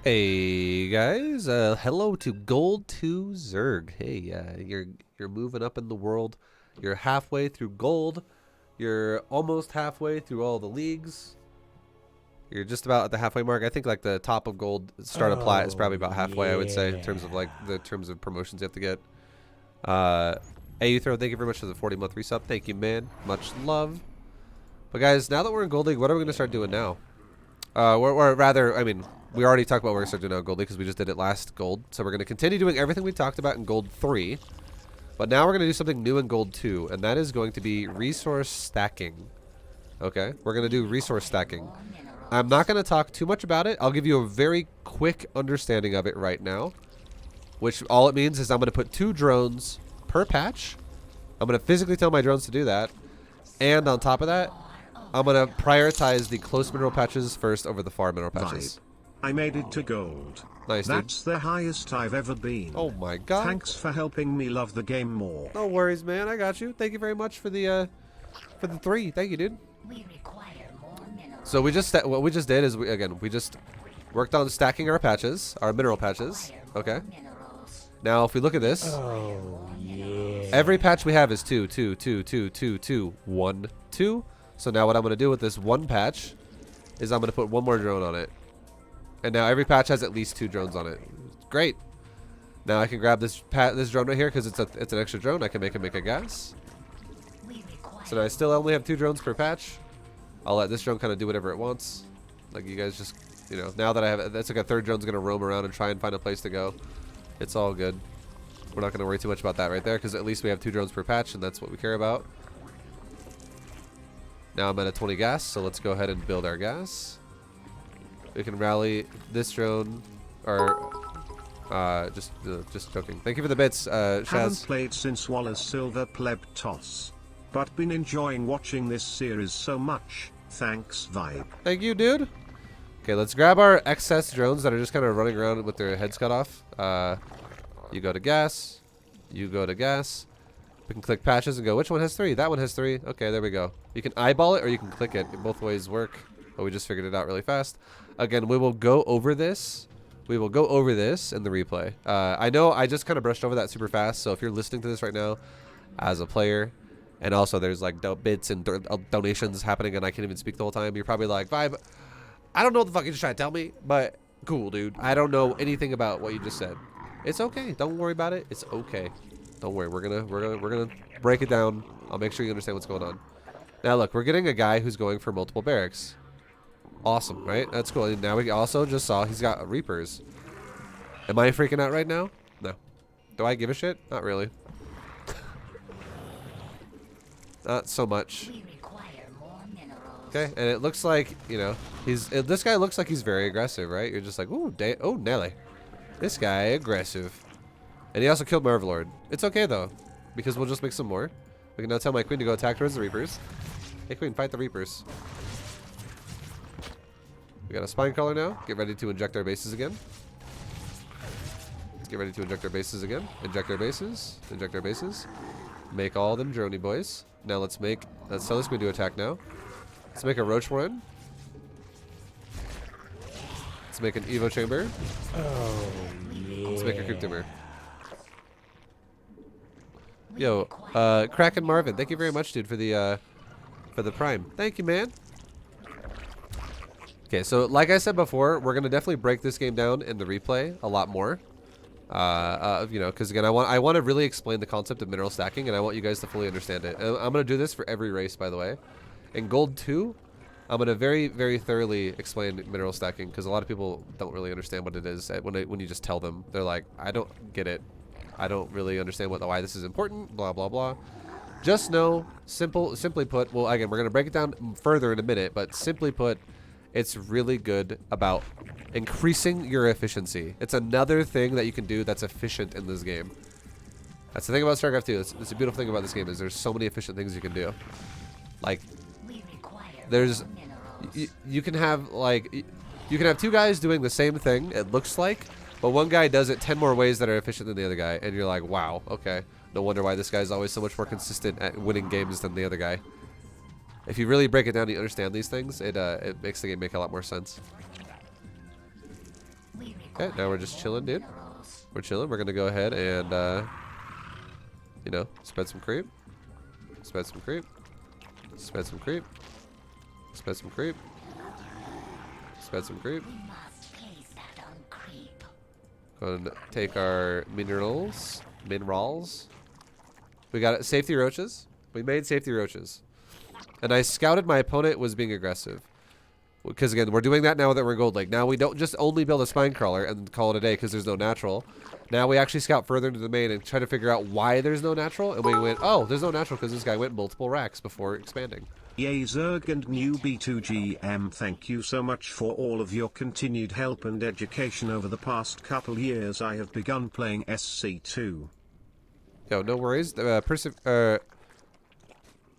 Hey guys, hello to Gold 2 Zerg. Hey, you're moving up in the world. You're halfway through gold. You're almost halfway through all the leagues. You're just about at the halfway mark. I think like the top of gold start of plat is probably about halfway. I would say in terms of like the terms of promotions you have to get. Uh, Throw, thank you very much for the 40-month resub. Thank you, man. Much love. But guys, now that we're in Gold League, what are we gonna start doing now? Or rather, I mean, we already talked about what we're going to start doing now in Gold League because we just did it last Gold. So we're going to continue doing everything we talked about in Gold 3. But now we're going to do something new in Gold 2. And that is going to be resource stacking. Okay? We're going to do resource stacking. I'm not going to talk too much about it. I'll give you a very quick understanding of it right now. Which all it means is I'm going to put 2 drones per patch. I'm going to physically tell my drones to do that. And on top of that, I'm going to prioritize the close mineral patches first over the far mineral patches. I made it to gold. Nice, dude. That's the highest I've ever been. Oh my god. Thanks for helping me love the game more. No worries, man. I got you. Thank you very much for the 3. Thank you, dude. We require more minerals. So what we just did is we just worked on stacking our patches, our mineral patches. Okay. Now if we look at this, every patch we have is 2, 2, 2, 2, 2, 2, 1, 2. So now what I'm going to do with this one patch is I'm going to put 1 more drone on it. And now every patch has at least 2 drones on it. Great. Now I can grab this drone right here because it's an extra drone. I can make a gas. So now I still only have 2 drones per patch. I'll let this drone kind of do whatever it wants. Like you guys just, you know, now that I have, that's like a 3rd drone's going to roam around and try and find a place to go. It's all good. We're not going to worry too much about that right there because at least we have 2 drones per patch and that's what we care about. Now I'm at a 20 gas, so let's go ahead and build our gas. We can rally this drone, or just joking. Thank you for the bits, Haven't Shaz. played since Wallace Silver Pleb Toss, but been enjoying watching this series so much. Thanks, Vibe. Thank you, dude. Okay, let's grab our excess drones that are just kind of running around with their heads cut off. You go to gas. You go to gas. We can click patches and go, which one has 3? That one has 3. Okay, there we go. You can eyeball it or you can click it. Both ways work. But we just figured it out really fast. Again, we will go over this. We will go over this in the replay. I know I just kind of brushed over that super fast. So if you're listening to this right now as a player, and also there's like bits and donations happening and I can't even speak the whole time, you're probably like, Vibe, I don't know what the fuck you're just trying to tell me, but cool, dude. I don't know anything about what you just said. It's okay. Don't worry about it. It's okay. Don't worry, we're gonna break it down. I'll make sure you understand what's going on. Now look, we're getting a guy who's going for multiple barracks. Awesome, right? That's cool. And now we also just saw he's got reapers. Am I freaking out right now? No. Do I give a shit? Not really. Not so much. We require more minerals. Okay, and it looks like, you know, this guy looks like he's very aggressive, right? You're just like, ooh, oh Nelly, this guy aggressive. And he also killed my Overlord. It's okay, though, because we'll just make some more. We can now tell my queen to go attack towards the Reapers. Hey, queen, fight the Reapers. We got a spine crawler now. Get ready to inject our bases again. Let's get ready to inject our bases again. Inject our bases. Inject our bases. Make all them droney boys. Now let's tell this queen to attack now. Let's make a Roach Warren. Let's make an Evo Chamber. Oh, yeah. Let's make a Creep Dimmer. Yo, Kraken Marvin, thank you very much, dude, for the Prime. Thank you, man. Okay, so like I said before, we're gonna definitely break this game down in the replay a lot more. You know, because again, I want to really explain the concept of mineral stacking, and I want you guys to fully understand it. And I'm gonna do this for every race, by the way. In Gold 2, I'm gonna very, very thoroughly explain mineral stacking because a lot of people don't really understand what it is when you just tell them. They're like, I don't get it. I don't really understand why this is important, blah, blah, blah. Just know, simply put, well, again, we're going to break it down further in a minute, but simply put, it's really good about increasing your efficiency. It's another thing that you can do that's efficient in this game. That's the thing about StarCraft 2. It's a beautiful thing about this game is there's so many efficient things you can do. Like, there's, you can have, like, you can have 2 guys doing the same thing, it looks like, but one guy does it 10 more ways that are efficient than the other guy, and you're like, wow, okay. No wonder why this guy's always so much more consistent at winning games than the other guy. If you really break it down and you understand these things, it makes the game make a lot more sense. Okay, now we're just chilling, dude. We're chilling. We're gonna go ahead and, you know, spread some creep. Spread some creep. Spread some creep. Spread some creep. Spread some creep. Go and take our minerals. We got it. Safety roaches. We made safety roaches. And I scouted my opponent was being aggressive. Because again, we're doing that now that we're Gold Lake. Now we don't just only build a spine crawler and call it a day because there's no natural. Now we actually scout further into the main and try to figure out why there's no natural. And we went, oh, there's no natural because this guy went multiple racks before expanding. Yay Zerg and new B2GM, thank you so much for all of your continued help and education over the past couple years. I have begun playing SC2. Yo, no worries.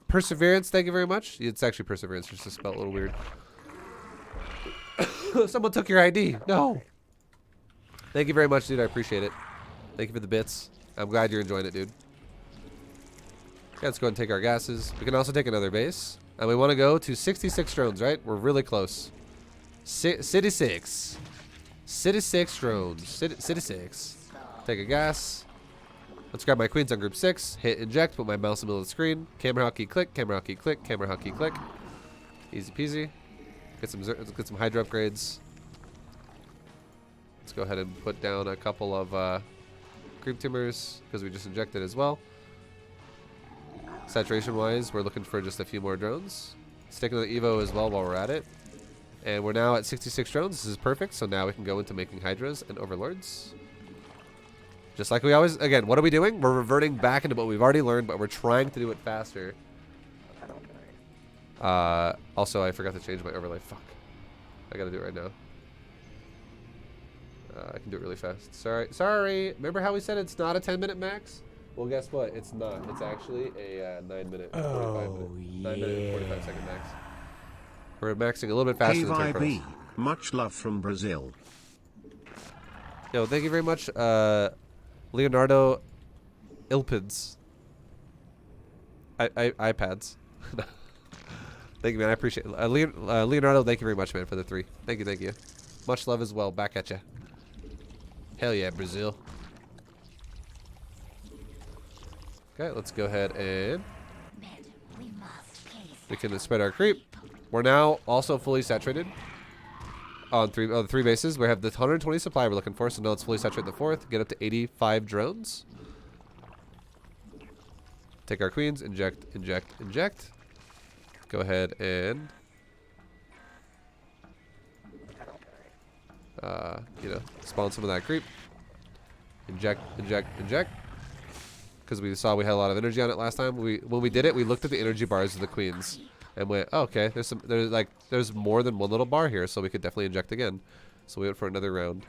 Perseverance, thank you very much. It's actually Perseverance, just to spell a little weird. Someone took your ID. No. Thank you very much, dude. I appreciate it. Thank you for the bits. I'm glad you're enjoying it, dude. Okay, let's go ahead and take our gases. We can also take another base. And we want to go to 66 drones, right? We're really close. City 6. City 6 drones. City 6. Take a gas. Let's grab my queens on group 6. Hit eject. Put my mouse in the middle of the screen. Camera hotkey click. Camera hotkey click. Camera hotkey click. Easy peasy. Let's get some Hydra upgrades. Let's go ahead and put down a couple of creep tumors because we just injected as well. Saturation wise, we're looking for just a few more drones. Stick with the Evo as well while we're at it. And we're now at 66 drones. This is perfect. So now we can go into making Hydras and Overlords. Just like we always, again, what are we doing? We're reverting back into what we've already learned, but we're trying to do it faster. Also, I forgot to change my overlay. Fuck. I gotta do it right now. I can do it really fast. Sorry. Remember how we said it's not a 10-minute max? Well, guess what? It's not. It's actually a 9-minute, 9-minute and 45-second max. We're maxing a little bit faster than Turn Pros. Much love from Brazil. Yo, thank you very much, Leonardo Ilpids. iPads. Thank you, man. I appreciate it. Leonardo, thank you very much, man, for the 3. Thank you, thank you. Much love as well. Back at ya. Hell yeah, Brazil. Okay, let's go ahead and we can spread our creep. We're now also fully saturated on the 3 bases. We have the 120 supply we're looking for, so now let's fully saturate the 4th. Get up to 85 drones. Take our queens, inject, inject, inject. Go ahead and you know, spawn some of that creep. Inject, inject, inject. Because we saw we had a lot of energy on it last time. When we did it, we looked at the energy bars of the queens and went, oh, okay, there's more than one little bar here, so we could definitely inject again. So we went for another round.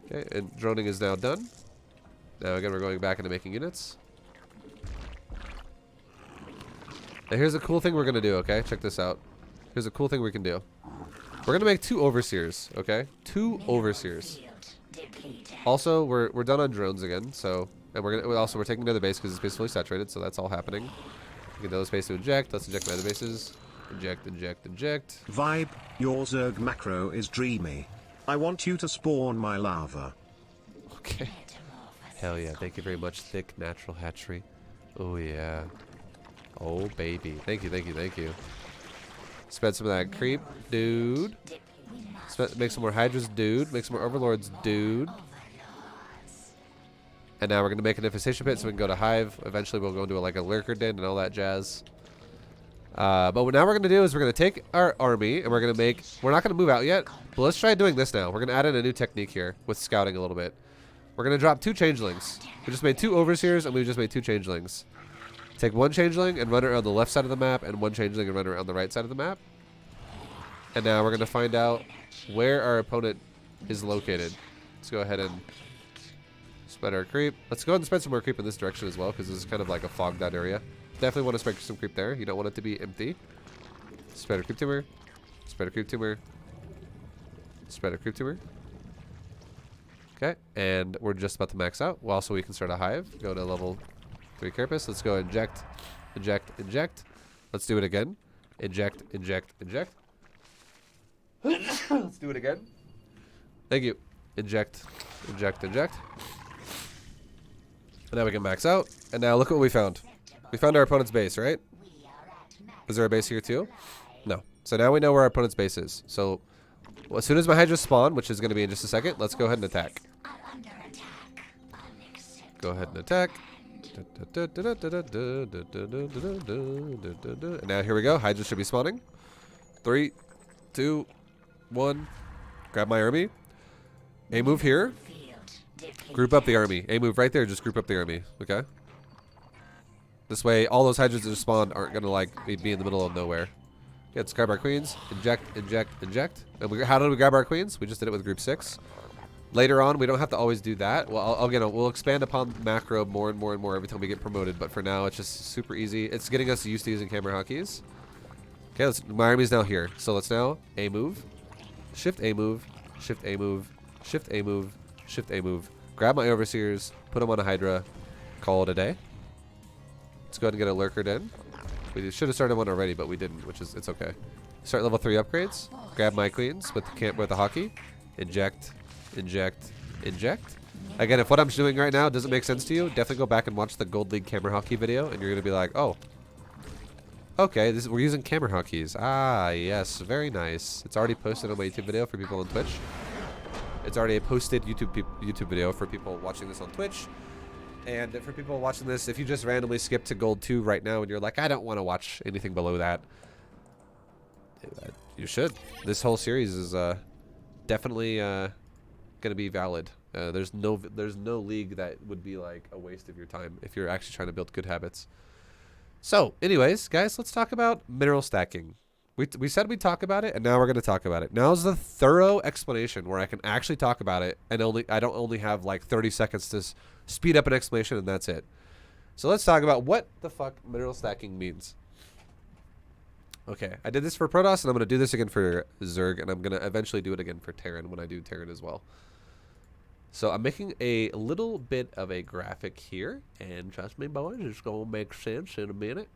Okay, and droning is now done. Now again, we're going back into making units. Now here's a cool thing we're gonna do. Okay, check this out. Here's a cool thing we can do. We're gonna make 2 overseers. Okay, 2 overseers. Also, we're done on drones again. So, and we're taking another base because it's base fully saturated. So that's all happening. We get another space to inject. Let's inject my other bases. Inject, inject, inject. Vibe, your Zerg macro is dreamy. I want you to spawn my lava. Okay. Hell yeah! Thank you very much, Thick Natural Hatchery. Oh yeah. Oh baby. Thank you, thank you, thank you. Spread some of that creep, dude. Make some more Hydras, dude. Make some more Overlords, dude. And now we're going to make an infestation pit so we can go to Hive. Eventually we'll go into like a lurker den and all that jazz. But what now we're going to do is we're going to take our army and we're going to make... We're not going to move out yet, but let's try doing this now. We're going to add in a new technique here with scouting a little bit. We're going to drop 2 changelings. We just made 2 overseers and we just made 2 changelings. Take 1 changeling and run it around the left side of the map and 1 changeling and run it around the right side of the map. And now we're going to find out where our opponent is located. Let's go ahead and spread our creep. Let's go ahead and spread some more creep in this direction as well because this is kind of like a fogged out area. Definitely want to spread some creep there. You don't want it to be empty. Spread a creep tumor. Spread a creep tumor. Spread a creep tumor. Okay, and we're just about to max out. Well, also we can start a hive. Go to level 3 carapace. Let's go inject, inject, inject. Let's do it again. Inject, inject, inject. Let's do it again. Thank you. Inject, inject, inject. And now we can max out. And now look what we found. We found our opponent's base, right? Is there a base here too? No. So now we know where our opponent's base is. So well, as soon as my Hydra spawn, which is going to be in just a second, let's go ahead and attack. Go ahead and attack. And now here we go. Hydra should be spawning. 3, 2, 1. Grab my army. A move here. Group up the army. A move right there. Just group up the army. Okay. This way, all those Hydras that just spawned aren't gonna like be in the middle of nowhere. Okay, let's grab our queens. Inject, inject, inject. And how did we grab our queens? We just did it with group 6. Later on, we don't have to always do that. Well, again, we'll expand upon macro more and more and more every time we get promoted. But for now, it's just super easy. It's getting us used to using camera hotkeys. Okay, my army's now here. So let's now A move, shift A move, shift A move, shift A move, shift A move. Grab my overseers, put them on a Hydra, call it a day. Let's go ahead and get a lurker in. We should have started one already, but we didn't, which is it's okay. Start level 3 upgrades. Grab my queens with the hockey. Inject, inject, inject. Again, if what I'm doing right now doesn't make sense to you, definitely go back and watch the Gold League camera hockey video, and you're gonna be like, oh, okay, we're using camera hotkeys. Ah, yes, very nice. It's already posted on my YouTube video for people on Twitch. It's already a posted YouTube video for people watching this on Twitch. And for people watching this, if you just randomly skip to Gold 2 right now and you're like, I don't want to watch anything below that, you should. This whole series is definitely going to be valid. There's no league that would be like a waste of your time if you're actually trying to build good habits. So, anyways, guys, let's talk about mineral stacking. We said we'd talk about it, and now we're going to talk about it. Now's the thorough explanation where I can actually talk about it, and I don't only have like 30 seconds to speed up an explanation, and that's it. So let's talk about what the fuck mineral stacking means. Okay, I did this for Protoss, and I'm going to do this again for Zerg, and I'm going to eventually do it again for Terran when I do Terran as well. So I'm making a little bit of a graphic here, and trust me, boys, it's going to make sense in a minute.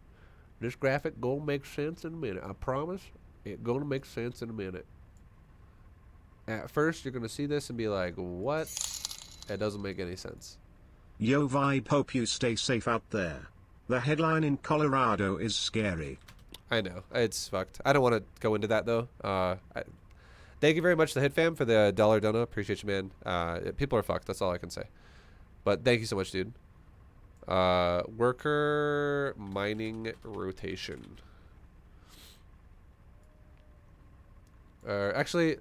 This graphic gonna make sense in a minute. I promise. It's gonna make sense in a minute. At first, you're gonna see this and be like, what? That doesn't make any sense. Yo Vibe, hope you stay safe out there. The headline in Colorado is scary. I know. It's fucked. I don't want to go into that, though. Thank you very much, the Hit Fam, for the $1 dono. Appreciate you, man. People are fucked. That's all I can say. But thank you so much, dude. Worker mining rotation. Actually,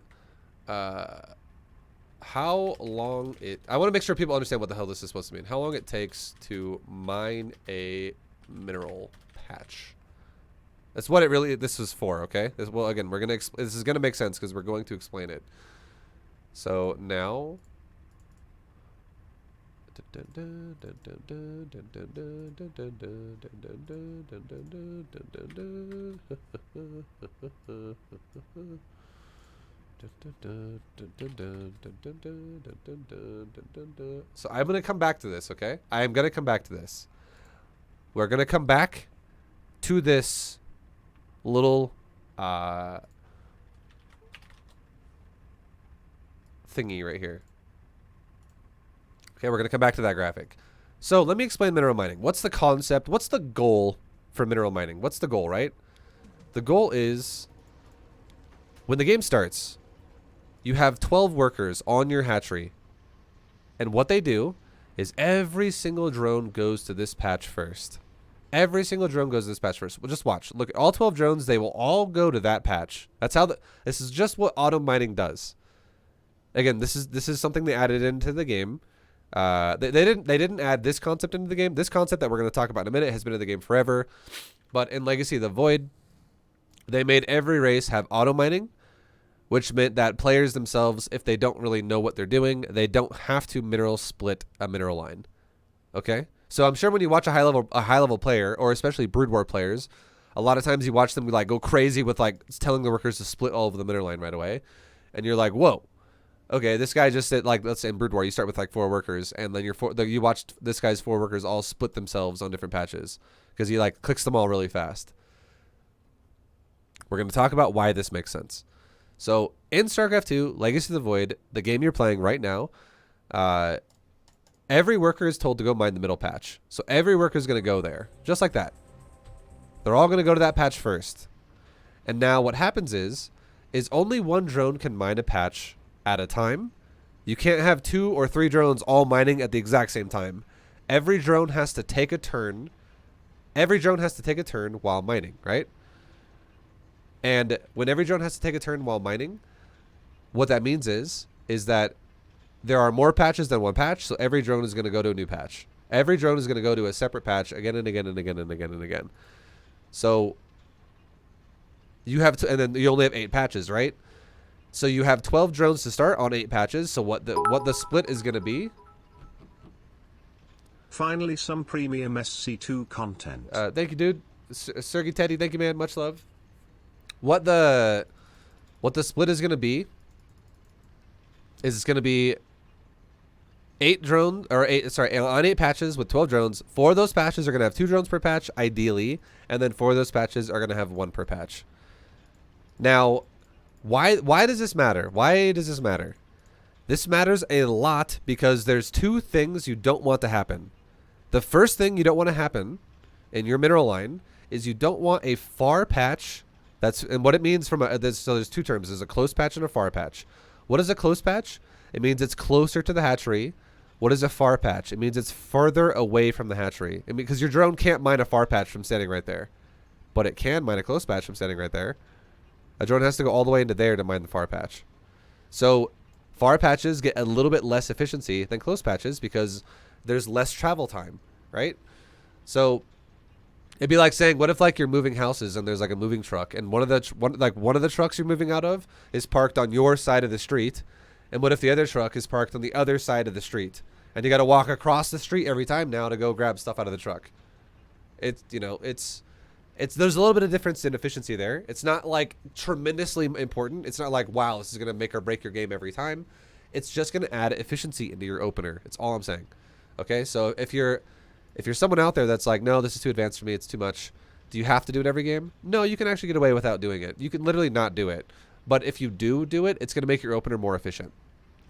how long it... I want to make sure people understand what the hell this is supposed to mean. How long it takes to mine a mineral patch. That's what it really... This is for, okay? Well, again, we're going to... This is going to make sense because we're going to explain it. So, now... So I'm going to come back to this, okay? I am going to come back to this. We're going to come back to this little thingy right here. Okay, we're going to come back to that graphic. So let me explain mineral mining. What's the concept? What's the goal for mineral mining? What's the goal, right? The goal is when the game starts, you have 12 workers on your hatchery. And what they do is every single drone goes to this patch first. Every single drone goes to this patch first. Well, just watch. Look, all 12 drones, they will all go to that patch. That's how this is just what auto mining does. Again, this is something they added into the game. They didn't add this concept into the game. This concept that we're going to talk about in a minute has been in the game forever. But in Legacy of the Void, they made every race have auto mining, which meant that players themselves, if they don't really know what they're doing, they don't have to mineral split a mineral line. Okay? So I'm sure when you watch a high level player, or especially Brood War players, a lot of times you watch them like go crazy with like telling the workers to split all of the mineral line right away, and you're like, whoa. Okay, this guy just said, like, let's say in Brood War, you start with like 4 workers, and then you watched this guy's 4 workers all split themselves on different patches because he like clicks them all really fast. We're going to talk about why this makes sense. So in StarCraft 2, Legacy of the Void, the game you're playing right now, every worker is told to go mine the middle patch. So every worker is going to go there, just like that. They're all going to go to that patch first. And now what happens is only one drone can mine a patch at a time. You can't have 2 or 3 drones all mining at the exact same time. Every drone has to take a turn. Every drone has to take a turn while mining, right? And when every drone has to take a turn while mining, what that means is that there are more patches than one patch, so every drone is going to go to a new patch. Every drone is going to go to a separate patch again and again and again and again and again. So you have to, and then you only have 8 patches, right? So you have 12 drones to start on 8 patches. So what the split is going to be? Finally, some premium SC2 content. Thank you, dude. Sergey Teddy, thank you, man. Much love. What the split is going to be is it's going to be 8 drones, or 8, sorry, on 8 patches with 12 drones. 4 of those patches are going to have 2 drones per patch, ideally, and then 4 of those patches are going to have 1 per patch. Now, why does this matter? Why does this matter? This matters a lot because there's 2 things you don't want to happen. The first thing you don't want to happen in your mineral line is you don't want a far patch. And what it means from so there's 2 terms. There's a close patch and a far patch. What is a close patch? It means it's closer to the hatchery. What is a far patch? It means it's further away from the hatchery. I mean, because your drone can't mine a far patch from standing right there, but it can mine a close patch from standing right there. A drone has to go all the way into there to mine the far patch. So far patches get a little bit less efficiency than close patches because there's less travel time, right? So it'd be like saying, what if like you're moving houses and there's like a moving truck, and one of the trucks you're moving out of is parked on your side of the street, and what if the other truck is parked on the other side of the street, and you got to walk across the street every time now to go grab stuff out of the truck? It's there's a little bit of difference in efficiency there. It's not like tremendously important. It's not like, wow, this is going to make or break your game every time. It's just going to add efficiency into your opener. It's all I'm saying. Okay, so if you're someone out there that's like, no, this is too advanced for me, it's too much, do you have to do it every game? No, you can actually get away without doing it. You can literally not do it. But if you do it, it's going to make your opener more efficient.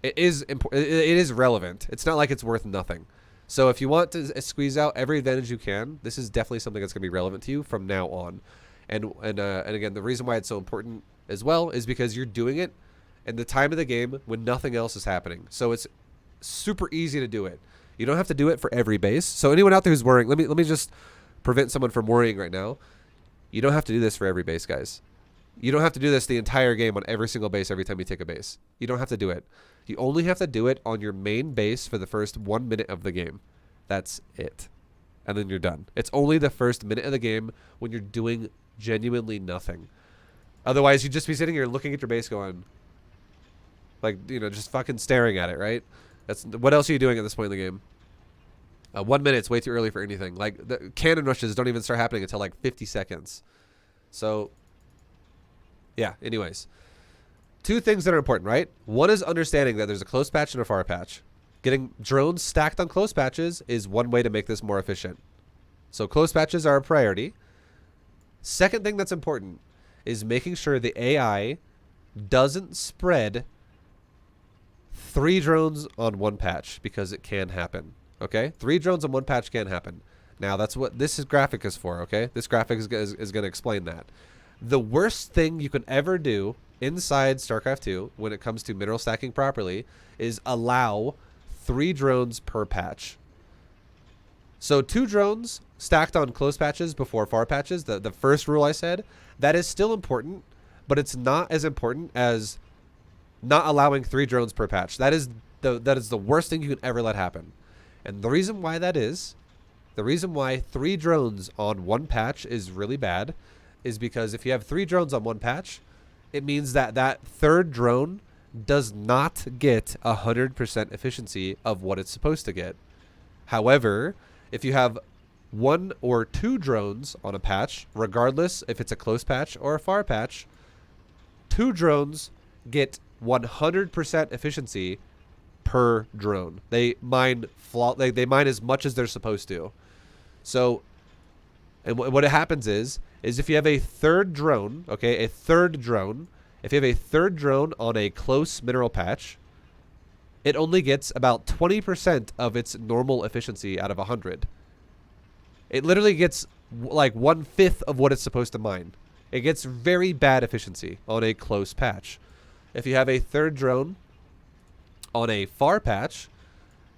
It is important. It is relevant. It's not like it's worth nothing. So if you want to squeeze out every advantage you can, this is definitely something that's going to be relevant to you from now on. And again, the reason why it's so important as well is because you're doing it in the time of the game when nothing else is happening. So it's super easy to do it. You don't have to do it for every base. So anyone out there who's worrying, let me just prevent someone from worrying right now. You don't have to do this for every base, guys. You don't have to do this the entire game on every single base every time you take a base. You don't have to do it. You only have to do it on your main base for the first 1 minute of the game. That's it. And then you're done. It's only the first minute of the game when you're doing genuinely nothing. Otherwise, you'd just be sitting here looking at your base going, like, just fucking staring at it, right? What else are you doing at this point in the game? 1 minute's way too early for anything. Like, the cannon rushes don't even start happening until like 50 seconds. So, yeah, anyways. 2 things that are important, right? One is understanding that there's a close patch and a far patch. Getting drones stacked on close patches is one way to make this more efficient. So close patches are a priority. Second thing that's important is making sure the AI doesn't spread 3 drones on 1 patch, because it can happen. Okay? 3 drones on 1 patch can happen. Now, that's what this graphic is for, okay? This graphic is going to explain that. The worst thing you can ever do inside StarCraft 2 when it comes to mineral stacking properly is allow 3 drones per patch. So 2 drones stacked on close patches before far patches, the first rule I said, that is still important, but it's not as important as not allowing 3 drones per patch. That is the worst thing you can ever let happen. And the reason why that is, the reason why 3 drones on 1 patch is really bad is because if you have 3 drones on 1 patch, it means that that 3rd drone does not get 100% efficiency of what it's supposed to get. However, if you have 1 or 2 drones on a patch, regardless if it's a close patch or a far patch, 2 drones get 100% efficiency per drone. They mine they mine as much as they're supposed to. So, and what happens is if you have a 3rd drone, okay, a 3rd drone, If you have a third drone on a close mineral patch, it only gets about 20% of its normal efficiency out of 100. It literally gets like 1/5 of what it's supposed to mine. It gets very bad efficiency on a close patch. If you have a third drone on a far patch,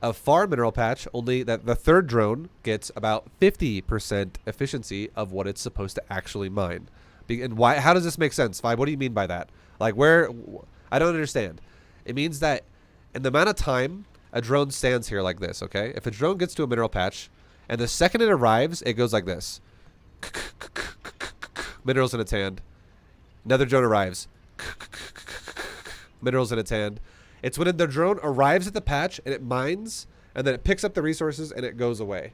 a far mineral patch, only that the third drone gets about 50% efficiency of what it's supposed to actually mine. And why? How does this make sense, Five? What do you mean by that? Like, where? I don't understand. It means that in the amount of time a drone stands here like this, okay? If a drone gets to a mineral patch, and the second it arrives, it goes like this. Minerals in its hand. Another drone arrives. Minerals in its hand. It's when the drone arrives at the patch and it mines, and then it picks up the resources and it goes away.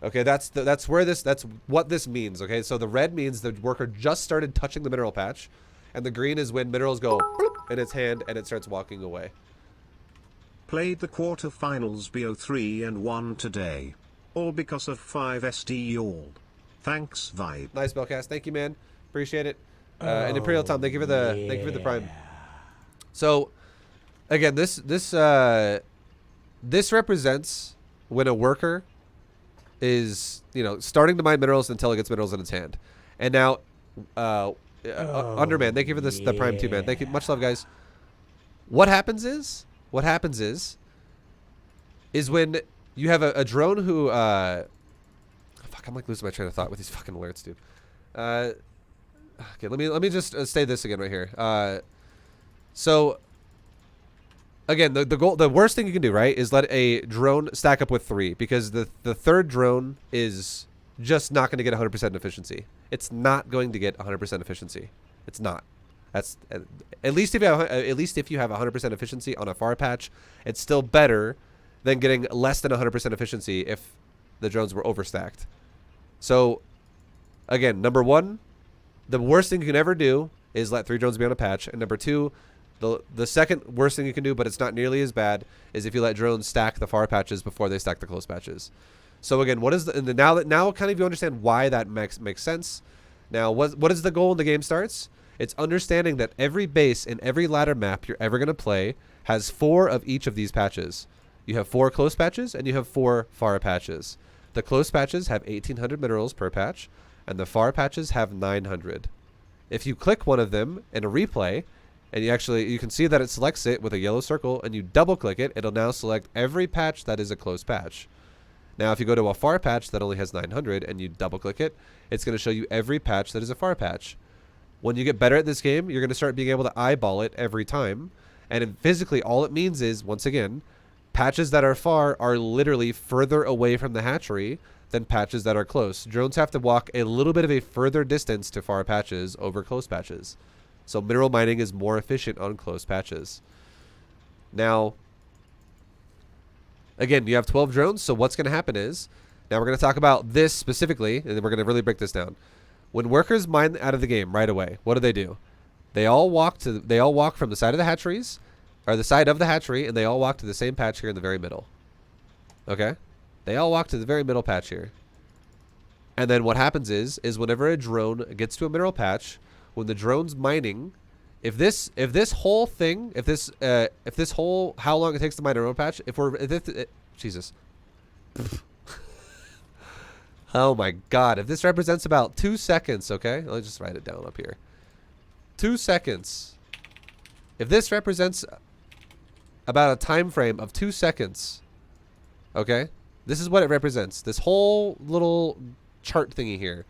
Okay, that's what this means. Okay, so the red means the worker just started touching the mineral patch, and the green is when minerals go in its hand and it starts walking away. Played the quarterfinals BO3 and won today. All because of 5SD y'all. Thanks, Vibe. Nice, Bellcast. Thank you, man. Appreciate it. And Imperial Tom, thank you for the prime. So, again, this represents when a worker is, starting to mine minerals until it gets minerals in its hand. And now, Underman, thank you for the prime too, man. Thank you. Much love, guys. What happens is when you have a drone who, fuck, I'm like losing my train of thought with these fucking alerts, dude. Okay, let me just say this again right here. So, again, the worst thing you can do, right, is let a drone stack up with 3, because the third drone is just not going to get 100% efficiency. It's not going to get 100% efficiency. It's not. That's at least if you have 100% efficiency on a far patch, it's still better than getting less than 100% efficiency if the drones were overstacked. So, again, number 1, the worst thing you can ever do is let 3 drones be on a patch, and number 2, the second worst thing you can do, but it's not nearly as bad, is if you let drones stack the far patches before they stack the close patches. So again, what is now kind of you understand why that makes sense. Now, what is the goal when the game starts? It's understanding that every base in every ladder map you're ever going to play has 4 of each of these patches. You have 4 close patches and you have 4 far patches. The close patches have 1,800 minerals per patch, and the far patches have 900. If you click one of them in a replay, and you can see that it selects it with a yellow circle, and you double click it, it'll now select every patch that is a close patch. Now, if you go to a far patch that only has 900 and you double click it, it's going to show you every patch that is a far patch. When you get better at this game, you're going to start being able to eyeball it every time. And physically, all it means is, once again, patches that are far are literally further away from the hatchery than patches that are close. Drones have to walk a little bit of a further distance to far patches over close patches. So mineral mining is more efficient on close patches. Now, again, you have 12 drones, so what's going to happen is, now we're going to talk about this specifically, and then we're going to really break this down. When workers mine out of the game right away, what do? They all walk from the side of the hatcheries, or the side of the hatchery, and they all walk to the same patch here in the very middle. Okay? They all walk to the very middle patch here. And then what happens is whenever a drone gets to a mineral patch, when the drone's mining, if this whole thing, how long it takes to mine a mineral patch, Jesus. Oh my God, if this represents about 2 seconds, okay? Let me just write it down up here. 2 seconds. If this represents about a time frame of 2 seconds, okay? This is what it represents. This whole little chart thingy here.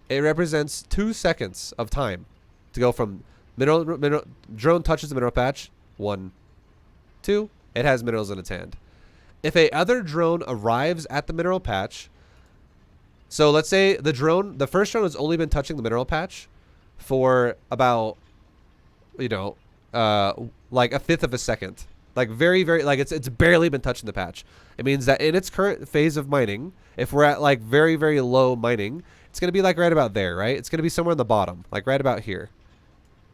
It represents 2 seconds of time to go from drone touches the mineral patch, 1, 2, it has minerals in its hand. If a other drone arrives at the mineral patch, so let's say the first drone has only been touching the mineral patch for about, like 1/5 of a second. Like very, very, like it's barely been touching the patch. It means that in its current phase of mining, if we're at like very, very low mining, it's going to be like right about there, right? It's going to be somewhere in the bottom, like right about here.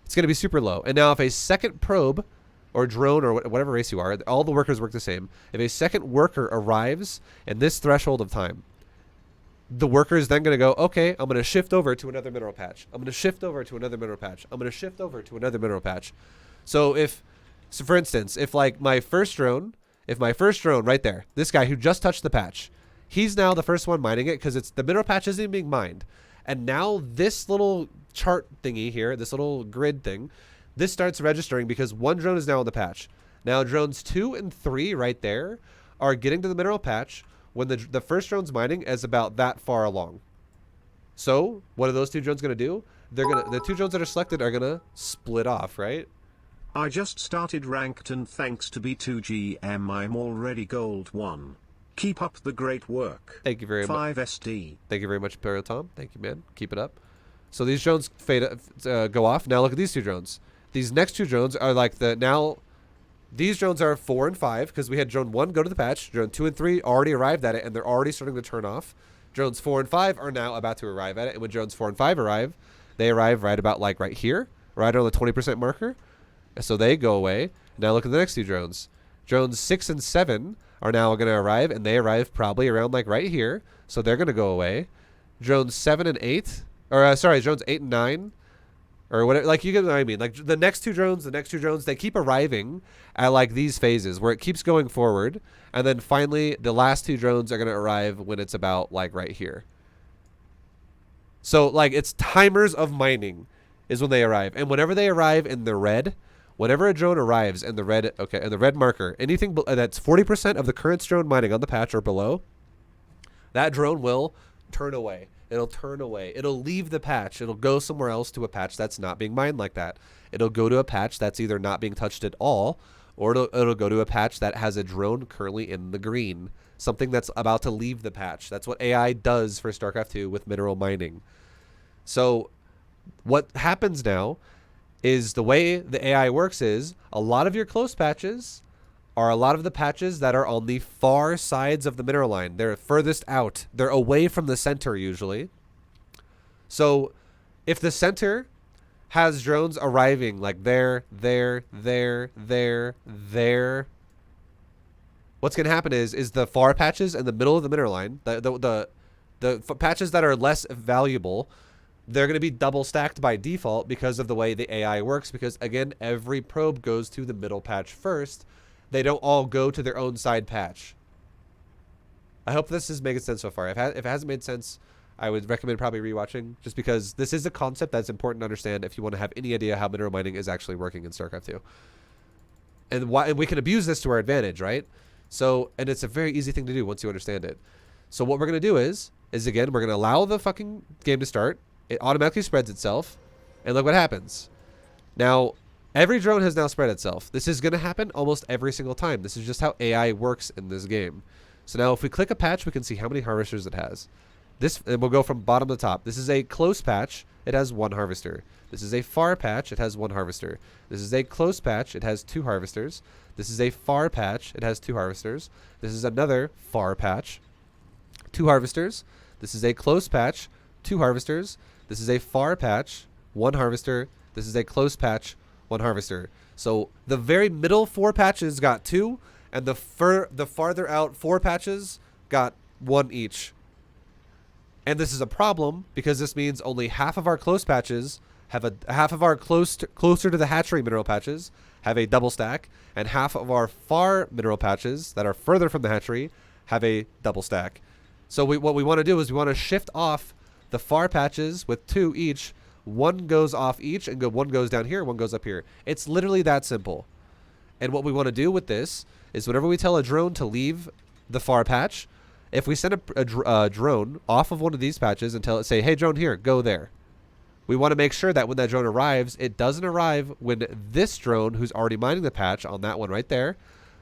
It's going to be super low. And now if a second probe or drone or whatever race you are, all the workers work the same. If a second worker arrives in this threshold of time, the worker is then going to go, okay, I'm going to shift over to another mineral patch. I'm going to shift over to another mineral patch. I'm going to shift over to another mineral patch. So for instance, if like my first drone right there, this guy who just touched the patch, he's now the first one mining it because it's the mineral patch isn't even being mined. And now this little chart thingy here, this little grid thing, this starts registering because one drone is now on the patch. Now drones 2 and 3 right there are getting to the mineral patch when the first drone's mining is about that far along. So what are those two drones going to do? The two drones that are selected are going to split off, right? I just started ranked and thanks to B2GM I'm already gold 1. Keep up the great work. Thank you very much. 5 SD. Thank you very much, Imperial Tom. Thank you, man. Keep it up. So these drones go off. Now look at these two drones. These next two drones are like these drones are 4 and 5 because we had drone 1 go to the patch. Drone 2 and 3 already arrived at it and they're already starting to turn off. Drones 4 and 5 are now about to arrive at it. And when drones 4 and 5 arrive, they arrive right about like right here, right on the 20% marker. So they go away. Now look at the next two drones. Drones 6 and 7 are now going to arrive, and they arrive probably around like right here. So they're going to go away. Drones 7 and 8, or drones 8 and 9, or whatever. Like you get what I mean. Like the next two drones, they keep arriving at like these phases where it keeps going forward, and then finally the last two drones are going to arrive when it's about like right here. So like it's timers of mining is when they arrive, and whenever they arrive in the red. Whenever a drone arrives in the red marker, anything that's 40% of the current drone mining on the patch or below, that drone will turn away. It'll turn away. It'll leave the patch. It'll go somewhere else to a patch that's not being mined like that. It'll go to a patch that's either not being touched at all, or it'll go to a patch that has a drone currently in the green, something that's about to leave the patch. That's what AI does for StarCraft 2 with mineral mining. So what happens now is the way the AI works is a lot of your close patches are a lot of the patches that are on the far sides of the mineral line. They're furthest out. They're away from the center usually. So if the center has drones arriving like there, what's going to happen is the far patches in the middle of the mineral line, the patches that are less valuable, they're going to be double stacked by default because of the way the AI works. Because again, every probe goes to the middle patch first. They don't all go to their own side patch. I hope this is making sense so far. If it hasn't made sense, I would recommend probably rewatching, just because this is a concept that's important to understand if you want to have any idea how mineral mining is actually working in StarCraft 2. And we can abuse this to our advantage, right? So, and it's a very easy thing to do once you understand it. So what we're going to do is again, we're going to allow the fucking game to start. It automatically spreads itself, and look what happens. Now, every drone has now spread itself. This is going to happen almost every single time. This is just how AI works in this game. So now if we click a patch, we can see how many harvesters it has. And we'll go from bottom to top. This is a close patch. It has 1 harvester. This is a far patch. It has 1 harvester. This is a close patch. It has 2 harvesters. This is a far patch. It has 2 harvesters. This is another far patch. 2 harvesters. This is a close patch. 2 harvesters. This is a far patch, 1 harvester. This is a close patch, 1 harvester. So the very middle 4 patches got 2, and the farther out 4 patches got 1 each. And this is a problem because this means only half of our close patches have half of our closer to the hatchery mineral patches have a double stack, and half of our far mineral patches that are further from the hatchery have a double stack. So what we want to do is we want to shift off the far patches with 2 each. 1 goes off each, and 1 goes down here, 1 goes up here. It's literally that simple. And what we want to do with this is whenever we tell a drone to leave the far patch, if we send a drone off of one of these patches and say, hey drone, here, go there. We want to make sure that when that drone arrives, it doesn't arrive when this drone who's already mining the patch on that one right there.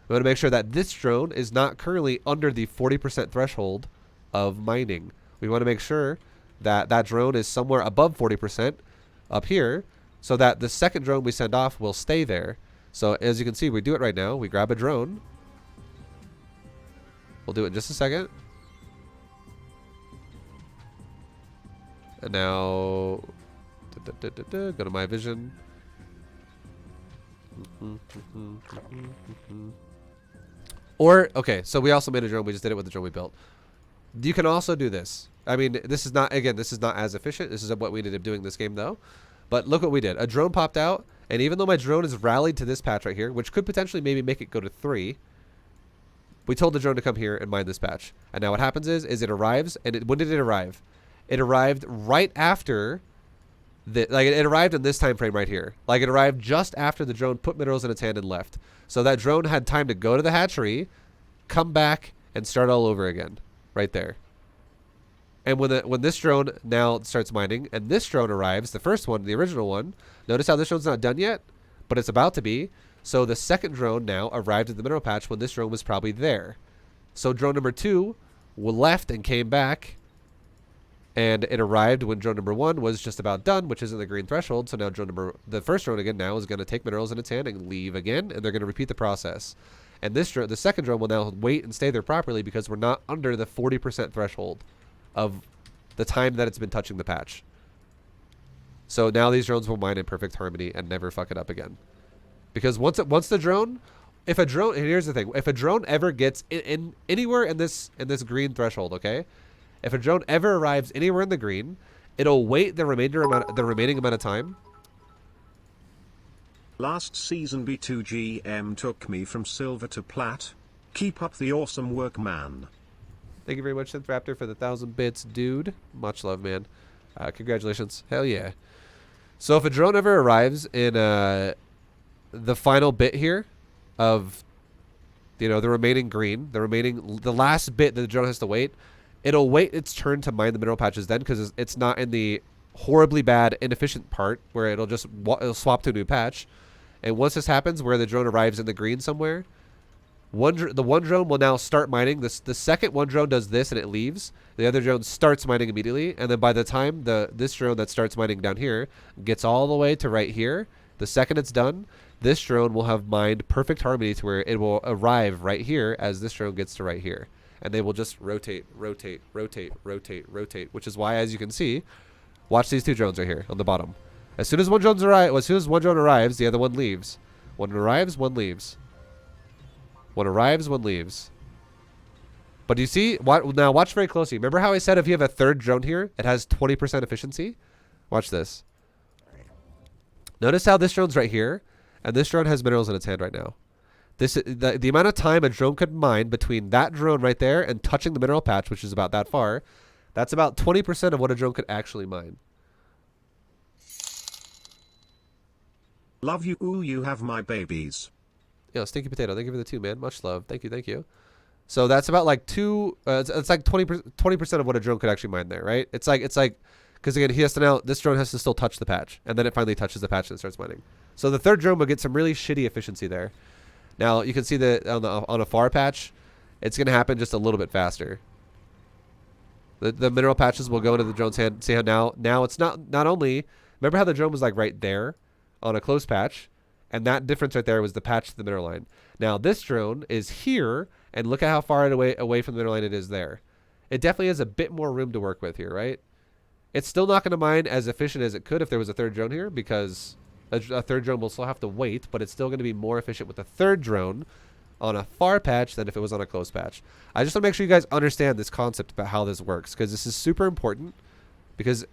We want to make sure that this drone is not currently under the 40% threshold of mining. We want to make sure that that drone is somewhere above 40% up here, so that the second drone we send off will stay there. So as you can see, we do it right now. We grab a drone. We'll do it in just a second. And now go to my vision. Or, okay, so we also made a drone. We just did it with the drone we built. You can also do this. I mean, this is not, again, this is not as efficient. This is what we ended up doing this game, though. But look what we did. A drone popped out, and even though my drone is rallied to this patch right here, which could potentially maybe make it go to 3, we told the drone to come here and mine this patch. And now what happens is it arrives, and when did it arrive? It arrived right after, it arrived in this time frame right here. Like, it arrived just after the drone put minerals in its hand and left. So that drone had time to go to the hatchery, come back, and start all over again. Right there. And when this drone now starts mining, and this drone arrives, the first one, the original one, notice how this drone's not done yet, but it's about to be. So the second drone now arrived at the mineral patch when this drone was probably there. So drone number 2 left and came back, and it arrived when drone number 1 was just about done, which is in the green threshold. So now the first drone again now is going to take minerals in its hand and leave again, and they're going to repeat the process. And this drone, the second drone, will now wait and stay there properly because we're not under the 40% threshold of the time that it's been touching the patch. So now these drones will mine in perfect harmony and never fuck it up again. Because once the drone, if a drone, and here's the thing, if a drone ever gets in anywhere in this green threshold, okay, if a drone ever arrives anywhere in the green, it'll wait the remaining amount of time. Last season B2GM took me from silver to plat. Keep up the awesome work, man. Thank you very much, Synth Raptor, for the 1,000 bits, dude. Much love, man. Congratulations. Hell yeah. So if a drone ever arrives in the final bit here of, the remaining green, the last bit that the drone has to wait, it'll wait its turn to mine the mineral patches then because it's not in the horribly bad, inefficient part where it'll swap to a new patch. And once this happens, where the drone arrives in the green somewhere, the one drone will now start mining. The second one drone does this and it leaves, the other drone starts mining immediately. And then by the time this drone that starts mining down here gets all the way to right here, the second it's done, this drone will have mined perfect harmony to where it will arrive right here as this drone gets to right here. And they will just rotate, rotate, rotate, rotate, rotate, which is why, as you can see, watch these 2 drones right here on the bottom. As soon as one drone arrives, the other one leaves. One arrives, one leaves. One arrives, one leaves. But you see, now watch very closely. Remember how I said if you have a third drone here, it has 20% efficiency? Watch this. Notice how this drone's right here, and this drone has minerals in its hand right now. The amount of time a drone could mine between that drone right there and touching the mineral patch, which is about that far, that's about 20% of what a drone could actually mine. Love you, ooh, you have my babies. Yo, Stinky Potato, thank you for the 2, man. Much love. Thank you, thank you. So that's about like it's like 20% of what a drone could actually mine there, right? It's like, because again, this drone has to still touch the patch, and then it finally touches the patch and starts mining. So the third drone will get some really shitty efficiency there. Now you can see that on a far patch, it's gonna happen just a little bit faster. The mineral patches will go into the drone's hand. See how now it's not only, remember how the drone was like right there on a close patch, and that difference right there was the patch to the mineral line. Now this drone is here, and look at how far away from the mineral line it is there. It definitely has a bit more room to work with here, right? It's still not going to mine as efficient as it could if there was a third drone here, because a third drone will still have to wait, but it's still going to be more efficient with a third drone on a far patch than if it was on a close patch. I just want to make sure you guys understand this concept about how this works, because this is super important.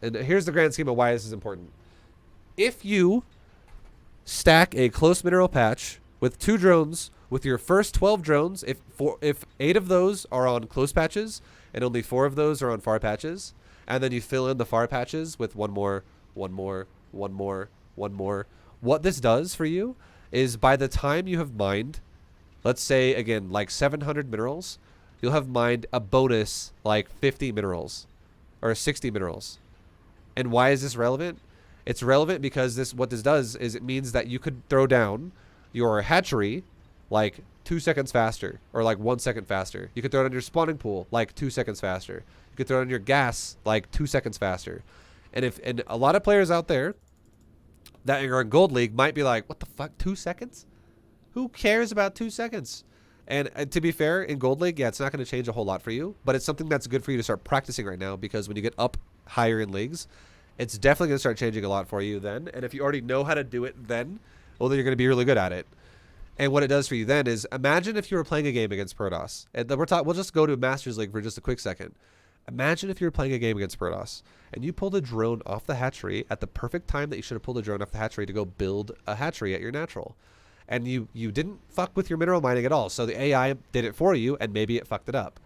And here's the grand scheme of why this is important. If you stack a close mineral patch with 2 drones, with your first 12 drones, if 8 of those are on close patches and only 4 of those are on far patches, and then you fill in the far patches with one more, what this does for you is by the time you have mined, let's say again like 700 minerals, you'll have mined a bonus like 50 minerals or 60 minerals. And why is this relevant? It's relevant because what this does is it means that you could throw down your hatchery like 2 seconds faster, or like 1 second faster. You could throw it on your spawning pool like 2 seconds faster. You could throw it on your gas like 2 seconds faster. And a lot of players out there that are in Gold League might be like, what the fuck, 2 seconds? Who cares about 2 seconds? And to be fair, in Gold League, yeah, it's not going to change a whole lot for you, but it's something that's good for you to start practicing right now, because when you get up higher in leagues, it's definitely going to start changing a lot for you then. And if you already know how to do it then, well, then you're going to be really good at it. And what it does for you then is, imagine if you were playing a game against Protoss. And then we'll just go to Masters League for just a quick second. Imagine if you were playing a game against Protoss and you pulled a drone off the hatchery at the perfect time that you should have pulled a drone off the hatchery to go build a hatchery at your natural. And you didn't fuck with your mineral mining at all. So the AI did it for you, and maybe it fucked it up,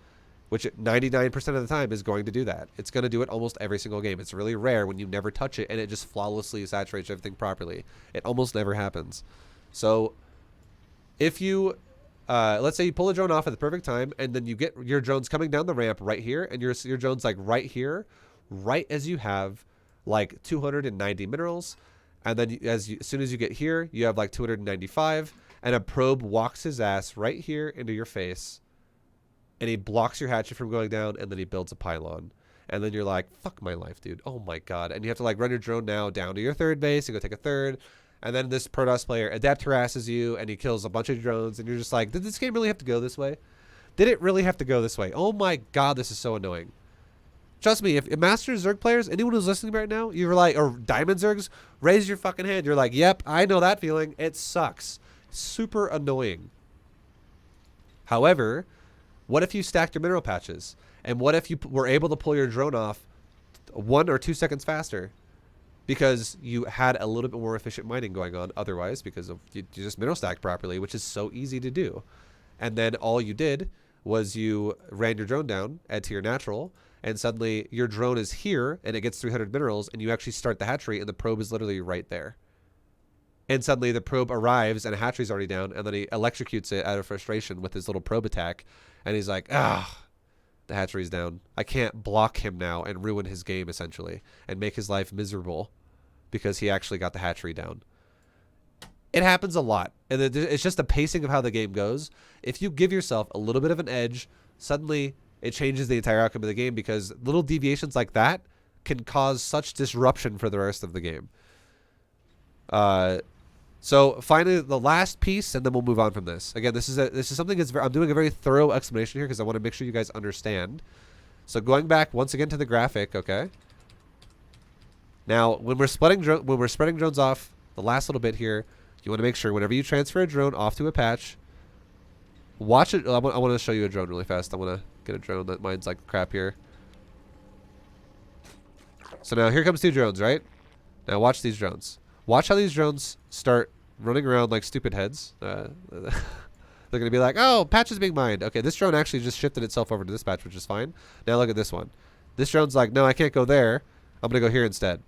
which 99% of the time is going to do that. It's going to do it almost every single game. It's really rare when you never touch it and it just flawlessly saturates everything properly. It almost never happens. So if you, let's say you pull a drone off at the perfect time, and then you get your drones coming down the ramp right here, and your drone's like right here, right as you have like 290 minerals, and then as soon as you get here, you have like 295, and a probe walks his ass right here into your face, and he blocks your hatchet from going down, and then he builds a pylon. And then you're like, fuck my life, dude. Oh my god. And you have to like run your drone now down to your third base and go take a third. And then this Protoss player adept harasses you, and he kills a bunch of drones, and you're just like, did this game really have to go this way? Did it really have to go this way? Oh my god, this is so annoying. Trust me, if Master Zerg players, anyone who's listening right now, you're like, or Diamond Zergs, raise your fucking hand. You're like, yep, I know that feeling. It sucks. Super annoying. However, what if you stacked your mineral patches? And what if you were able to pull your drone off 1 or 2 seconds faster? Because you had a little bit more efficient mining going on otherwise, because of you just mineral stacked properly, which is so easy to do. And then all you did was you ran your drone down, add to your natural, and suddenly your drone is here and it gets 300 minerals, and you actually start the hatchery and the probe is literally right there. And suddenly the probe arrives and a hatchery's already down, and then he electrocutes it out of frustration with his little probe attack, and he's like, ah, the hatchery's down. I can't block him now and ruin his game essentially and make his life miserable because he actually got the hatchery down. It happens a lot, and it's just the pacing of how the game goes. If you give yourself a little bit of an edge, suddenly it changes the entire outcome of the game, because little deviations like that can cause such disruption for the rest of the game. So finally, the last piece, and then we'll move on from this. Again, this is something that's I'm doing a very thorough explanation here because I want to make sure you guys understand. So going back once again to the graphic, okay. Now, when we're spreading drones off, the last little bit here, you want to make sure whenever you transfer a drone off to a patch, watch it. I want to show you a drone really fast. I want to get a drone that mine's like crap here. So now here comes 2 drones, right? Now watch these drones. Watch how these drones start running around like stupid heads. They're going to be like, oh, patch is being mined. Okay, this drone actually just shifted itself over to this patch, which is fine. Now look at this one. This drone's like, no, I can't go there. I'm going to go here instead.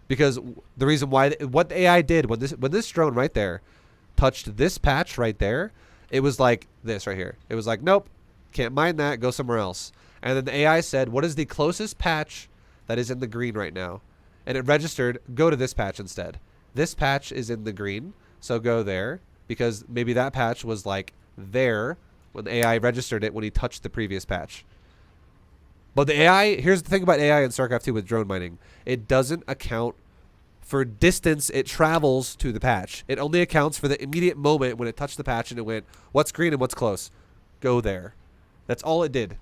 Because the reason why, what the AI did when this drone right there touched this patch right there, it was like this right here. It was like, nope, can't mine that, go somewhere else. And then the AI said, what is the closest patch that is in the green right now? And it registered, go to this patch instead. This patch is in the green, so go there, because maybe that patch was like there when the AI registered it when he touched the previous patch. But the AI, here's the thing about AI in StarCraft 2 with drone mining. It doesn't account for distance it travels to the patch. It only accounts for the immediate moment when it touched the patch and it went, what's green and what's close? Go there. That's all it did.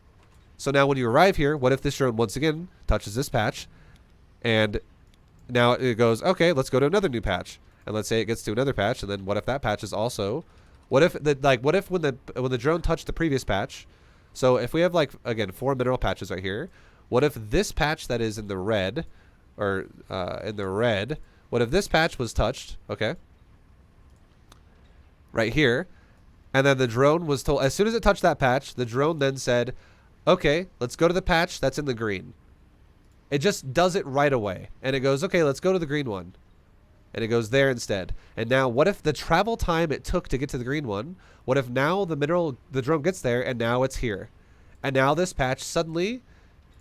So now when you arrive here, what if this drone once again touches this patch, and now it goes, okay, let's go to another new patch. And let's say it gets to another patch, and then what if that patch is also, what if when the drone touched the previous patch, so if we have like, again, 4 mineral patches right here, what if this patch that is in the red, or what if this patch was touched, okay, right here, and then the drone was told, as soon as it touched that patch, the drone then said, okay, let's go to the patch that's in the green. It just does it right away. And it goes, okay, let's go to the green one. And it goes there instead. And now what if the travel time it took to get to the green one, what if now the drone gets there and now it's here? And now this patch suddenly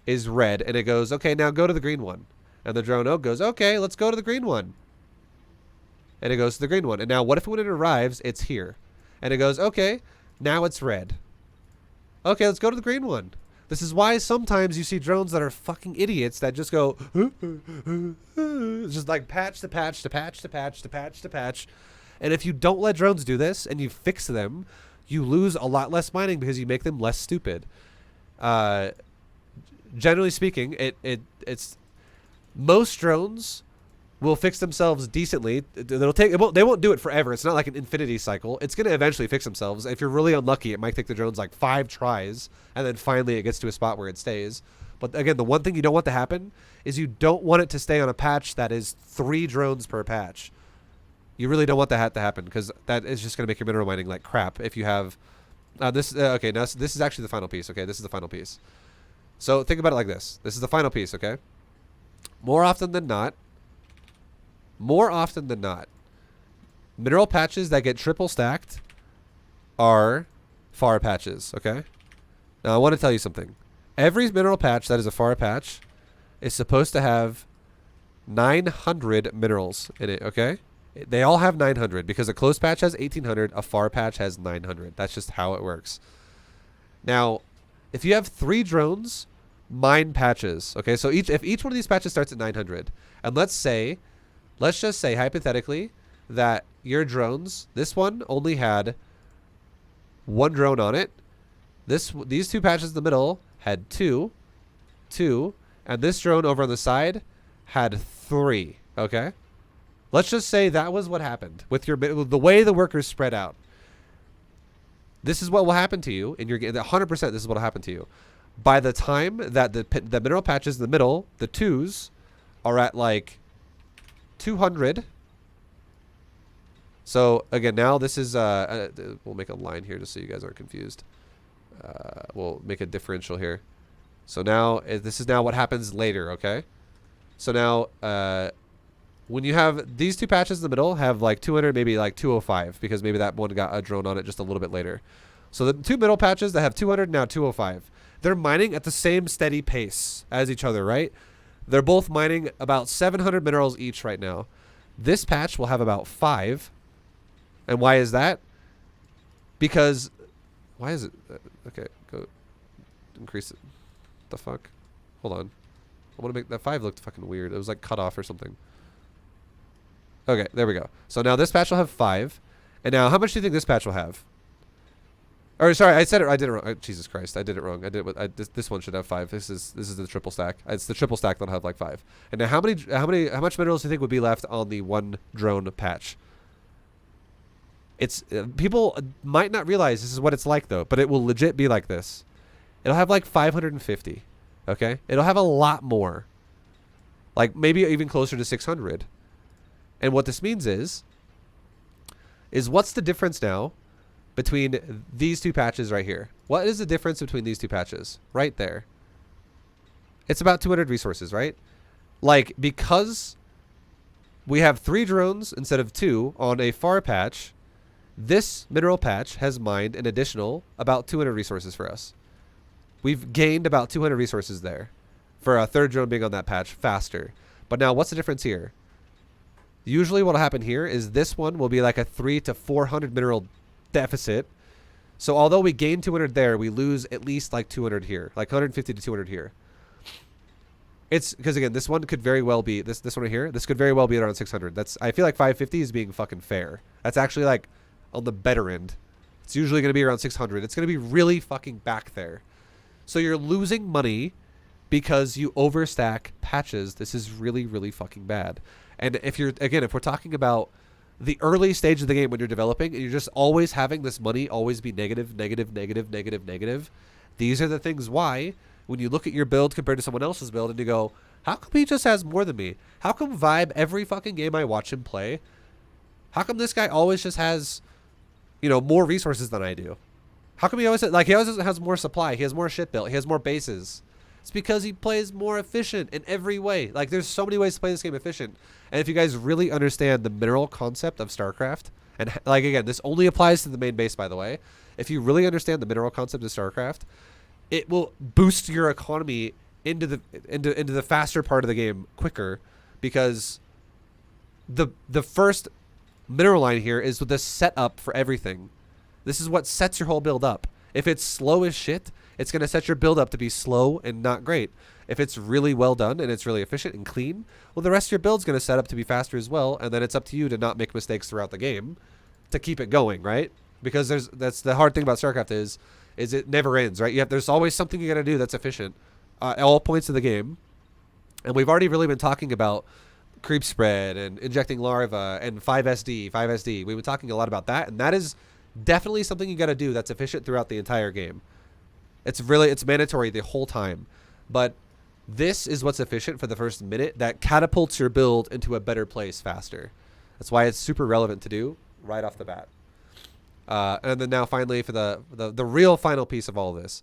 is red, and it goes, okay, now go to the green one. And the drone goes, okay, let's go to the green one. And it goes to the green one. And now what if when it arrives, it's here? And it goes, okay, now it's red. Okay, let's go to the green one. This is why sometimes you see drones that are fucking idiots that just go, just like patch to patch to patch to patch to patch to patch. And if you don't let drones do this and you fix them, you lose a lot less mining because you make them less stupid. Generally speaking, it's most drones will fix themselves decently. They won't do it forever. It's not like an infinity cycle. It's going to eventually fix themselves. If you're really unlucky, it might take the drones like 5 tries, and then finally it gets to a spot where it stays. But again, the one thing you don't want to happen is you don't want it to stay on a patch that is 3 drones per patch. You really don't want that to happen, because that is just going to make your mineral mining like crap. If you have this, okay, now this is actually the final piece. Okay, this is the final piece. So think about it like this. This is the final piece. Okay, more often than not, mineral patches that get triple stacked are FAR patches. Okay, now I want to tell you something. Every mineral patch that is a FAR patch is supposed to have 900 minerals in it. Okay. They all have 900 because a closed patch has 1800, a FAR patch has 900. That's just how it works. Now, if you have 3 drones, mine patches. Okay, so if each one of these patches starts at 900, and let's just say hypothetically that your drones, this one only had 1 drone on it. These 2 patches in the middle had 2, and this drone over on the side had 3. Okay. Let's just say that was what happened with the way the workers spread out. This is what will happen to you, and you're getting 100%. This is what will happen to you by the time that the mineral patches in the middle, the 2s, are at like 200. So again, now this is we'll make a line here just so you guys aren't confused. We'll make a differential here. So now this is now what happens later. Okay. So now when you have these 2 patches in the middle have like 200, maybe like 205, because maybe that one got a drone on it just a little bit later. So the 2 middle patches that have 200, now 205, they're mining at the same steady pace as each other, right? They're both mining about 700 minerals each right now. This patch will have about 5. And why is that? Because, why is it? Okay, go increase it. The fuck? Hold on. I want to make that 5 looked fucking weird. It was like cut off or something. Okay, there we go. So now this patch will have 5. And now how much do you think this patch will have? Or sorry, I did it wrong. Jesus Christ, I did it wrong. This one should have 5. This is the triple stack. It's the triple stack that'll have like 5. And now how much minerals do you think would be left on the 1 drone patch? It's people might not realize this is what it's like though, but it will legit be like this. It'll have like 550. Okay? It'll have a lot more. Like maybe even closer to 600. And what this means is what's the difference now between these 2 patches right here? What is the difference between these 2 patches? Right there. It's about 200 resources, right? Like, because we have 3 drones instead of 2 on a FAR patch, this mineral patch has mined an additional about 200 resources for us. We've gained about 200 resources there for a 3rd drone being on that patch faster. But now what's the difference here? Usually what will happen here is this one will be like a 300 to 400 mineral deficit. So although we gain 200 there, we lose at least like 200 here, like 150 to 200 here. It's because again, this one could very well be this one right here. This could very well be around 600. I feel like 550 is being fucking fair. That's actually like on the better end. It's usually going to be around 600. It's going to be really fucking back there. So you're losing money because you overstack patches. This is really, really fucking bad. And if we're talking about the early stage of the game when you're developing and you're just always having this money always be negative, these are the things why when you look at your build compared to someone else's build and you go, how come he just has more than me? How come Vibe, every fucking game I watch him play, how come this guy always just has, more resources than I do? How come he always has more supply? He has more shit built. He has more bases. It's because he plays more efficient in every way. Like, there's so many ways to play this game efficient. And if you guys really understand the mineral concept of StarCraft, and like, again, this only applies to the main base, by the way. If you really understand the mineral concept of StarCraft, it will boost your economy into the faster part of the game quicker, because the first mineral line here is with the setup for everything. This is what sets your whole build up. If it's slow as shit, it's going to set your build up to be slow and not great. If it's really well done and it's really efficient and clean, well, the rest of your build's going to set up to be faster as well, and then it's up to you to not make mistakes throughout the game to keep it going, right? Because that's the hard thing about StarCraft is it never ends, right? There's always something you got to do that's efficient at all points of the game. And we've already really been talking about creep spread and injecting larva and 5SD, 5SD. We've been talking a lot about that, and that is definitely something you got to do that's efficient throughout the entire game. It's mandatory the whole time. But this is what's efficient for the first minute that catapults your build into a better place faster. That's why it's super relevant to do right off the bat. And then now finally for the real final piece of all of this.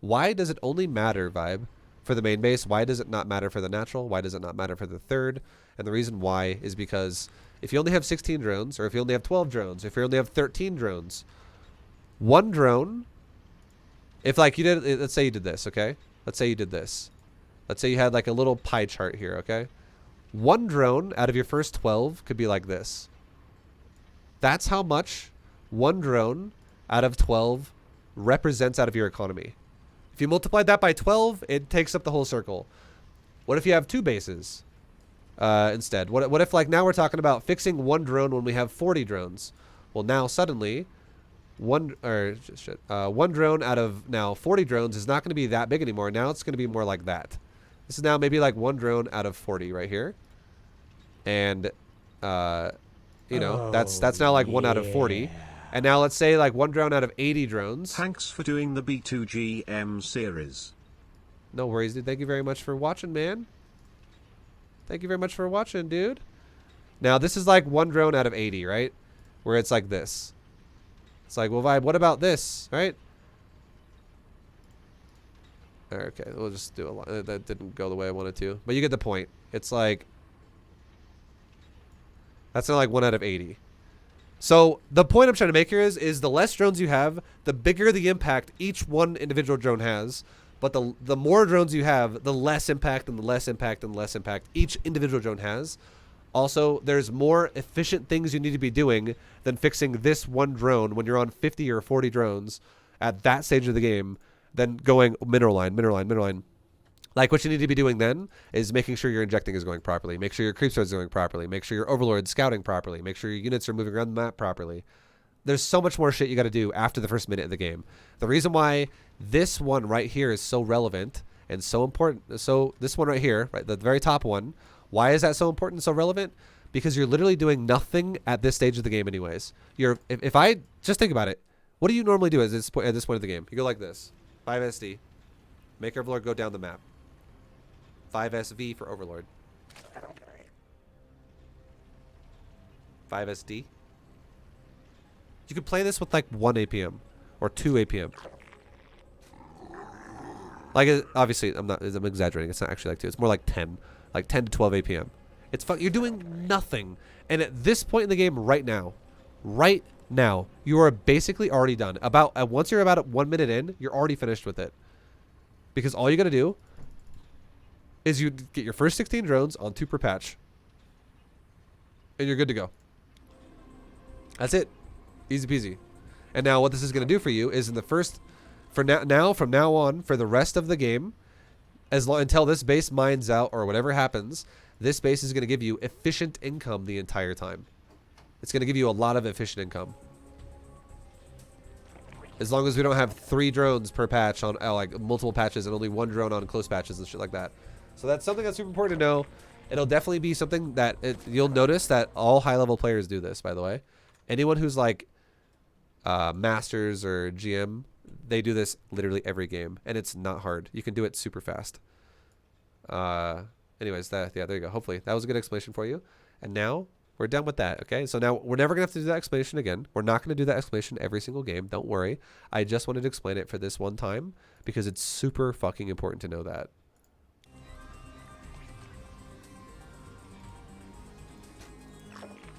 Why does it only matter, Vibe, for the main base? Why does it not matter for the natural? Why does it not matter for the third? And the reason why is because if you only have 16 drones, or if you only have 12 drones, if you only have 13 drones, one drone, if like you did, let's say you did this, okay? Let's say you did this. Let's say you had like a little pie chart here, okay? One drone out of your first 12 could be like this. That's how much one drone out of 12 represents out of your economy. If you multiply that by 12, it takes up the whole circle. What if you have 2 bases instead? What if like now we're talking about fixing one drone when we have 40 drones? Well, now suddenly one drone out of now 40 drones is not going to be that big anymore. Now it's going to be more like that. This is now maybe like one drone out of 40 right here. And you know, that's now like 1 out of 40. And now let's say like one drone out of 80 drones. Thanks for doing the B2GM series. No worries, dude. Thank you very much for watching, man. Thank you very much for watching, dude. Now, this is like one drone out of 80, right? Where it's like this. It's like, well, Vibe, what about this, right? Okay, we'll just do a lot. That didn't go the way I wanted to. But you get the point. It's like, that's not like 1 out of 80. So the point I'm trying to make here is the less drones you have, the bigger the impact each one individual drone has. But the more drones you have, the less impact and the less impact and the less impact each individual drone has. Also, there's more efficient things you need to be doing than fixing this one drone when you're on 50 or 40 drones at that stage of the game than going mineral line, mineral line, mineral line. Like what you need to be doing then is making sure your injecting is going properly. Make sure your creep spread is going properly. Make sure your overlord's scouting properly. Make sure your units are moving around the map properly. There's so much more shit you got to do after the first minute of the game. The reason why this one right here is so relevant and so important. So this one right here, right, the very top one, why is that so important and so relevant? Because you're literally doing nothing at this stage of the game anyways. If I just think about it, what do you normally do at this point of the game? You go like this. 5SD. Make Overlord go down the map. 5SV for Overlord. 5SD. You could play this with like 1 APM or 2 APM. Like obviously I'm exaggerating. It's not actually like 2. It's more like 10. Like 10 to 12 APM. It's fun. You're doing nothing. And at this point in the game right now, you are basically already done. Once you're about 1 minute in, you're already finished with it. Because all you got to do is you get your first 16 drones on 2 per patch. And you're good to go. That's it. Easy peasy. And now what this is going to do for you is in the first, from now on, for the rest of the game, until this base mines out or whatever happens, this base is going to give you efficient income the entire time. It's going to give you a lot of efficient income. As long as we don't have 3 drones per patch on like multiple patches and only 1 drone on close patches and shit like that. So that's something that's super important to know. It'll definitely be something that you'll notice that all high-level players do this, by the way. Anyone who's like Masters or GM, they do this literally every game. And it's not hard. You can do it super fast. Anyways, there you go. Hopefully that was a good explanation for you. And now we're done with that, okay? So now we're never going to have to do that explanation again. We're not going to do that explanation every single game. Don't worry. I just wanted to explain it for this one time because it's super fucking important to know that.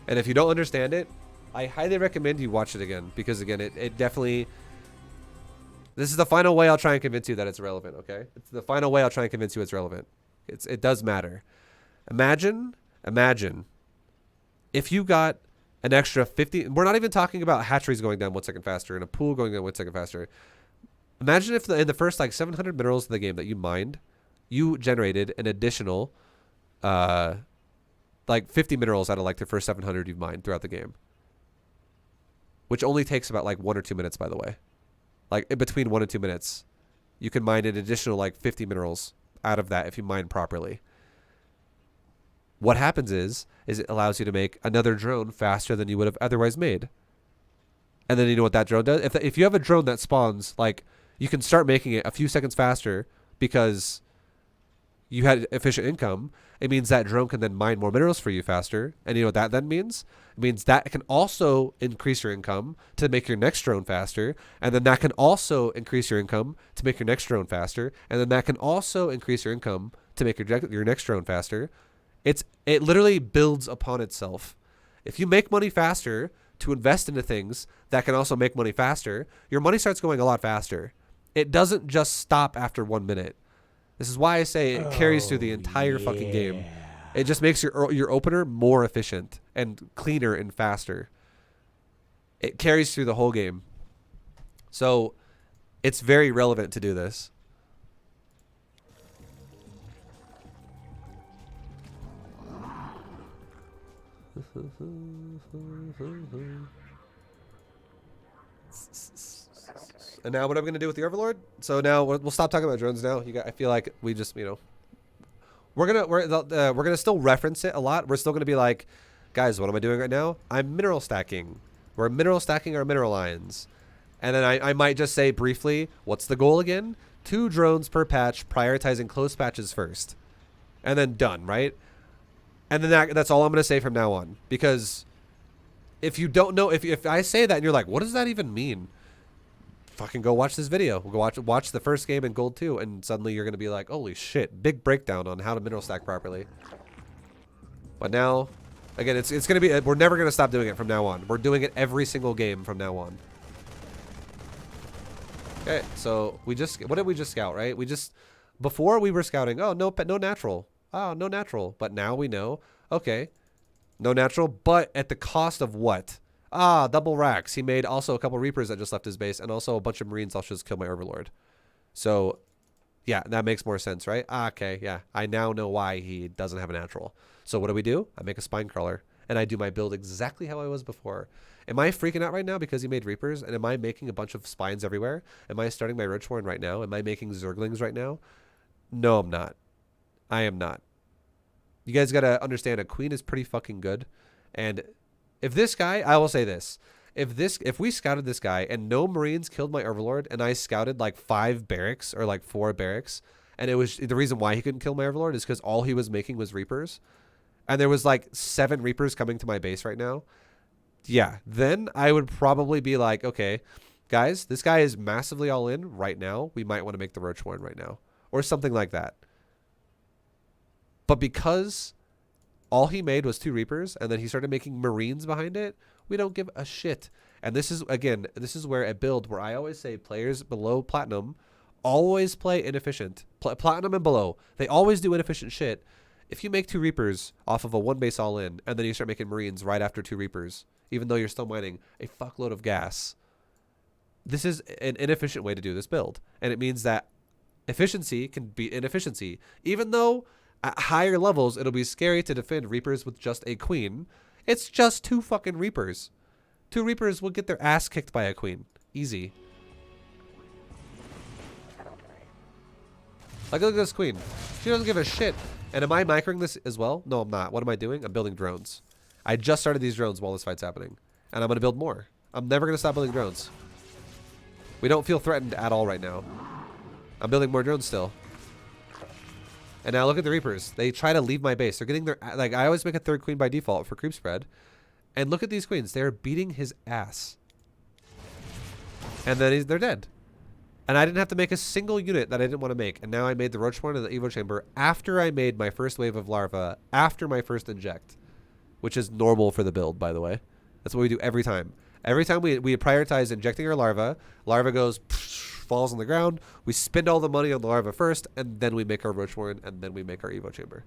And if you don't understand it, I highly recommend you watch it again because, again, it definitely... This is the final way I'll try and convince you that it's relevant, okay? It's the final way I'll try and convince you it's relevant. It does matter. Imagine if you got an extra 50... We're not even talking about hatcheries going down 1 second faster and a pool going down 1 second faster. Imagine if in the first like 700 minerals in the game that you mined, you generated an additional like 50 minerals out of like the first 700 you've mined throughout the game. Which only takes about like 1 or 2 minutes, by the way. Like in between 1 and 2 minutes, you can mine an additional like 50 minerals out of that if you mine properly. What happens is it allows you to make another drone faster than you would have otherwise made. And then you know what that drone does? If you have a drone that spawns, like, you can start making it a few seconds faster because you had efficient income. It means that drone can then mine more minerals for you faster. And you know what that then means? It means that can also increase your income to make your next drone faster. And then that can also increase your income to make your next drone faster. And then that can also increase your income to make your next drone faster. It literally builds upon itself. If you make money faster to invest into things that can also make money faster, your money starts going a lot faster. It doesn't just stop after 1 minute. This is why I say it carries through the entire fucking game. It just makes your opener more efficient and cleaner and faster. It carries through the whole game. So it's very relevant to do this. And now what I'm going to do with the Overlord? So now we'll stop talking about drones now. I feel like we just, we're gonna still reference it a lot. We're still gonna be like, guys, what am I doing right now? I'm mineral stacking. We're mineral stacking our mineral lines. And then I might just say briefly, what's the goal again? 2 drones per patch, prioritizing close patches first. And then done, right? And then that's all I'm gonna say from now on. Because if you don't know, if I say that and you're like, what does that even mean? Fucking go watch this video. We'll go watch the first game in Gold 2, and suddenly you're going to be like, holy shit, big breakdown on how to mineral stack properly. But now, again, it's going to be, we're never going to stop doing it from now on. We're doing it every single game from now on. Okay, so what did we just scout, right? Before we were scouting, oh, no natural. Oh, no natural. But now we know, okay, no natural, but at the cost of what? Ah, double racks. He made also a couple Reapers that just left his base, and also a bunch of Marines. I'll just kill my Overlord. So, yeah, that makes more sense, right? Ah, okay, yeah. I now know why he doesn't have a natural. So what do? I make a Spine Crawler, and I do my build exactly how I was before. Am I freaking out right now because he made Reapers? And am I making a bunch of Spines everywhere? Am I starting my Roachborn right now? Am I making Zerglings right now? No, I'm not. I am not. You guys got to understand, a Queen is pretty fucking good, and if this guy, I will say this, if we scouted this guy and no Marines killed my Overlord, and I scouted like 5 barracks or like 4 barracks, and it was the reason why he couldn't kill my Overlord is because all he was making was Reapers, and there was like 7 Reapers coming to my base right now, yeah, then I would probably be like, okay, guys, this guy is massively all in right now. We might want to make the Roachborn right now, or something like that. But because all he made was 2 Reapers, and then he started making Marines behind it, we don't give a shit. And this is, again, this is where a build where I always say players below Platinum always play inefficient. Platinum and below, they always do inefficient shit. If you make 2 Reapers off of a 1 base all in, and then you start making Marines right after 2 Reapers, even though you're still mining a fuckload of gas, this is an inefficient way to do this build. And it means that efficiency can beat inefficiency. Even though at higher levels, it'll be scary to defend Reapers with just a Queen. It's just 2 fucking Reapers. 2 Reapers will get their ass kicked by a Queen. Easy. Like, look at this Queen. She doesn't give a shit. And am I microing this as well? No, I'm not. What am I doing? I'm building drones. I just started these drones while this fight's happening. And I'm going to build more. I'm never going to stop building drones. We don't feel threatened at all right now. I'm building more drones still. And now look at the Reapers. They try to leave my base. They're getting their... Like, I always make a 3rd Queen by default for creep spread. And look at these Queens. They're beating his ass. And then they're dead. And I didn't have to make a single unit that I didn't want to make. And now I made the Roachborn and the Evo Chamber after I made my first wave of larva, after my first inject. Which is normal for the build, by the way. That's what we do every time. Every time we prioritize injecting our larva, larva goes... falls on the ground, we spend all the money on the larva first, and then we make our Roachborn, and then we make our Evo Chamber.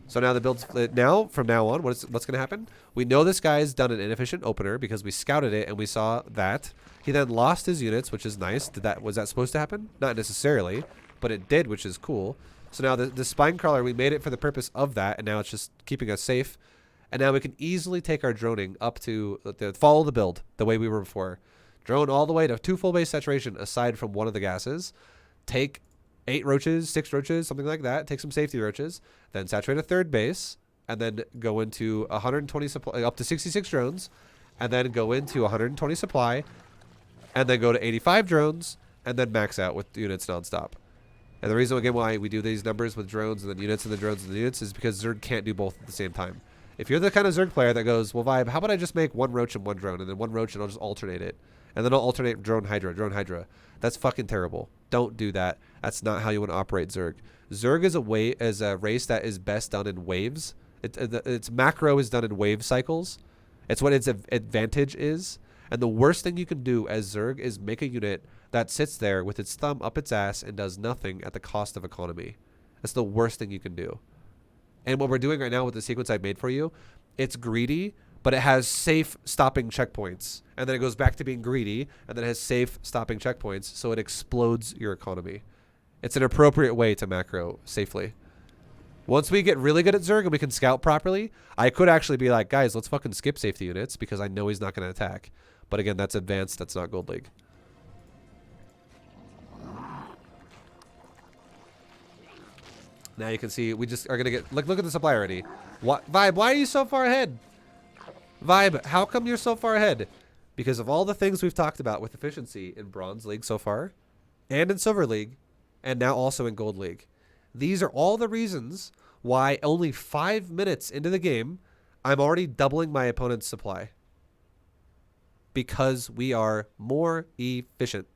So now the build's now, from now on, what's going to happen? We know this guy's done an inefficient opener because we scouted it and we saw that. He then lost his units, which is nice. Was that supposed to happen? Not necessarily, but it did, which is cool. So now the Spine Crawler, we made it for the purpose of that, and now it's just keeping us safe. And now we can easily take our droning up to follow the build the way we were before. Drone all the way to 2 full base saturation aside from one of the gases. Take 8 roaches, 6 roaches, something like that. Take some safety roaches, then saturate a third base, and then go into 120 supply, up to 66 drones, and then go into 120 supply, and then go to 85 drones, and then max out with units nonstop. And the reason again why we do these numbers with drones and then units and the drones and the units is because Zerg can't do both at the same time. If you're the kind of Zerg player that goes, well, Vibe, how about I just make 1 roach and 1 drone, and then 1 roach and I'll just alternate it, and then I'll alternate drone Hydra. That's fucking terrible. Don't do that. That's not how you want to operate Zerg. Zerg is a race that is best done in waves. Its macro is done in wave cycles. It's what its advantage is. And the worst thing you can do as Zerg is make a unit that sits there with its thumb up its ass and does nothing at the cost of economy. That's the worst thing you can do. And what we're doing right now with the sequence I made for you, it's greedy, but it has safe stopping checkpoints. And then it goes back to being greedy, and then it has safe stopping checkpoints, so it explodes your economy. It's an appropriate way to macro safely. Once we get really good at Zerg and we can scout properly, I could actually be like, guys, let's fucking skip safety units because I know he's not going to attack. But again, that's advanced. That's not Gold League. Now you can see we just are going to get... Look at the supply already. What, Vibe, why are you so far ahead? Vibe, how come you're so far ahead? Because of all the things we've talked about with efficiency in Bronze League so far, and in Silver League, and now also in Gold League. These are all the reasons why only 5 minutes into the game, I'm already doubling my opponent's supply. Because we are more efficient.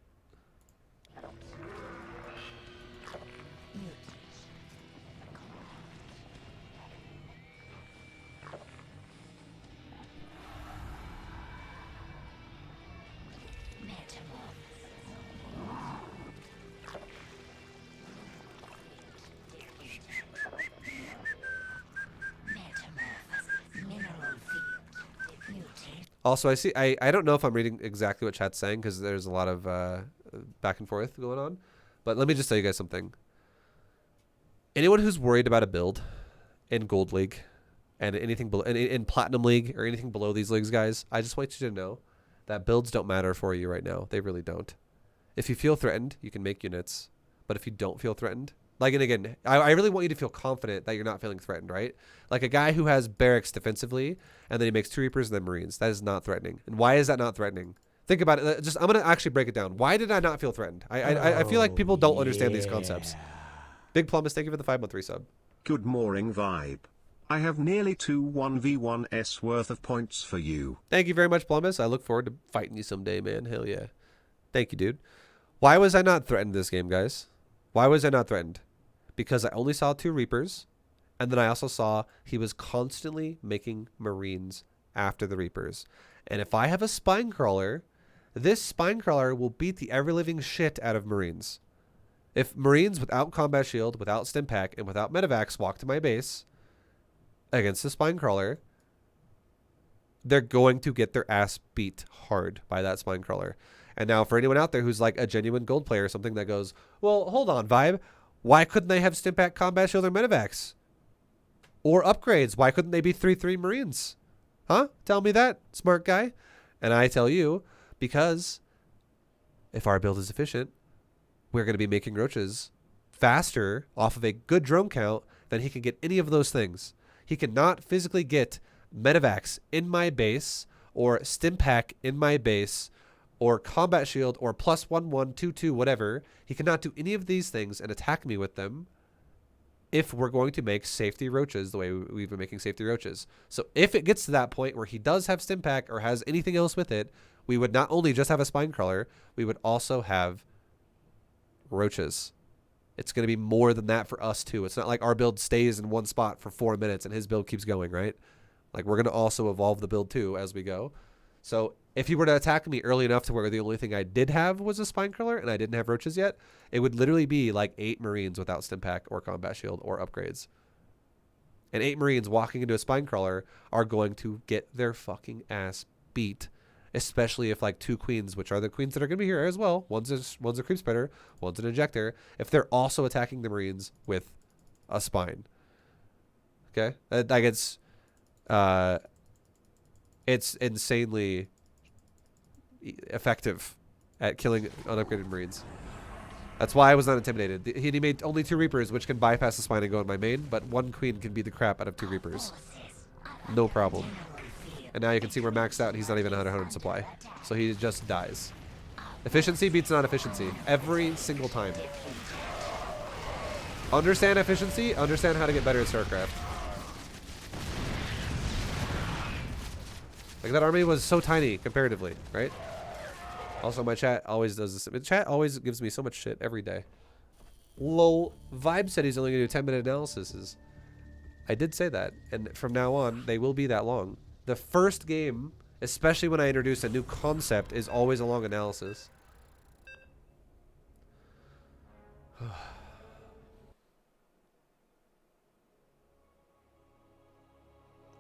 Also, I don't know if I'm reading exactly what chat's saying because there's a lot of back and forth going on. But let me just tell you guys something. Anyone who's worried about a build in Gold League and anything below, in Platinum League or anything below these leagues, guys, I just want you to know that builds don't matter for you right now. They really don't. If you feel threatened, you can make units. But if you don't feel threatened, like, and again, I really want you to feel confident that you're not feeling threatened, right? Like a guy who has barracks defensively, and then he makes 2 Reapers and then Marines. That is not threatening. And why is that not threatening? Think about it. I'm going to actually break it down. Why did I not feel threatened? I feel like people don't understand these concepts. Big Plumbus, thank you for the 5-month resub. Good morning, Vibe. I have nearly 2 1v1s worth of points for you. Thank you very much, Plumbus. I look forward to fighting you someday, man. Hell yeah. Thank you, dude. Why was I not threatened this game, guys? Why was I not threatened? Because I only saw 2 Reapers, and then I also saw he was constantly making Marines after the Reapers. And if I have a Spine Crawler, this Spine Crawler will beat the ever-living shit out of Marines. If Marines without Combat Shield, without Stim Pack, and without Medivacs walk to my base against the Spine Crawler, they're going to get their ass beat hard by that Spine Crawler. And now for anyone out there who's like a genuine gold player or something that goes, well, hold on, Vibe. Why couldn't they have Stim Pack, Combat Shield, or Medivacs? Or upgrades? Why couldn't they be 3/3 Marines? Huh? Tell me that, smart guy. And I tell you, because if our build is efficient, we're going to be making roaches faster off of a good drone count than he can get any of those things. He cannot physically get Medivacs in my base or Stim Pack in my base or Combat Shield or +1/1/2/2 whatever. He cannot do any of these things and attack me with them if we're going to make safety roaches the way we've been making safety roaches. So if it gets to that point where he does have Stim Pack or has anything else with it, we would not only just have a Spine Crawler, we would also have roaches. It's going to be more than that for us too. It's not like our build stays in one spot for 4 minutes and his build keeps going, right? Like we're going to also evolve the build too as we go. So if he were to attack me early enough to where the only thing I did have was a Spine Crawler and I didn't have roaches yet, it would literally be like 8 Marines without Stim Pack or Combat Shield or upgrades. And 8 Marines walking into a Spine Crawler are going to get their fucking ass beat. Especially if like 2 queens, which are the queens that are going to be here as well. One's a creep spreader, one's an injector. If they're also attacking the Marines with a spine. Okay? Like it's insanely effective at killing unupgraded Marines. That's why I was not intimidated. He made only 2 Reapers, which can bypass the spine and go in my main, but 1 Queen can beat the crap out of 2 Reapers. No problem. And now you can see we're maxed out and he's not even 100 supply. So he just dies. Efficiency beats non-efficiency. Every single time. Understand efficiency, understand how to get better at StarCraft. Like, that army was so tiny, comparatively, right? Also, my chat always does this. The chat always gives me so much shit every day. Lol. Vibe said he's only going to do 10-minute analyses. I did say that. And from now on, they will be that long. The first game, especially when I introduce a new concept, is always a long analysis.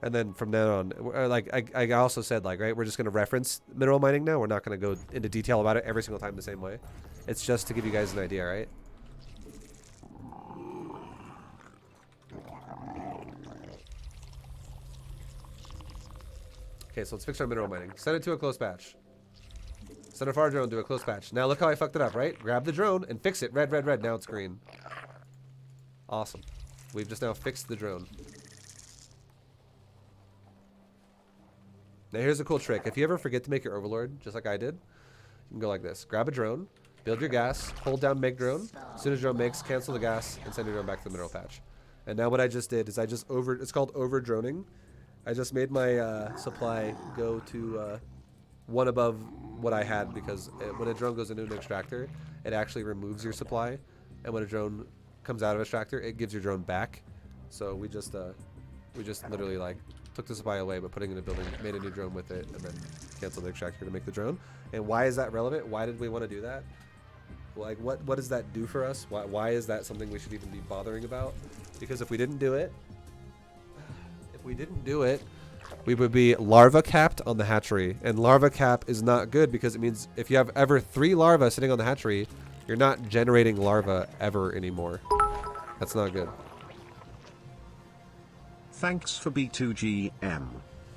And then from then on, like I also said, like, right, we're just going to reference mineral mining now. We're not going to go into detail about it every single time the same way. It's just to give you guys an idea, right? Okay, so let's fix our mineral mining. Send it to a close patch. Send a far drone to a close patch. Now look how I fucked it up, right? Grab the drone and fix it. Red, red, red. Now it's green. Awesome. We've just now fixed the drone. Now here's a cool trick. If you ever forget to make your overlord, just like I did, you can go like this. Grab a drone, build your gas, hold down make drone. As soon as drone makes, cancel the gas, and send your drone back to the mineral patch. And now what I just did is it's called over droning. I just made my supply go to one above what I had, because when a drone goes into an extractor, it actually removes your supply. And when a drone comes out of extractor, it gives your drone back. So we just literally like took the supply away, but putting in a building, made a new drone with it, and then canceled the extractor to make the drone. And why is that relevant? Why did we want to do that? Like, what does that do for us? Why is that something we should even be bothering about? Because if we didn't do it, we would be larva capped on the hatchery. And larva cap is not good, because it means if you have ever 3 larvae sitting on the hatchery, you're not generating larvae ever anymore. That's not good. Thanks for B2GM.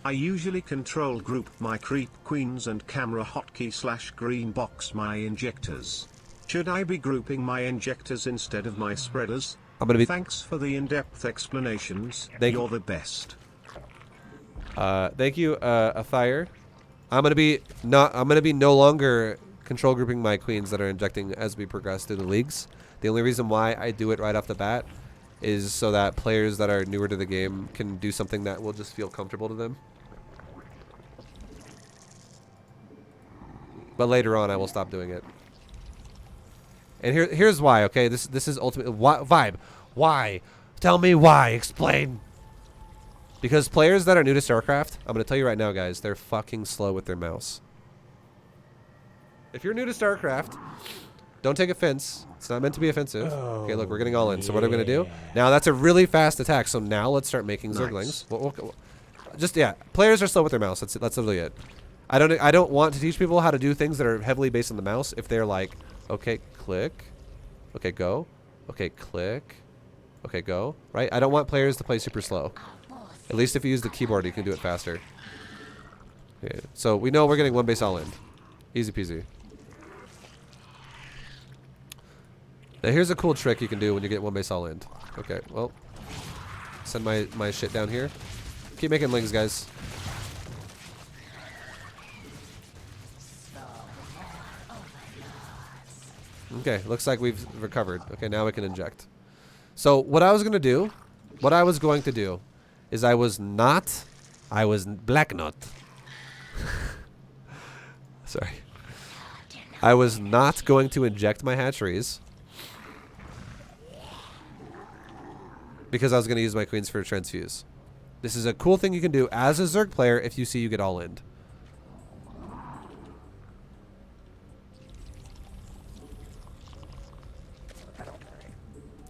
I usually control group my creep queens and camera hotkey / green box my injectors. Should I be grouping my injectors instead of my spreaders? Thanks for the in-depth explanations. You're the best. Thank you, Athire. I'm gonna be no longer control grouping my queens that are injecting as we progress through the leagues. The only reason why I do it right off the bat is so that players that are newer to the game can do something that will just feel comfortable to them. But later on, I will stop doing it. And here's why. Okay, this is ultimate vibe. Why? Tell me why. Explain. Because players that are new to StarCraft, I'm gonna tell you right now, guys, they're fucking slow with their mouse. If you're new to StarCraft, don't take offense. It's not meant to be offensive. Okay, look, we're getting all in. So what are we gonna do? Now that's a really fast attack. So now let's start making Zerglings. Just players are slow with their mouse. That's literally it. I don't want to teach people how to do things that are heavily based on the mouse. If they're like, okay, click, okay, go, okay, click, okay, go. Right? I don't want players to play super slow. At least if you use the keyboard, you can do it faster. Okay, so we know we're getting 1 base all in. Easy peasy. Now here's a cool trick you can do when you get 1 base all in. Okay, well, send my shit down here. Keep making lings, guys. Okay, looks like we've recovered. Okay, now we can inject. So what I was going to do is I was black nut. Sorry. I was not going to inject my hatcheries because I was going to use my queens for transfuse. This is a cool thing you can do as a Zerg player if you see you get all in.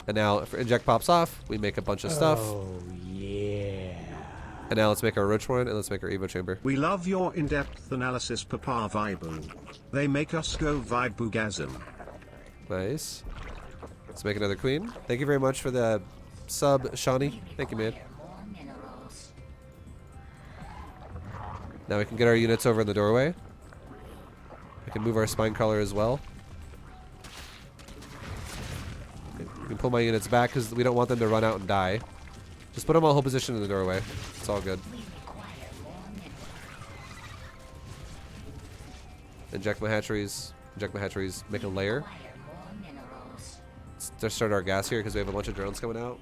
And now if inject pops off, we make a bunch of stuff. Oh, yeah. And now let's make our roach one and let's make our Evo chamber. We love your in-depth analysis, Papa Vibu. They make us go vibe-boogasm. Nice. Let's make another queen. Thank you very much for the sub, Shawnee. Thank you, man. Now we can get our units over in the doorway. We can move our spine crawler as well. pull my units back because we don't want them to run out and die. Just put them on hold position in the doorway. It's all good. We require more minerals. Inject my hatcheries. Inject my hatcheries. Make a layer. Require more minerals. Let's just start our gas here because we have a bunch of drones coming out.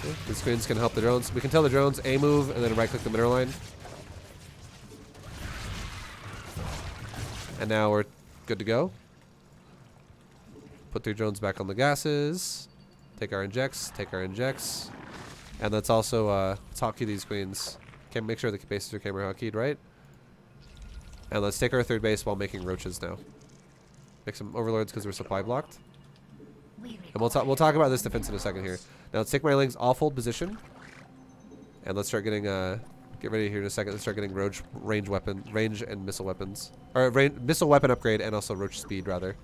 Okay, the screens can help the drones. We can tell the drones A move and then right click the mineral line. And now we're good to go. Put 3 drones back on the gases. Take our injects. Take our injects. And let's also let's hotkey these queens. Can make sure the bases are camera hotkeyed, right? And let's take our 3rd base while making roaches now. Make some overlords because we're supply blocked. And we'll talk about this defense in a second here. Now let's take my lings off hold position. And let's start getting get ready here in a second. Let's start getting range and missile weapons. Or missile weapon upgrade and also roach speed rather.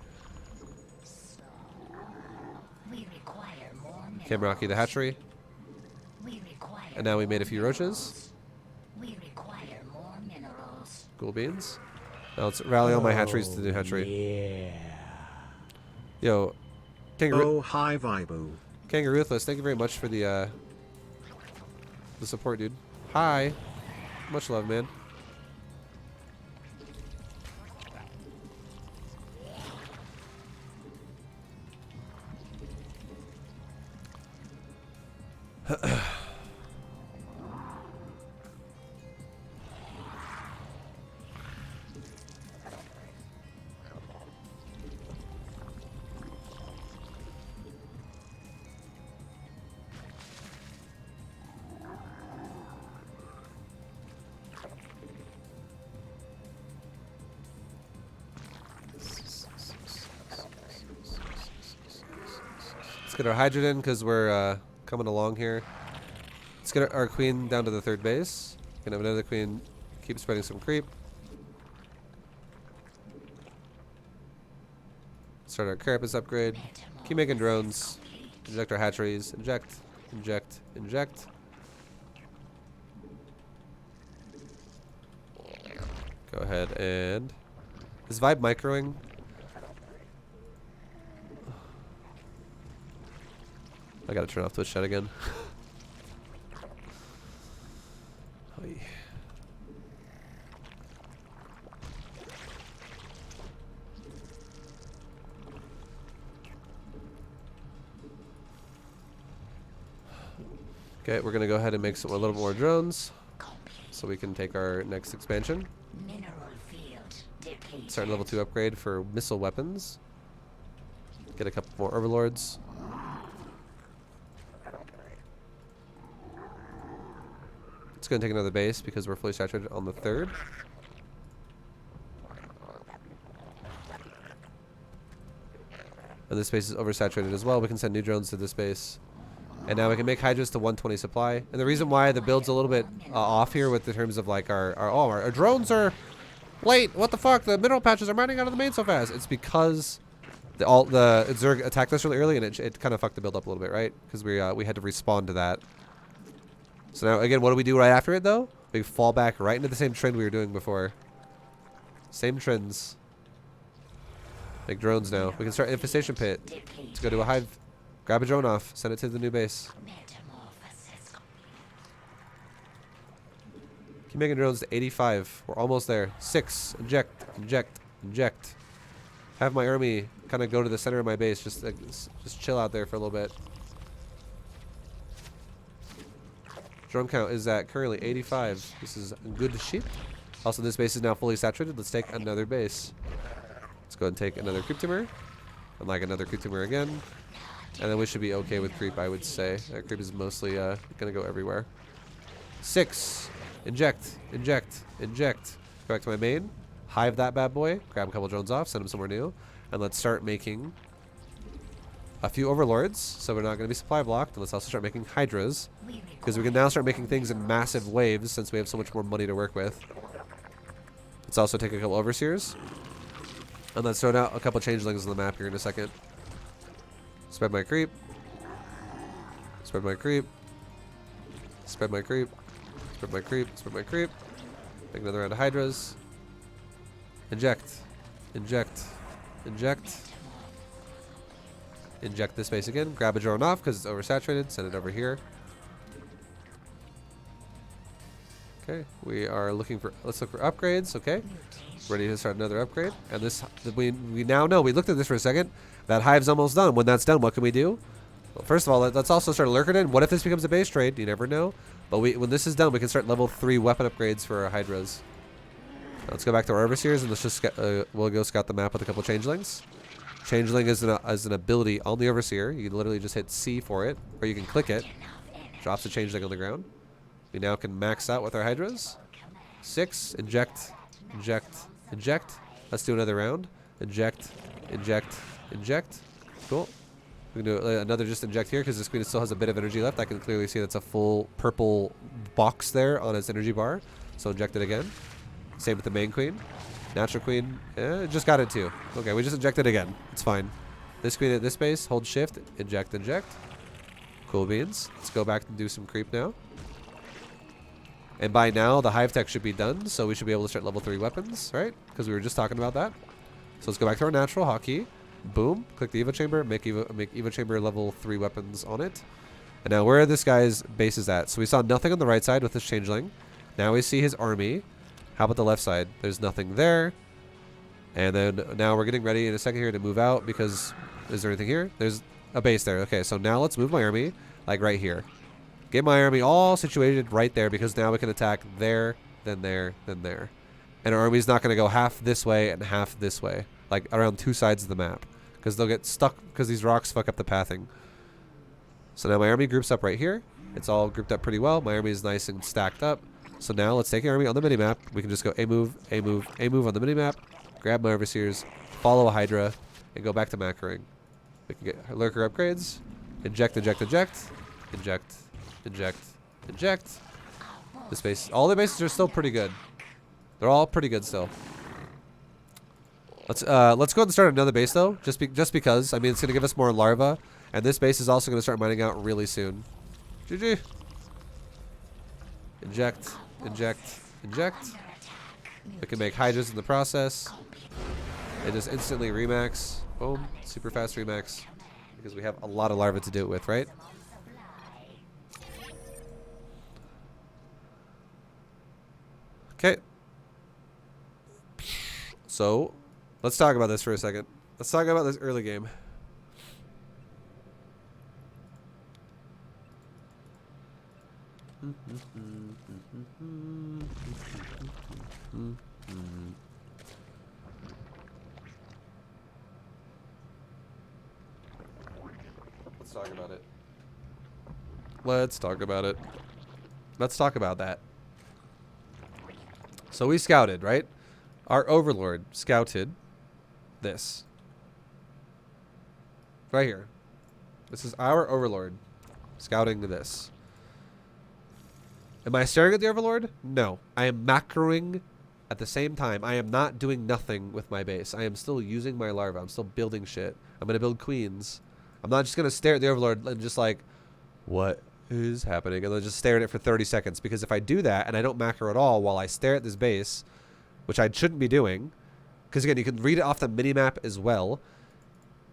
We require more minerals. Cameraki the hatchery. We require And now we made a more few roaches. minerals. We require more minerals. Ghoul beans. Now let's rally all my hatcheries to the new hatchery. Yeah. Yo, Kangaroo. Oh, hi, Vibu. Kangaroothless, thank you very much for the support, dude. Hi. Much love, man. Let's get our hydrogen because we're coming along here. Let's get our queen down to the 3rd base. Can have another queen. Keep spreading some creep. Start our carapace upgrade. Keep making drones. Inject our hatcheries. Inject. Inject. Inject. Go ahead and... Is Vibe microing? I gotta turn off Twitch chat again. Oy. Okay, we're gonna go ahead and make a little more drones so we can take our next expansion. Mineral field depleted. Start level 2 upgrade for missile weapons. Get a couple more overlords. It's going to take another base because we're fully saturated on the 3rd. And this base is oversaturated as well. We can send new drones to this base. And now we can make hydras to 120 supply. And the reason why the build's a little bit off here with the terms of like our drones are late. What the fuck? The mineral patches are mining out of the main so fast. It's because the Zerg attacked us really early and it kind of fucked the build up a little bit, right? Because we had to respawn to that. So now, again, what do we do right after it, though? We fall back right into the same trend we were doing before. Same trends. Make drones now. We can start infestation pit. Let's go to a hive. Grab a drone off. Send it to the new base. Metamorphosis complete. Keep making drones to 85. We're almost there. 6. Inject. Inject. Inject. Have my army kind of go to the center of my base. Just chill out there for a little bit. Drone count is at currently 85. This is good shit. Also, this base is now fully saturated. Let's take another base. Let's go ahead and take another creep tumor. And like another creep tumor again. And then we should be okay with creep, I would say. Creep is mostly going to go everywhere. 6. Inject. Inject. Inject. Go back to my main. Hive that bad boy. Grab a couple drones off. Send them somewhere new. And let's start making a few overlords. So we're not going to be supply blocked. And let's also start making hydras. Because we can now start making things in massive waves since we have so much more money to work with. Let's also take a couple overseers. And let's throw out a couple changelings on the map here in a second. Spread my creep. Spread my creep. Spread my creep. Spread my creep. Spread my creep. Make another round of hydras. Inject. Inject. Inject. Inject this space again. Grab a drone off because it's oversaturated. Send it over here. Okay, we are looking for, let's look for upgrades, okay. Ready to start another upgrade. And this, we now know, we looked at this for a second. That hive's almost done. When that's done, what can we do? Well, first of all, let's also start lurking in. What if this becomes a base trade? You never know. But when this is done, we can start level 3 weapon upgrades for our hydras. Let's go back to our overseers and let's just, we'll go scout the map with a couple changelings. Changeling is an ability on the overseer. You can literally just hit C for it, or you can click it. Drops the changeling on the ground. We now can max out with our hydras. 6, inject, inject, inject. Let's do another round. Inject, inject, inject. Cool. We can do another just inject here because this queen still has a bit of energy left. I can clearly see that's a full purple box there on its energy bar. So inject it again. Same with the main queen. Natural queen, just got it too. Okay, we just injected again. It's fine. This queen at this space, hold shift, inject, inject. Cool beans. Let's go back and do some creep now. And by now, the hive tech should be done, so we should be able to start level 3 weapons, right? Because we were just talking about that. So let's go back to our natural hotkey. Boom. Click the Evo chamber. Make Evo chamber level 3 weapons on it. And now where are this guy's base is at? So we saw nothing on the right side with this changeling. Now we see his army. How about the left side? There's nothing there. And then now we're getting ready in a second here to move out because is there anything here? There's a base there. Okay, so now let's move my army like right here. Get my army all situated right there because now we can attack there, then there, then there. And our army's not going to go half this way and half this way. Like around 2 sides of the map. Because they'll get stuck because these rocks fuck up the pathing. So now my army groups up right here. It's all grouped up pretty well. My army is nice and stacked up. So now let's take our army on the minimap. We can just go A move, A move, A move on the minimap. Grab my overseers, follow a hydra, and go back to macroing. We can get lurker upgrades. Inject, inject, inject. Inject. Inject, inject. This base, all the bases are still pretty good. They're all pretty good still. Let's go ahead and start another base though, just because. I mean, it's gonna give us more larva, and this base is also gonna start mining out really soon. GG. Inject, inject, inject. We can make hydras in the process. They just instantly remax. Boom, super fast remax, because we have a lot of larva to do it with, right? Okay. So, let's talk about this for a second. Let's talk about this early game. Let's talk about it. Let's talk about it. Let's talk about that. So we scouted, right? Our overlord scouted this. Right here. This is our overlord scouting this. Am I staring at the overlord? No. I am macroing at the same time. I am not doing nothing with my base. I am still using my larva. I'm still building shit. I'm going to build queens. I'm not just going to stare at the overlord and just like, what is happening? And then just stare at it for 30 seconds. Because if I do that and I don't macro at all while I stare at this base, which I shouldn't be doing, because again, you can read it off the minimap as well.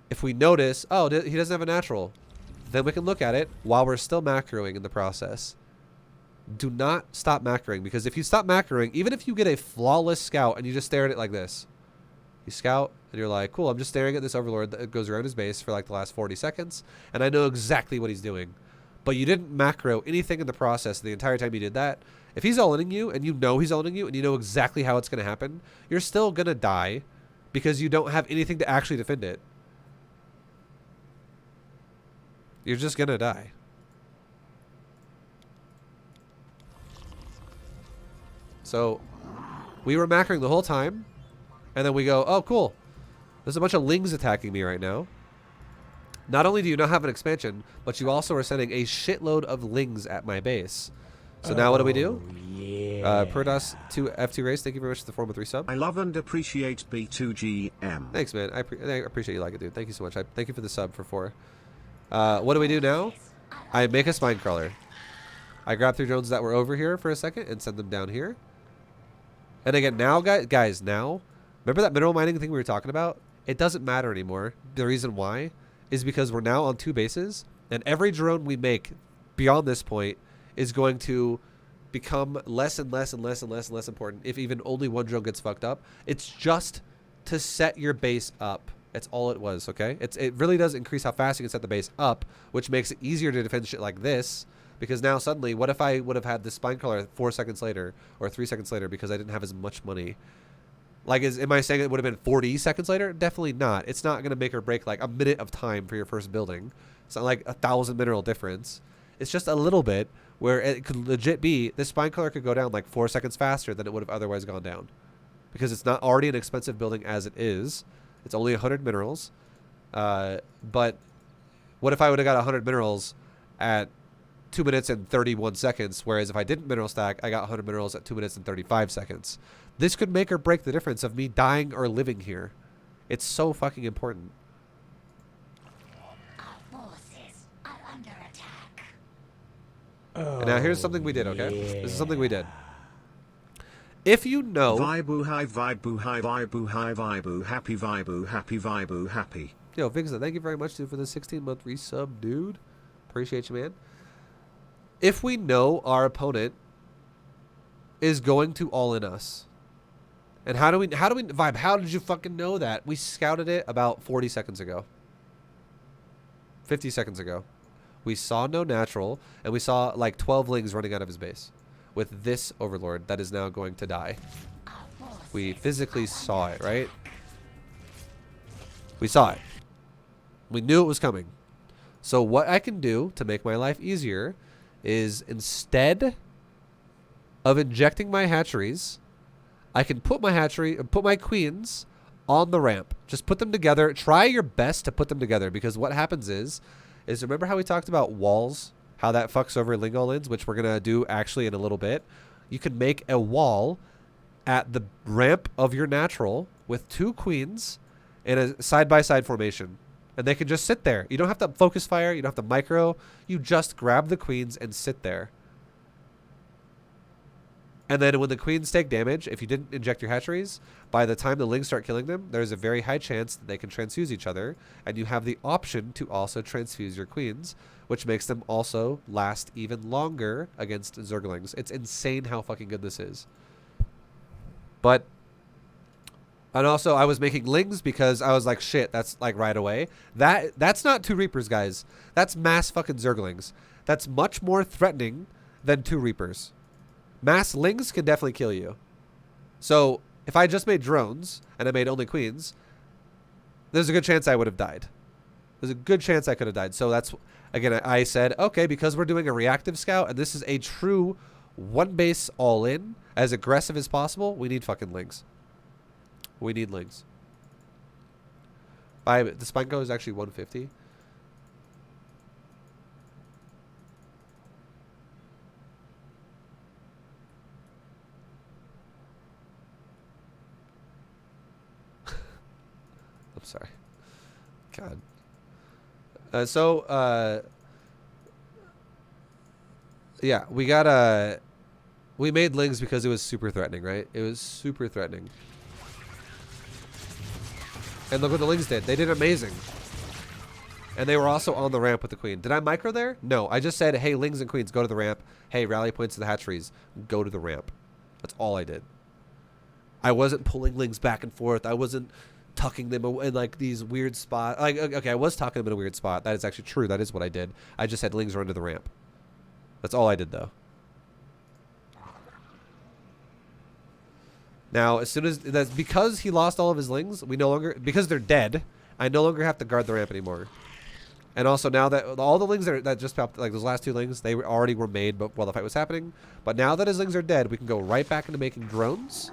If we notice, oh, he doesn't have a natural, then we can look at it while we're still macroing in the process. Do not stop macroing, because if you stop macroing, even if you get a flawless scout and you just stare at it like this, you scout and you're like, cool, I'm just staring at this overlord that goes around his base for like the last 40 seconds, and I know exactly what he's doing. But you didn't macro anything in the process the entire time you did that. If he's all-inning you, and you know he's all-inning you, and you know exactly how it's going to happen, you're still going to die because you don't have anything to actually defend it. You're just going to die. So, we were macroing the whole time, and then we go, oh, cool. There's a bunch of lings attacking me right now. Not only do you not have an expansion, but you also are sending a shitload of lings at my base. So now what do we do? Yeah. Perdos to F2 Race, thank you very much for the form of 3 sub. I love and appreciate B2GM. Thanks, man. I appreciate you like it, dude. Thank you so much. Thank you for the sub for 4. What do we do now? I make a spine crawler. I grab 3 drones that were over here for a second and send them down here. And again, now, guys, now, remember that mineral mining thing we were talking about? It doesn't matter anymore. The reason why is because we're now on 2 bases, and every drone we make beyond this point is going to become less and less and less and less and less important if even only 1 drone gets fucked up. It's just to set your base up. That's all it was, okay? It really does increase how fast you can set the base up, which makes it easier to defend shit like this. Because now suddenly, what if I would have had this spine crawler 4 seconds later or 3 seconds later because I didn't have as much money? Like, am I saying it would have been 40 seconds later? Definitely not. It's not going to make or break like a minute of time for your first building. It's not like 1,000 mineral difference. It's just a little bit where it could legit be this spine crawler could go down like 4 seconds faster than it would have otherwise gone down. Because it's not already an expensive building as it is. It's only 100 minerals. But what if I would have got 100 minerals at 2 minutes and 31 seconds, whereas if I didn't mineral stack, I got 100 minerals at 2 minutes and 35 seconds. This could make or break the difference of me dying or living here. It's so fucking important. Our forces are under attack. And now here's something we did, okay? This is something we did. If you know... Vibu hi, vibu hi, vibu hi, vibu happy, vibu happy, vibu happy. Yo, Vigza, thank you very much, dude, for the 16-month resub, dude. Appreciate you, man. If we know our opponent is going to all in us, and how do we vibe? How did you fucking know that? We scouted it about 40 seconds ago, 50 seconds ago. We saw no natural, and we saw like 12 lings running out of his base with this overlord that is now going to die. We physically saw it, right? We saw it. We knew it was coming. So what I can do to make my life easier is instead of injecting my hatcheries, I can put my queens on the ramp. Just put them together. Try your best to put them together, because what happens is remember how we talked about walls, how that fucks over ling all-ins, which we're going to do actually in a little bit. You can make a wall at the ramp of your natural with 2 queens in a side-by-side formation. And they can just sit there. You don't have to focus fire. You don't have to micro. You just grab the queens and sit there. And then when the queens take damage, if you didn't inject your hatcheries, by the time the lings start killing them, there's a very high chance that they can transfuse each other. And you have the option to also transfuse your queens, which makes them also last even longer against Zerglings. It's insane how fucking good this is. But... and also, I was making lings because I was like, shit, that's like right away. That's not 2 Reapers, guys. That's mass fucking Zerglings. That's much more threatening than 2 Reapers. Mass lings can definitely kill you. So, if I just made drones and I made only queens, there's a good chance I would have died. There's a good chance I could have died. So that's, again, I said, okay, because we're doing a reactive scout and this is a true 1 base all in, as aggressive as possible, we need fucking lings. We need lings. The spine go is actually 150. I'm sorry. God. Yeah, we got we made lings because it was super threatening, right? It was super threatening. And look what the lings did. They did amazing. And they were also on the ramp with the queen. Did I micro there? No. I just said, hey, lings and queens, go to the ramp. Hey, rally points to the hatcheries. Go to the ramp. That's all I did. I wasn't pulling lings back and forth. I wasn't tucking them in like these weird spots. Like, okay, I was tucking them in a weird spot. That is actually true. That is what I did. I just had lings run to the ramp. That's all I did, though. Now, as soon as that's because he lost all of his lings, we no longer, because they're dead, I no longer have to guard the ramp anymore. And also now that all the lings that just popped, like those last 2 lings, they already were made but while the fight was happening. But now that his lings are dead, we can go right back into making drones.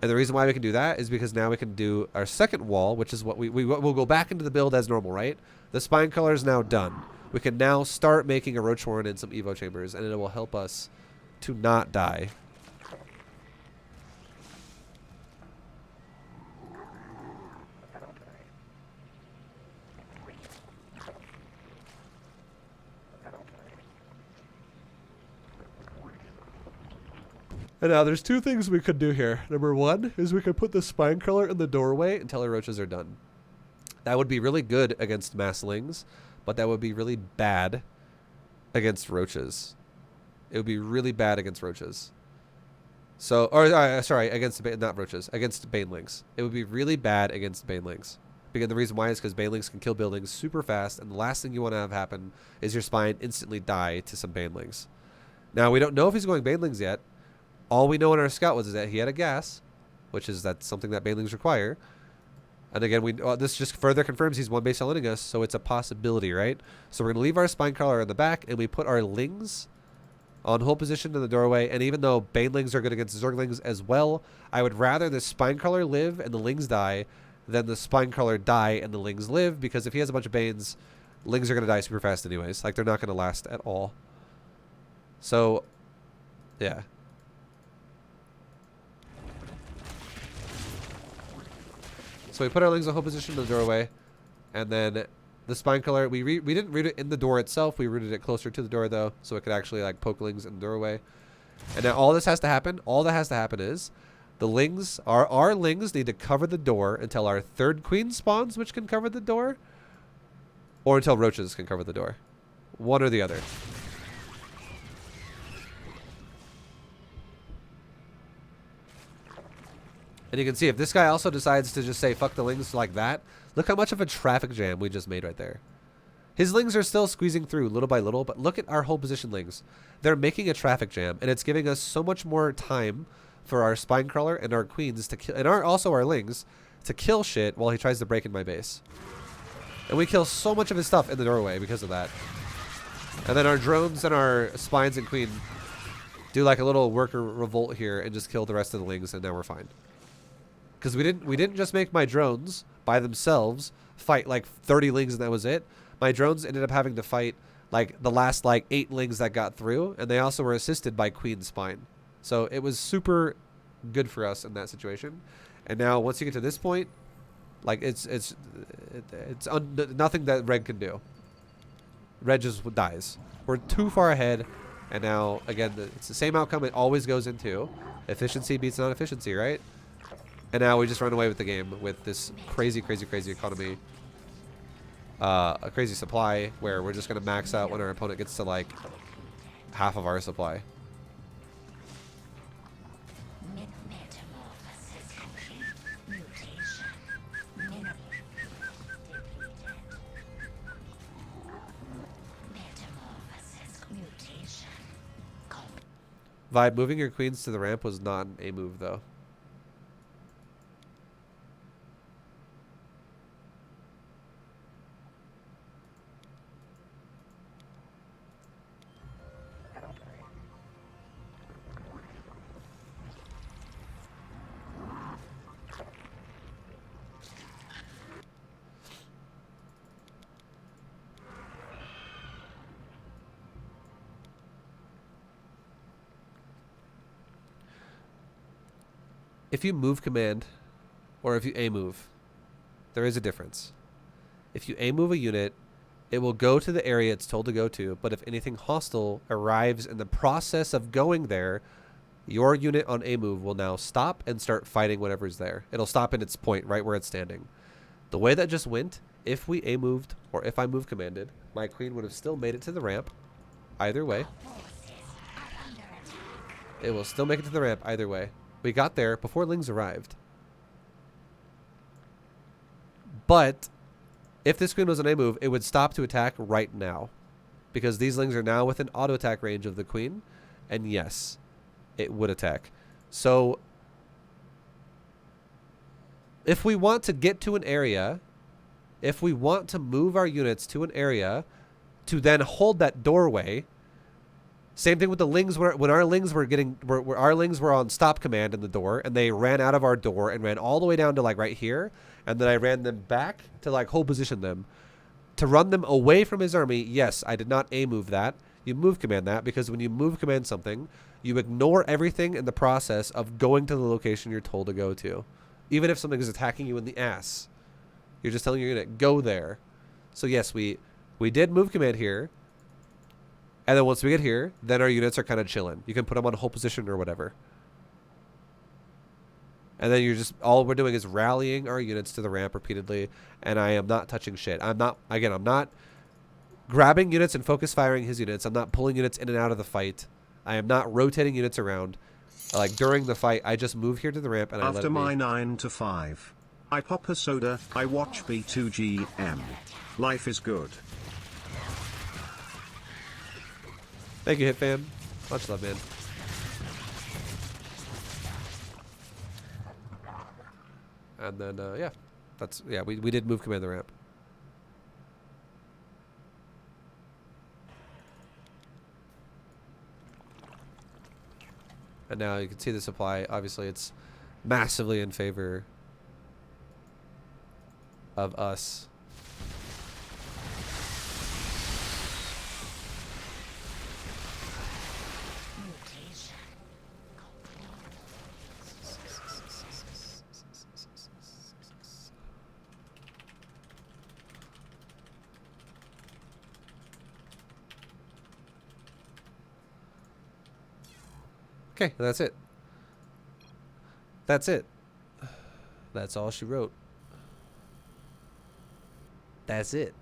And the reason why we can do that is because now we can do our second wall, which is what we'll go back into the build as normal, right? The spine color is now done. We can now start making a roach warren and some evo chambers, and it will help us to not die. And now there's two things we could do here. Number one is we could put the spine crawler in the doorway until our roaches are done. That would be really good against masslings, but that would be really bad against roaches. It would be really bad against roaches. So, or sorry, against not roaches, against banelings. It would be really bad against banelings. Because the reason why is because banelings can kill buildings super fast, and the last thing you want to have happen is your spine instantly die to some banelings. Now, we don't know if he's going banelings yet. All we know in our scout was that he had a gas, which is that's something that banelings require. And again, this just further confirms he's one base summoning us, so it's a possibility, right? So we're going to leave our spine crawler in the back, and we put our lings on hold position in the doorway. And even though banelings are good against zerglings as well, I would rather the spine crawler live and the lings die than the spine crawler die and the lings live, because if he has a bunch of banes, lings are going to die super fast anyways. Like, they're not going to last at all. So, yeah. So we put our lings in hold position in the doorway, and then the spine crawler, we didn't root it in the door itself. We rooted it closer to the door though, so it could actually like poke lings in the doorway. And now all this has to happen. All that has to happen is the lings, our lings need to cover the door until our third queen spawns, which can cover the door, or until roaches can cover the door. One or the other. And you can see if this guy also decides to just say fuck the lings like that, look how much of a traffic jam we just made right there. His lings are still squeezing through little by little, but look at our whole position lings. They're making a traffic jam, and it's giving us so much more time for our spine crawler and our queens to kill, and also our lings to kill shit while he tries to break in my base. And we kill so much of his stuff in the doorway because of that. And then our drones and our spines and queen do like a little worker revolt here and just kill the rest of the lings, and now we're fine. Because we didn't just make my drones by themselves fight like 30 lings and that was it. My drones ended up having to fight like the last like 8 lings that got through, and they also were assisted by queen spine. So it was super good for us in that situation. And now once you get to this point, like it's nothing that Red can do. Red just dies. We're too far ahead, and now again it's the same outcome it always goes into. Efficiency beats non-efficiency, right? And now we just run away with the game with this crazy economy. A crazy supply where we're just going to max out when our opponent gets to like half of our supply. Vibe, moving your queens to the ramp was not a move though. If you move command, or if you A move, there is a difference. If you A move a unit, it will go to the area it's told to go to, but if anything hostile arrives in the process of going there, your unit on A move will now stop and start fighting whatever's there. It'll stop in its point right where it's standing. The way that just went, if we A moved, or if I move commanded, my queen would have still made it to the ramp, either way. It will still make it to the ramp either way. We got there before lings arrived. But if this queen was an A move, it would stop to attack right now, because these lings are now within auto attack range of the queen, and yes, it would attack. So if we want to get to an area, if we want to move our units to an area to then hold that doorway. Same thing with the lings. When our lings our lings were on stop command in the door, and they ran out of our door and ran all the way down to like right here, and then I ran them back to like hold position them, to run them away from his army. Yes, I did not A move that. You move command that, because when you move command something, you ignore everything in the process of going to the location you're told to go to, even if something is attacking you in the ass. You're just telling your unit go there. So yes, we did move command here. And then once we get here, then our units are kind of chilling. You can put them on hold position or whatever. And then you're just, all we're doing is rallying our units to the ramp repeatedly, and I am not touching shit. I'm not grabbing units and focus firing his units. I'm not pulling units in and out of the fight. I am not rotating units around. Like, during the fight, I just move here to the ramp and I let After it be. my 9 to 5, I pop a soda, I watch B2GM. Life is good. Thank you, Hit Fam. Much love, man. And then, yeah. We did move command the ramp. And now you can see the supply. Obviously, it's massively in favor of us. Okay, that's it. That's it. That's all she wrote. That's it.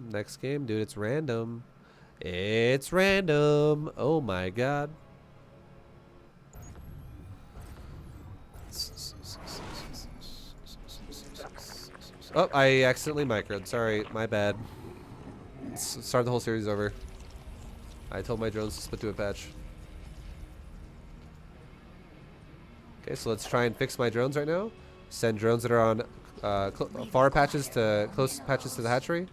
Next game, dude, it's random. It's random. Oh my god. Oh, I accidentally microed. Sorry, my bad. Start the whole series over. I told my drones to split to a patch. Okay, so let's try and fix my drones right now. Send drones that are on far patches to close patches to the hatchery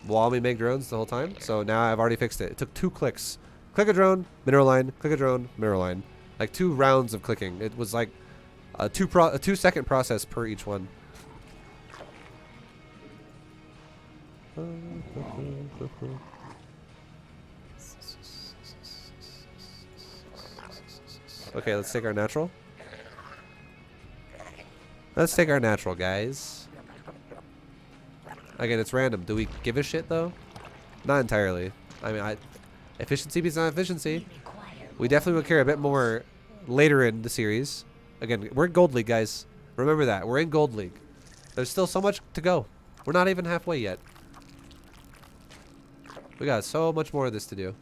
while we make drones the whole time. So now I've already fixed it. It took 2 clicks. Click a drone, mineral line. Click a drone, mineral line. Like 2 rounds of clicking. It was like a 2-second process per each one. Okay, let's take our natural. Let's take our natural, guys. Again, it's random. Do we give a shit, though? Not entirely. I mean, efficiency beats not efficiency. We definitely will care a bit more later in the series. Again, we're in Gold League, guys. Remember that. We're in Gold League. There's still so much to go. We're not even halfway yet. We got so much more of this to do.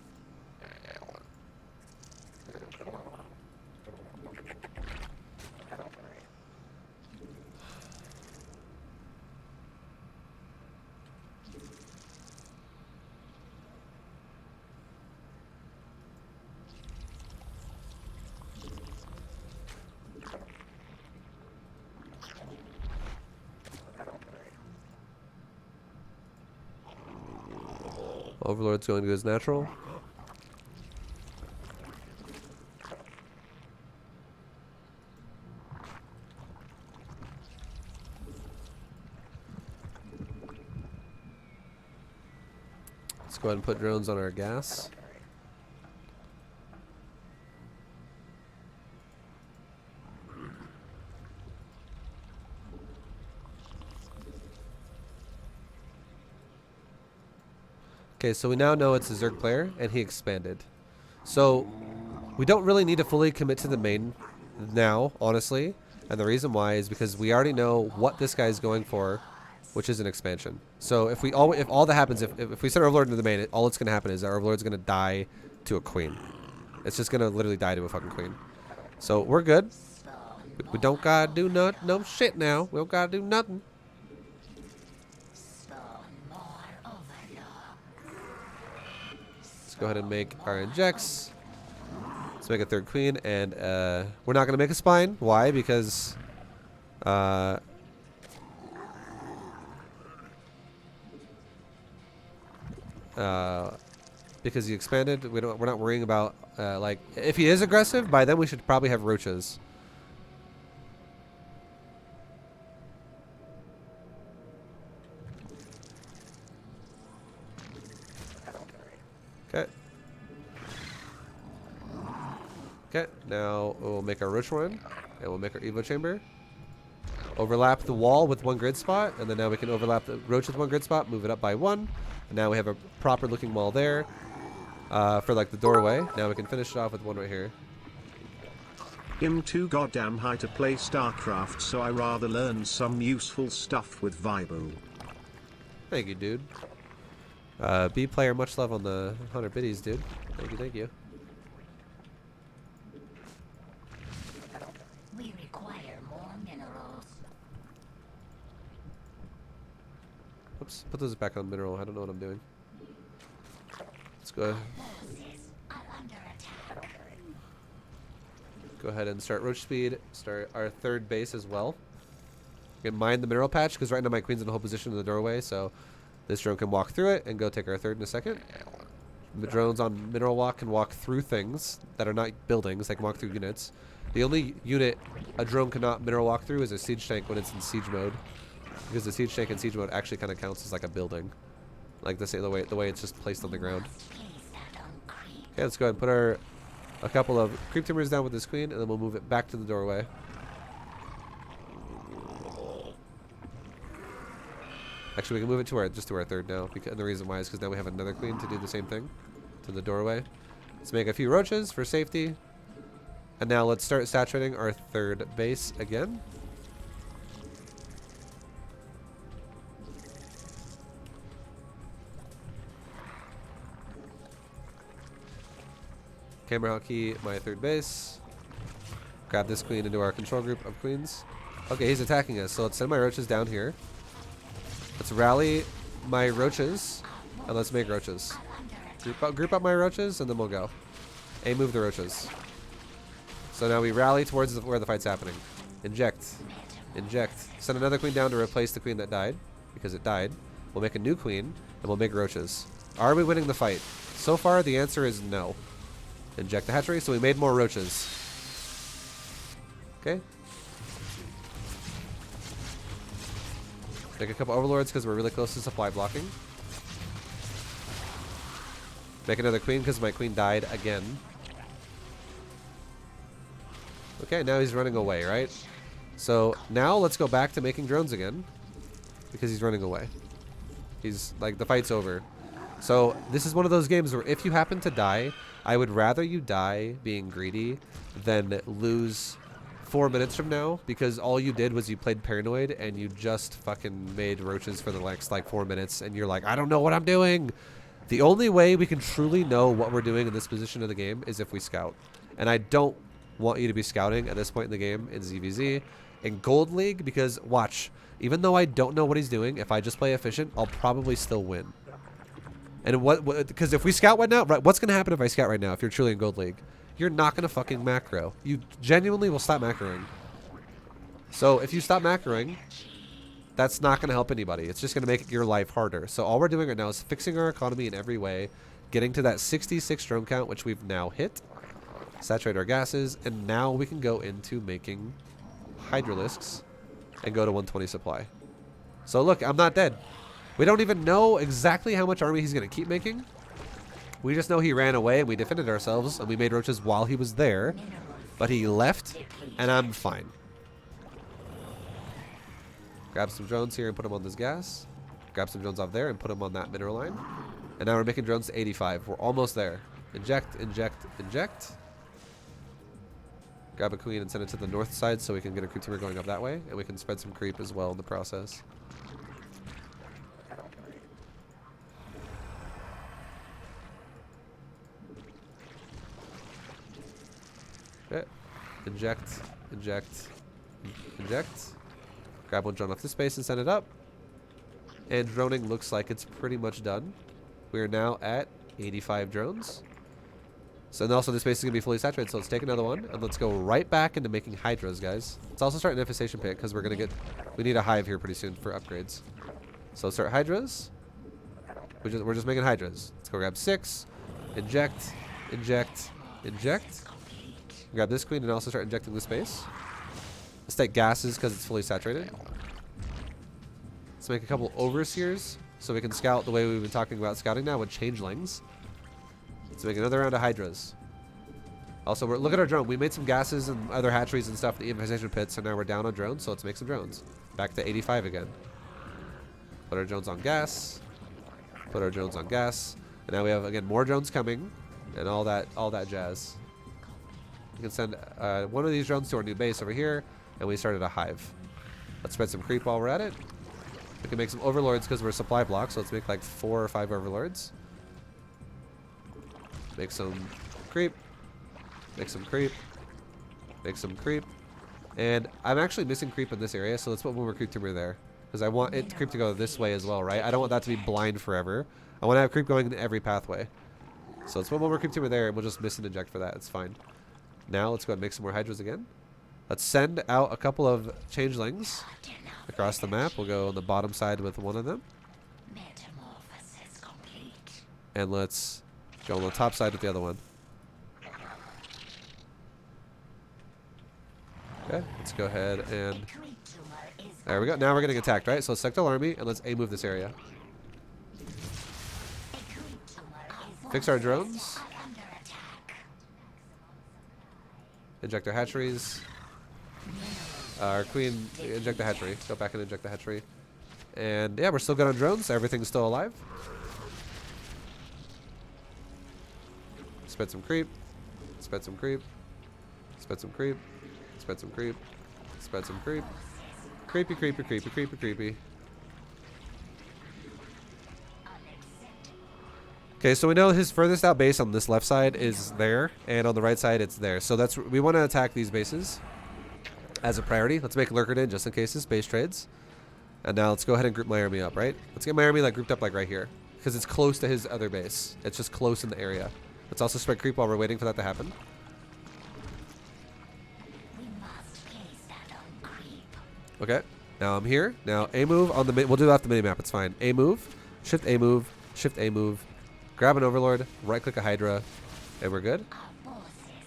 Overlord's going to his natural. Let's go ahead and put drones on our gas. Okay, so we now know it's a Zerg player, and he expanded. So, we don't really need to fully commit to the main now, honestly. And the reason why is because we already know what this guy's going for, which is an expansion. So, if all that happens, if we send our Overlord into the main, all that's going to happen is our Overlord's going to die to a queen. It's just going to literally die to a fucking queen. So, we're good. We don't gotta do no shit now. We don't gotta do nothing. Go ahead and make our injects. Let's make a 3rd queen, and we're not gonna make a spine. Why? Because because he expanded. We're not worrying about like if he is aggressive. By then we should probably have roaches. Okay. Okay, now we'll make our roach run, and we'll make our Evo chamber. Overlap the wall with one grid spot, and then now we can overlap the roach with one grid spot, move it up by one, and now we have a proper looking wall there for like the doorway. Now we can finish it off with one right here. I'm too goddamn high to play StarCraft, so I rather learn some useful stuff with Vibo. Thank you, dude. B player, much love on the 100 biddies, dude. Thank you, thank you. We require more minerals. Oops, put those back on mineral. I don't know what I'm doing. Let's go. Forces are under attack. Go ahead and start roach speed. Start our third base as well. We can mine the mineral patch because right now my queen's in the whole position in the doorway, so this drone can walk through it and go take our third in a second. The drones on mineral walk can walk through things that are not buildings. They can walk through units. The only unit a drone cannot mineral walk through is a siege tank when it's in siege mode, because the siege tank in siege mode actually kind of counts as like a building, like the way it's just placed on the ground. Okay, let's go ahead and put a couple of creep timbers down with this queen, and then we'll move it back to the doorway. Actually, we can move it to our third now, because, and the reason why is because now we have another queen to do the same thing to the doorway. Let's make a few roaches for safety, and now let's start saturating our third base again. Camera hotkey my third base. Grab this queen into our control group of queens. Okay, he's attacking us, so let's send my roaches down here. Let's rally my roaches, and let's make roaches. Group up my roaches, and then we'll go. A move the roaches. So now we rally towards where the fight's happening. Inject. Inject. Send another queen down to replace the queen that died, because it died. We'll make a new queen, and we'll make roaches. Are we winning the fight? So far, the answer is no. Inject the hatchery, so we made more roaches. Okay. Make a couple overlords because we're really close to supply blocking. Make another queen because my queen died again. Okay, now he's running away, right? So now let's go back to making drones again, because he's running away. He's like, the fight's over. So this is one of those games where if you happen to die, I would rather you die being greedy than lose 4 minutes from now, because all you did was you played paranoid and you just fucking made roaches for the next like 4 minutes, and you're like, I don't know what I'm doing. The only way we can truly know what we're doing in this position of the game is if we scout. And I don't want you to be scouting at this point in the game in ZVZ. In Gold League, because watch, even though I don't know what he's doing, if I just play efficient, I'll probably still win. And because if we scout right now, right, what's going to happen if I scout right now if you're truly in Gold League? You're not going to fucking macro. You genuinely will stop macroing. So if you stop macroing, that's not going to help anybody. It's just going to make your life harder. So all we're doing right now is fixing our economy in every way, getting to that 66 drone count, which we've now hit, saturate our gases, and now we can go into making hydralisks and go to 120 supply. So look, I'm not dead. We don't even know exactly how much army he's going to keep making. We just know he ran away and we defended ourselves and we made roaches while he was there. But he left and I'm fine. Grab some drones here and put them on this gas. Grab some drones off there and put them on that mineral line. And now we're making drones to 85. We're almost there. Inject, inject, inject. Grab a queen and send it to the north side so we can get a creep teamer going up that way. And we can spread some creep as well in the process. Okay. Inject, inject, inject. Grab one drone off this space and send it up. And droning looks like it's pretty much done. We are now at 85 drones. So and also this space is going to be fully saturated, so let's take another one. And let's go right back into making hydras, guys. Let's also start an infestation pit, because we need a hive here pretty soon for upgrades. So let's start hydras. We're just making hydras. Let's go grab 6. Inject, inject, inject. Grab this queen and also start injecting the space. Let's take gases because it's fully saturated. Let's make a couple overseers so we can scout the way we've been talking about scouting now with changelings. Let's make another round of hydras. Also, look at our drone. We made some gases and other hatcheries and stuff in the infestation pits, so now we're down on drones, so let's make some drones. Back to 85 again. Put our drones on gas. Put our drones on gas. And now we have, again, more drones coming and all that jazz. We can send one of these drones to our new base over here, and we started a hive. Let's spread some creep while we're at it. We can make some overlords because we're supply blocks, so let's make like 4 or 5 overlords. Make some creep. Make some creep. Make some creep. And I'm actually missing creep in this area, so let's put one more creep tumor there. Because I want it creep to go this way as well, right? I don't want that to be blind forever. I want to have creep going in every pathway. So let's put one more creep tumor there, and we'll just miss and inject for that. It's fine. Now let's go ahead and make some more hydras again. Let's send out a couple of changelings across the map. We'll go on the bottom side with one of them. Metamorphosis complete. And let's go on the top side with the other one. Okay, let's go ahead and... There we go. Now we're getting attacked, right? So let's select our army, and let's A-move this area. Fix our drones. Inject our hatcheries. Our queen, inject the hatchery. Go back and inject the hatchery. And yeah, we're still good on drones. Everything's still alive. Spread some creep. Spread some creep. Spread some creep. Spread some creep. Spread some creep. Creepy, creepy, creepy, creepy, creepy. Okay, so we know his furthest out base on this left side is there, and on the right side it's there. So that's, we want to attack these bases as a priority. Let's make Lurker in just in case this base trades. And now let's go ahead and group my army up, right? Let's get my army like grouped up like right here, because it's close to his other base. It's just close in the area. Let's also spread creep while we're waiting for that to happen. We must place that on creep. Okay, now I'm here. Now A move on the we'll do that off the mini map. It's fine. A move, shift A move, shift A move. Grab an overlord, right click a hydra, and we're good.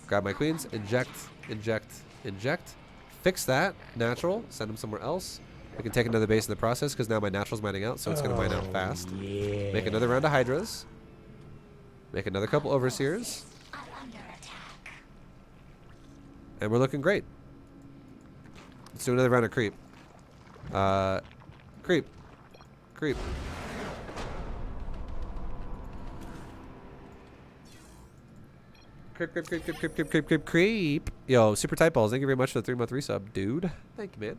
Grab my queens, inject, inject, inject. Fix that, natural, send him somewhere else. We can take another base in the process because now my natural's mining out, so it's going to mine out fast. Yeah. Make another round of hydras. Make another couple overseers. And we're looking great. Let's do another round of creep. Creep. Creep. Creep, creep, creep, creep, creep, creep, creep, creep, creep. Yo, super tight balls. Thank you very much for the 3-month resub, dude. Thank you, man.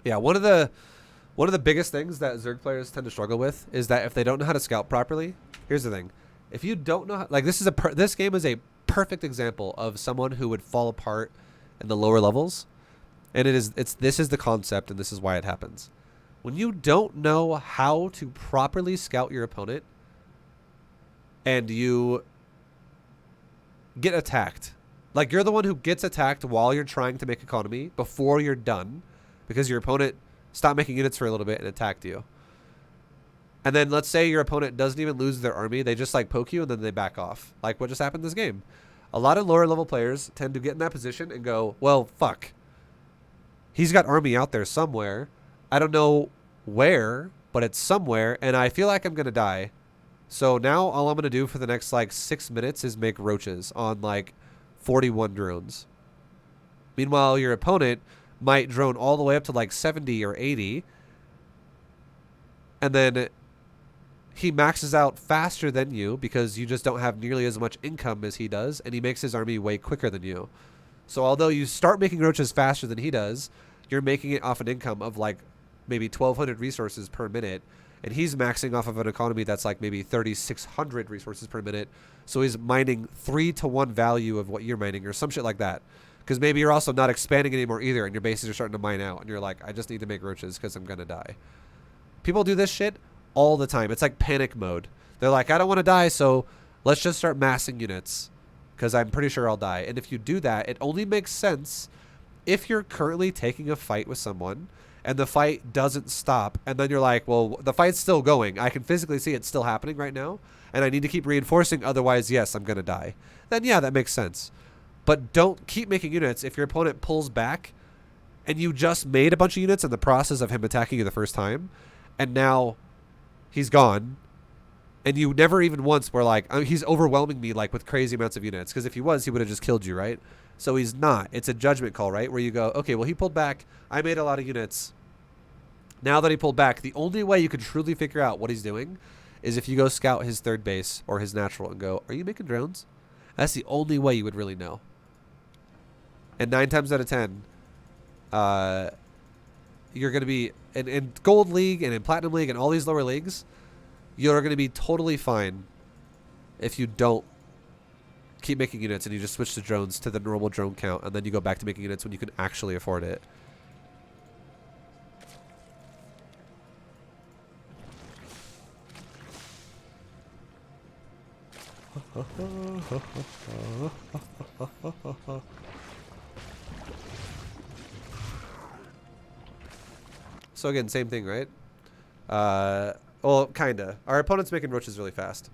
Yeah, one of the biggest things that Zerg players tend to struggle with is that if they don't know how to scout properly, here's the thing: if you don't know, like this game is a perfect example of someone who would fall apart in the lower levels, and this is the concept, and this is why it happens. When you don't know how to properly scout your opponent, and you get attacked, like you're the one who gets attacked while you're trying to make economy before you're done, because your opponent stopped making units for a little bit and attacked you. And then let's say your opponent doesn't even lose their army. They just like poke you and then they back off. Like what just happened in this game. A lot of lower level players tend to get in that position and go, well, fuck. He's got army out there somewhere. I don't know where, but it's somewhere. And I feel like I'm going to die. So now all I'm going to do for the next like 6 minutes is make roaches on like 41 drones. Meanwhile, your opponent might drone all the way up to like 70 or 80. And then he maxes out faster than you because you just don't have nearly as much income as he does. And he makes his army way quicker than you. So although you start making roaches faster than he does, you're making it off an income of like maybe 1,200 resources per minute. And he's maxing off of an economy that's like maybe 3,600 resources per minute. So he's mining 3-to-1 value of what you're mining or some shit like that. Because maybe you're also not expanding anymore either and your bases are starting to mine out. And you're like, I just need to make roaches because I'm going to die. People do this shit all the time. It's like panic mode. They're like, I don't want to die, so let's just start massing units because I'm pretty sure I'll die. And if you do that, it only makes sense if you're currently taking a fight with someone and the fight doesn't stop, and then you're like, well, the fight's still going. I can physically see it's still happening right now, and I need to keep reinforcing, otherwise, yes, I'm going to die. Then, yeah, that makes sense. But don't keep making units if your opponent pulls back and you just made a bunch of units in the process of him attacking you the first time, and now he's gone. And you never even once were like, he's overwhelming me like with crazy amounts of units. Because if he was, he would have just killed you, right? So he's not. It's a judgment call, right? Where you go, okay, well, he pulled back. I made a lot of units. Now that he pulled back, the only way you can truly figure out what he's doing is if you go scout his third base or his natural and go, are you making drones? That's the only way you would really know. And 9 times out of 10, you're going to be in Gold League and in Platinum League and all these lower leagues, you're going to be totally fine if you don't keep making units and you just switch the drones to the normal drone count and then you go back to making units when you can actually afford it. So again, same thing, right? Well, kinda. Our opponent's making roaches really fast.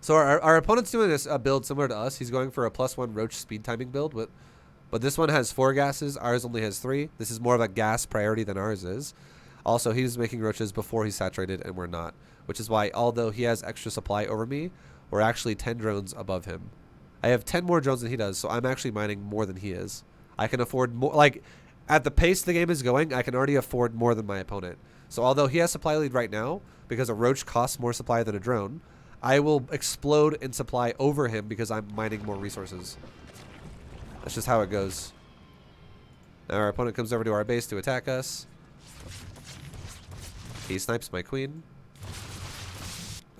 So our opponent's doing this build similar to us. He's going for a +1 roach speed timing build, but this one has 4 gases. Ours only has 3. This is more of a gas priority than ours is. Also, he's making roaches before he's saturated, and we're not. Which is why, although he has extra supply over me, we're actually 10 drones above him. I have 10 more drones than he does, so I'm actually mining more than he is. I can afford more. Like, at the pace the game is going, I can already afford more than my opponent. So although he has supply lead right now, because a roach costs more supply than a drone, I will explode in supply over him because I'm mining more resources. That's just how it goes. Now our opponent comes over to our base to attack us. He snipes my queen.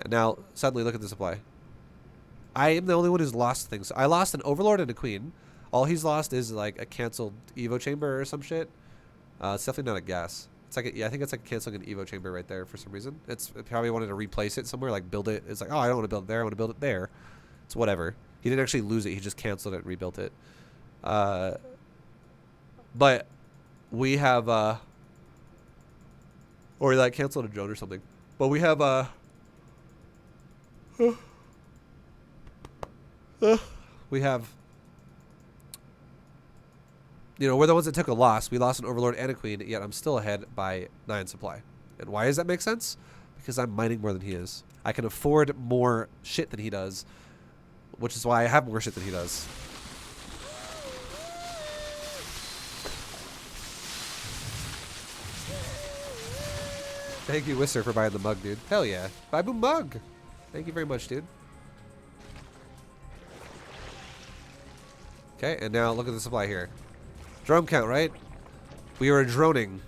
And now, suddenly, look at the supply. I am the only one who's lost things. I lost an overlord and a queen. All he's lost is like a canceled Evo chamber or some shit. It's definitely not a gas. It's like yeah, I think it's like canceling an Evo chamber right there for some reason. It probably wanted to replace it somewhere, like build it. It's like, oh, I don't want to build it there. I want to build it there. It's whatever. He didn't actually lose it. He just canceled it and rebuilt it. But we have or like canceled a drone or something. But we have we have, you know, we're the ones that took a loss. We lost an overlord and a queen, yet I'm still ahead by 9 supply. And why does that make sense? Because I'm mining more than he is. I can afford more shit than he does, which is why I have more shit than he does. Thank you, Wisser, for buying the mug, dude. Hell yeah. Buy boom mug. Thank you very much, dude. Okay, and now look at the supply here. Drone count, right? We were droning.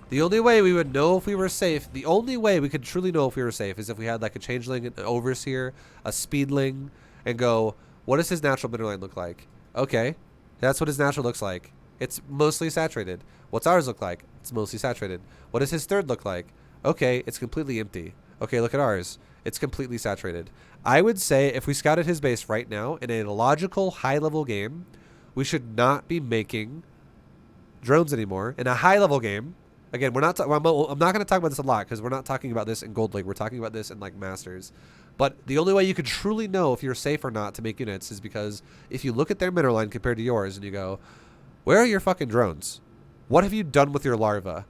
The only way we would know if we were safe, the only way we could truly know if we were safe is if we had like a changeling, an overseer, a speedling, and go, what does his natural mineral line look like? Okay, that's what his natural looks like. It's mostly saturated. What's ours look like? It's mostly saturated. What does his third look like? Okay, it's completely empty. Okay, look at ours. It's completely saturated. I would say if we scouted his base right now in a logical high-level game, we should not be making drones anymore. In a high-level game, again, we're not. I'm not going to talk about this a lot because we're not talking about this in Gold League. We're talking about this in like Masters. But the only way you could truly know if you're safe or not to make units is because if you look at their mineral line compared to yours and you go, where are your fucking drones? What have you done with your larva?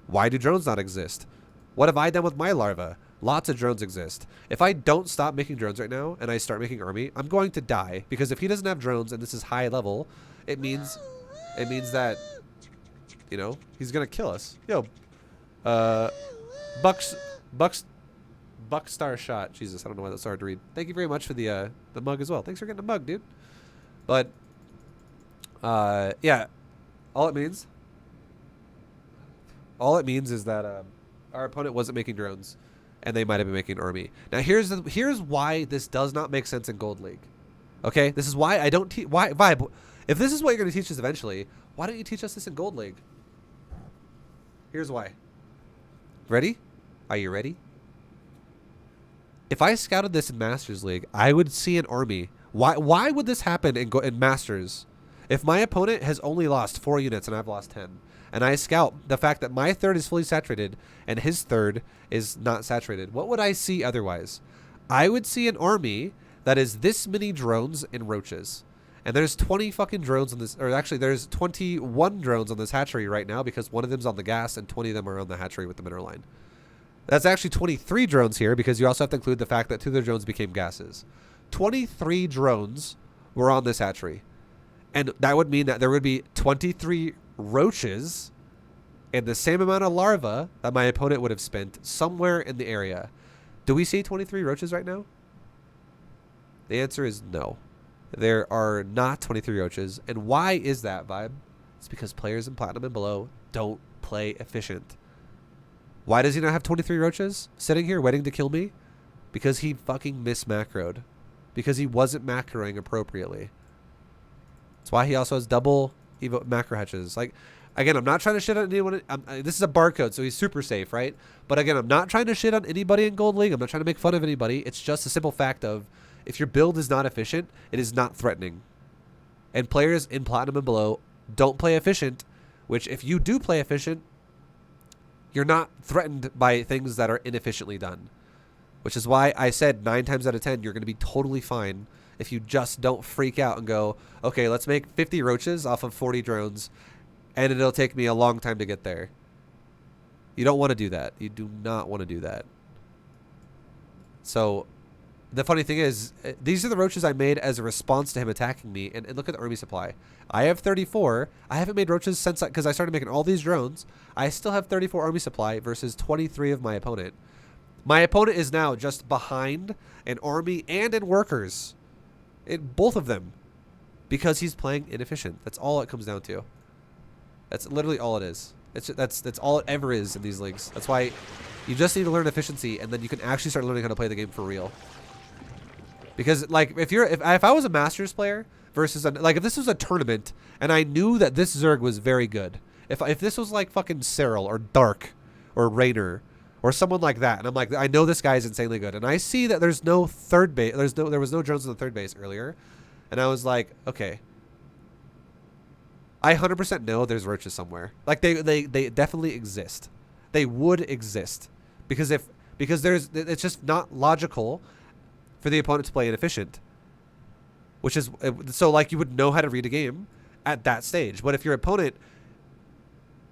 Why do drones not exist? What have I done with my larva? Lots of drones exist. If I don't stop making drones right now and I start making army, I'm going to die because if he doesn't have drones and this is high level, it means that, you know, he's gonna kill us. Yo, Buckstar shot. Jesus, I don't know why that's hard to read. Thank you very much for the mug as well. Thanks for getting the mug, dude. But yeah, all it means is that our opponent wasn't making drones. And they might have been making an army. Now here's why this does not make sense in Gold League. Okay, this is why I don't teach. Why Vibe? If this is what you're going to teach us eventually, why don't you teach us this in Gold League? Here's why. Ready? Are you ready? If I scouted this in Masters League, I would see an army. Why would this happen in Masters? If my opponent has only lost 4 units and I've lost 10, and I scout the fact that my third is fully saturated and his third is not saturated, what would I see otherwise? I would see an army that is this many drones and roaches. And there's 20 fucking drones on this, or actually there's 21 drones on this hatchery right now because one of them's on the gas and 20 of them are on the hatchery with the mineral line. That's actually 23 drones here because you also have to include the fact that 2 of the drones became gases. 23 drones were on this hatchery. And that would mean that there would be 23 roaches and the same amount of larvae that my opponent would have spent somewhere in the area. Do we see 23 roaches right now? The answer is no. There are not 23 roaches. And why is that, Vibe? It's because players in Platinum and below don't play efficient. Why does he not have 23 roaches sitting here waiting to kill me? Because he fucking mismacroed. Because he wasn't macroing appropriately. That's why he also has double evo macro hatches. Like, again, I'm not trying to shit on anyone. This is a barcode, so he's super safe, right? But again, I'm not trying to shit on anybody in Gold League. I'm not trying to make fun of anybody. It's just a simple fact of if your build is not efficient, it is not threatening. And players in Platinum and below don't play efficient, which if you do play efficient, you're not threatened by things that are inefficiently done. Which is why I said 9 times out of 10, you're going to be totally fine if you just don't freak out and go, okay, let's make 50 roaches off of 40 drones, and it'll take me a long time to get there. You don't want to do that. You do not want to do that. So the funny thing is, these are the roaches I made as a response to him attacking me. And look at the army supply. I have 34. I haven't made roaches since, because I started making all these drones. I still have 34 army supply versus 23 of my opponent. My opponent is now just behind in army and in workers. In both of them. Because he's playing inefficient. That's all it comes down to. That's literally all it is. That's all it ever is in these leagues. That's why you just need to learn efficiency, and then you can actually start learning how to play the game for real. Because like if I was a Masters player versus if this was a tournament and I knew that this Zerg was very good, if this was like fucking Cyril or Dark or Raynor or someone like that, and I'm like, I know this guy is insanely good, and I see that there's no third base, there was no drones on the third base earlier, and I was like, okay, I 100% know there's roaches somewhere. Like they definitely exist. They would exist because it's just not logical for the opponent to play inefficient, which is so like you would know how to read a game at that stage. But if your opponent,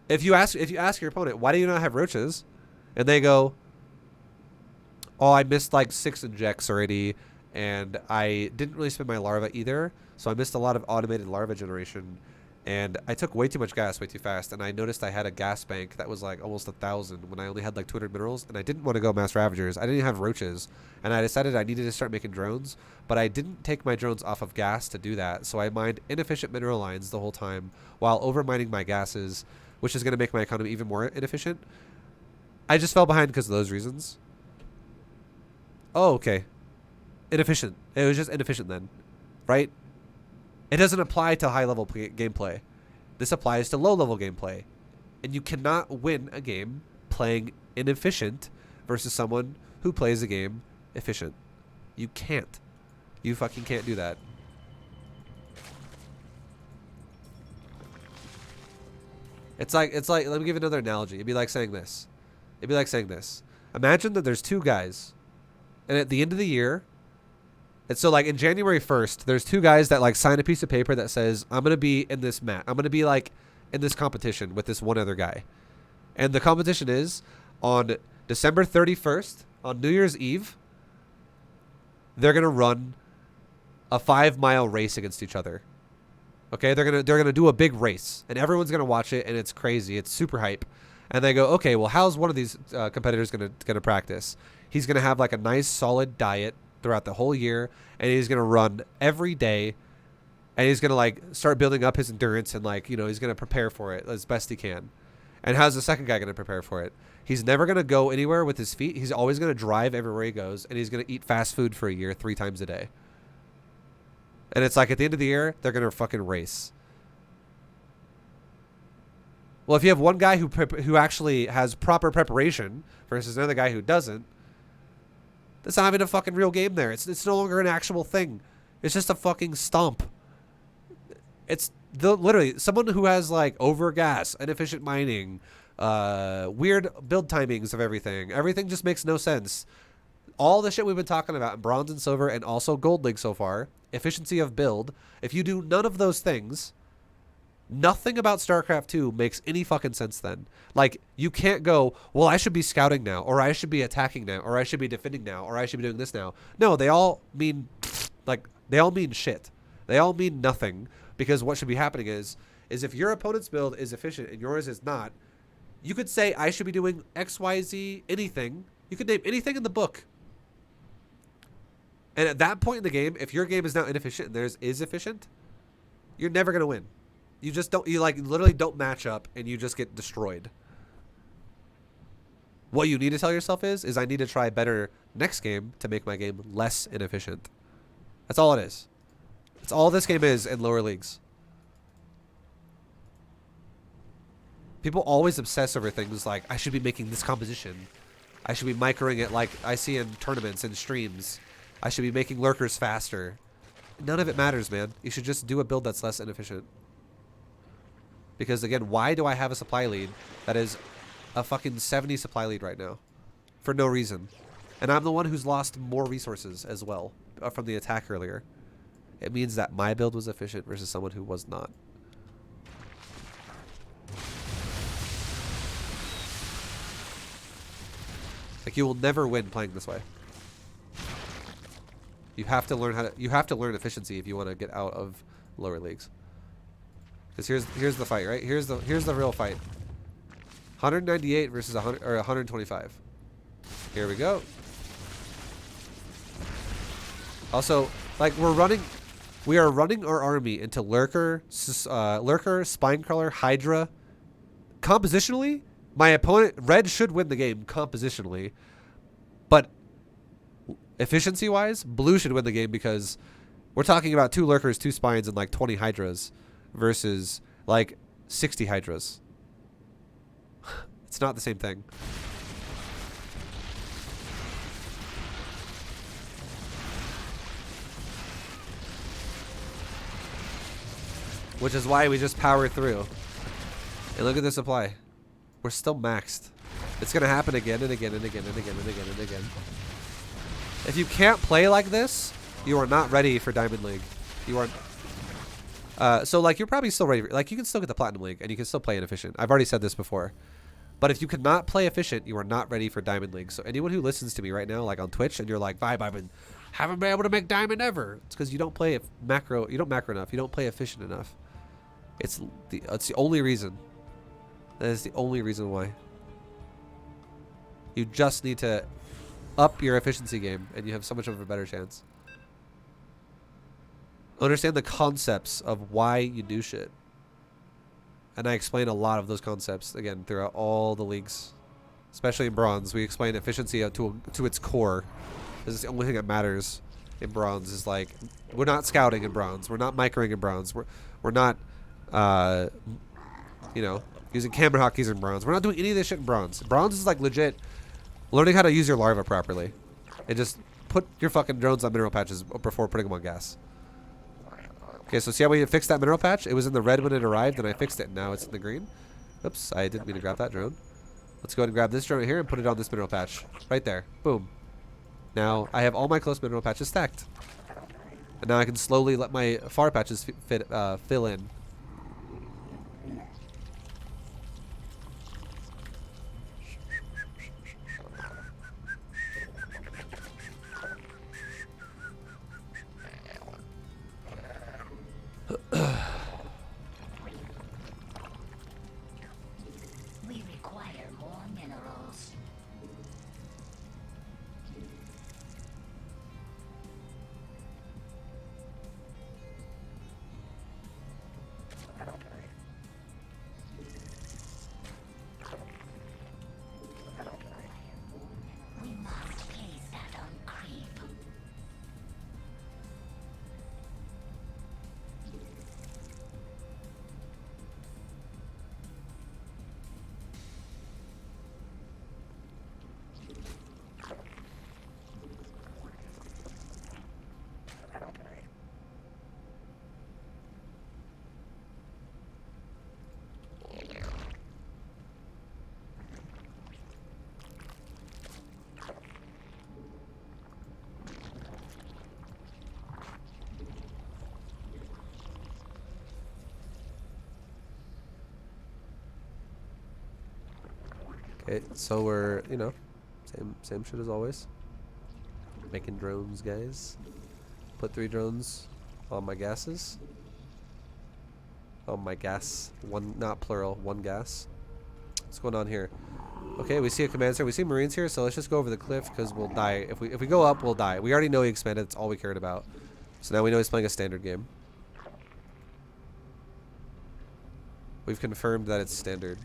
if you ask your opponent, why do you not have roaches, and they go, oh, I missed like 6 injects already, and I didn't really spend my larva either, so I missed a lot of automated larva generation, and I took way too much gas way too fast, and I noticed I had a gas bank that was like almost 1,000 when I only had like 200 minerals, and I didn't want to go mass ravagers. I didn't even have roaches, and I decided I needed to start making drones, but I didn't take my drones off of gas to do that, so I mined inefficient mineral lines the whole time while over mining my gases, which is going to make my economy even more inefficient. I just fell behind because of those reasons. Oh, okay. Inefficient. It was just inefficient then, right? It doesn't apply to high-level gameplay. This applies to low-level gameplay. And you cannot win a game playing inefficient versus someone who plays a game efficient. You can't. You fucking can't do that. It's like, let me give you another analogy. It'd be like saying this. Imagine that there's 2 guys, and at the end of the year, and so like in January 1st, there's 2 guys that like sign a piece of paper that says, I'm going to be in this match. I'm going to be like in this competition with this one other guy. And the competition is on December 31st, on New Year's Eve, they're going to run a 5-mile race against each other. Okay, they're gonna do a big race, and everyone's gonna watch it, and it's crazy. It's super hype. And they go, okay, well, how's one of these competitors gonna practice? He's gonna have like a nice solid diet throughout the whole year, and he's gonna run every day, and he's gonna like start building up his endurance, and like, you know, he's gonna prepare for it as best he can. And how's the second guy gonna prepare for it? He's never gonna go anywhere with his feet. He's always gonna drive everywhere he goes, and he's gonna eat fast food for a year 3 times a day. And it's like at the end of the year, they're going to fucking race. Well, if you have one guy who actually has proper preparation versus another guy who doesn't, that's not even a fucking real game there. It's no longer an actual thing. It's just a fucking stomp. It's literally someone who has like over gas, inefficient mining, weird build timings of everything. Everything just makes no sense. All the shit we've been talking about in Bronze and Silver and also Gold League so far, efficiency of build, if you do none of those things, Nothing about StarCraft 2 makes any fucking sense then. Like, you can't go, well, I should be scouting now, or I should be attacking now, or I should be defending now, or I should be doing this now. No, they all mean, like, they all mean shit. They all mean nothing, because what should be happening is if your opponent's build is efficient and yours is not, you could say, I should be doing X, Y, Z, anything. You could name anything in the book. And at that point in the game, if your game is now inefficient and theirs is efficient, you're never going to win. You just don't, you like literally don't match up and you just get destroyed. What you need to tell yourself is I need to try better next game to make my game less inefficient. That's all it is. That's all this game is in lower leagues. People always obsess over things like, I should be making this composition. I should be microing it like I see in tournaments and streams. I should be making lurkers faster. None of it matters, man. You should just do a build that's less inefficient. Because again, why do I have a supply lead that is a fucking 70 supply lead right now? For no reason. And I'm the one who's lost more resources as well from the attack earlier. It means that my build was efficient versus someone who was not. Like, you will never win playing this way. You have to learn learn efficiency if you want to get out of lower leagues. Because here's the fight, right? Here's the real fight. 198 versus 100 or 125. Here we go. Also, like we are running our army into lurker, spinecrawler, hydra. Compositionally, my opponent red should win the game compositionally, but efficiency-wise, blue should win the game because we're talking about 2 lurkers, 2 spines, and like 20 hydras versus like 60 hydras. It's not the same thing. Which is why we just power through. And look at the supply. We're still maxed. It's going to happen again and again and again and again and again and again. If you can't play like this, you are not ready for Diamond League. You are... so, like, you're probably still ready. Like, you can still get the Platinum League, and you can still play inefficient. I've already said this before. But if you cannot play efficient, you are not ready for Diamond League. So anyone who listens to me right now, like on Twitch, and you're like, Vibe, haven't been able to make Diamond ever. It's because you don't play macro. You don't macro enough. You don't play efficient enough. It's the only reason. That is the only reason why. You just need to up your efficiency game, and you have so much of a better chance. Understand the concepts of why you do shit. And I explain a lot of those concepts, again, throughout all the leagues. Especially in Bronze. We explain efficiency to its core. This is the only thing that matters in Bronze. Is like, we're not scouting in Bronze. We're not microing in Bronze. We're not, you know, using camera hotkeys in Bronze. We're not doing any of this shit in Bronze. Bronze is like legit learning how to use your larva properly. And just put your fucking drones on mineral patches before putting them on gas. Okay, so see how we fixed that mineral patch? It was in the red when it arrived, and I fixed it. Now it's in the green. Oops, I didn't mean to grab that drone. Let's go ahead and grab this drone right here and put it on this mineral patch. Right there. Boom. Now, I have all my close mineral patches stacked. And now I can slowly let my far patches fill in. We require more minerals. Okay, so we're, you know, same shit as always. Making drones, guys. Put 3 drones on my gases. On my gas. One, not plural, one gas. What's going on here? Okay, we see a command center. We see Marines here, so let's just go over the cliff because we'll die. If we go up, we'll die. We already know he expanded. That's all we cared about. So now we know he's playing a standard game. We've confirmed that it's standard.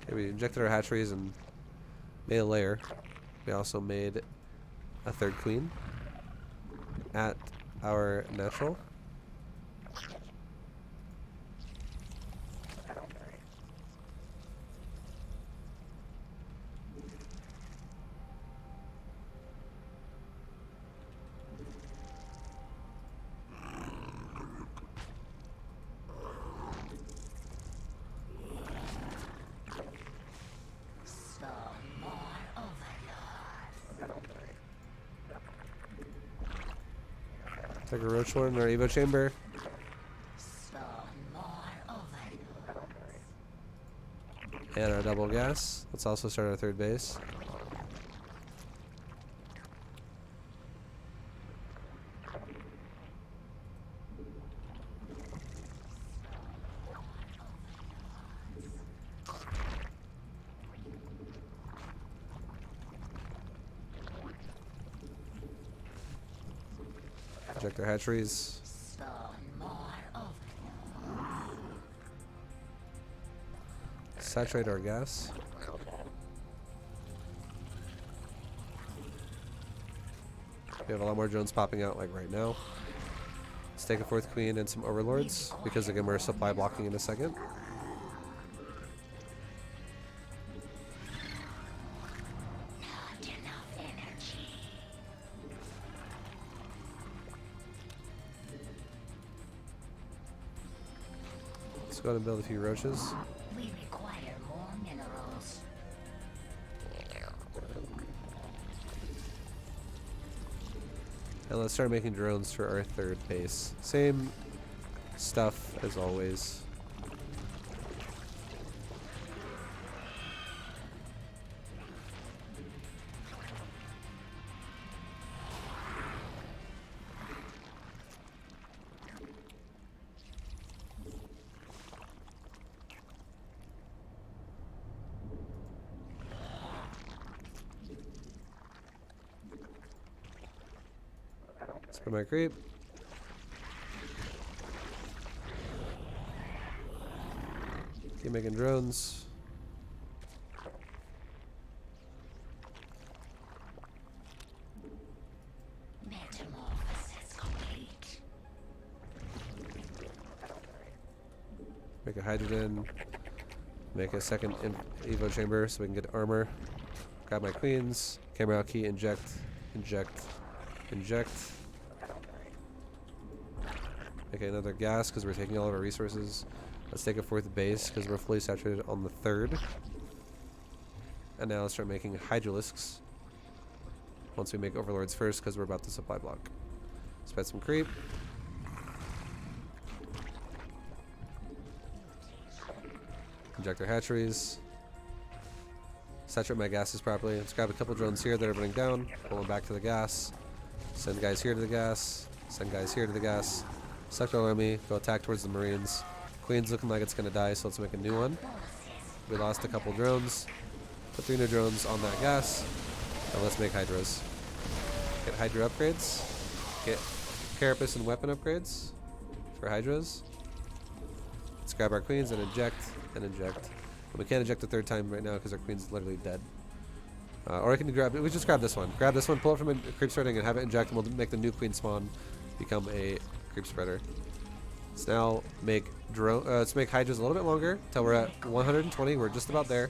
Okay, we injected our hatcheries and made a layer. We also made a 3rd queen at our natural. Take a roach one in our Evo chamber. And our double gas. Let's also start our 3rd base. Inject our hatcheries. Saturate our gas. We have a lot more drones popping out like right now. Let's take a 4th queen and some overlords because again we're supply blocking in a second. Let's go ahead and build a few roaches. We require more minerals. And let's start making drones for our 3rd base. Same stuff as always. Spin my creep. Keep making drones. Metamorphosis complete. Make a hydrogen. Make a 2nd Evo chamber so we can get armor. Grab my queens. Camera out key. Inject. Inject. Inject. Okay, another gas because we're taking all of our resources. Let's take a 4th base because we're fully saturated on the 3rd. And now let's start making hydralisks. Once we make overlords first because we're about to supply block. Spread some creep. Inject our hatcheries. Saturate my gases properly. Let's grab a couple drones here that are running down. Pull them back to the gas. Send guys here to the gas. Send guys here to the gas. Select our army. Go attack towards the Marines. Queen's looking like it's going to die, so let's make a new one. We lost a couple drones. Put 3 new drones on that gas. And let's make hydras. Get hydra upgrades. Get carapace and weapon upgrades for hydras. Let's grab our queens and inject and inject. And we can't inject the 3rd time right now because our queen's literally dead. Or I can grab, we just grab this one. Grab this one, pull it from a creep spreading and have it inject, and we'll make the new queen spawn become a creep spreader. Let's now make let's make hydras a little bit longer till we're at 120. We're just about there.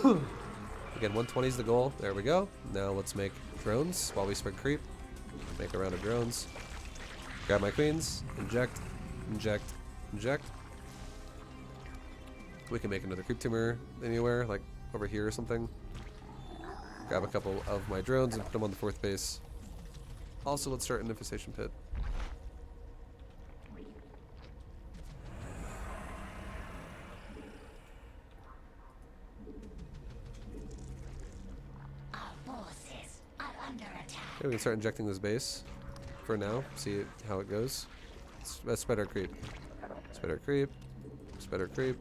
Again, 120 is the goal. There we go. Now let's make drones while we spread creep. Make a round of drones. Grab my queens. Inject. Inject. Inject. We can make another creep tumor anywhere, like over here or something. Grab a couple of my drones and put them on the 4th base. Also, let's start an infestation pit. Our forces are under attack. Okay, we can start injecting this base for now. See how it goes. Let's spread our creep. Spread our creep. Spread our creep.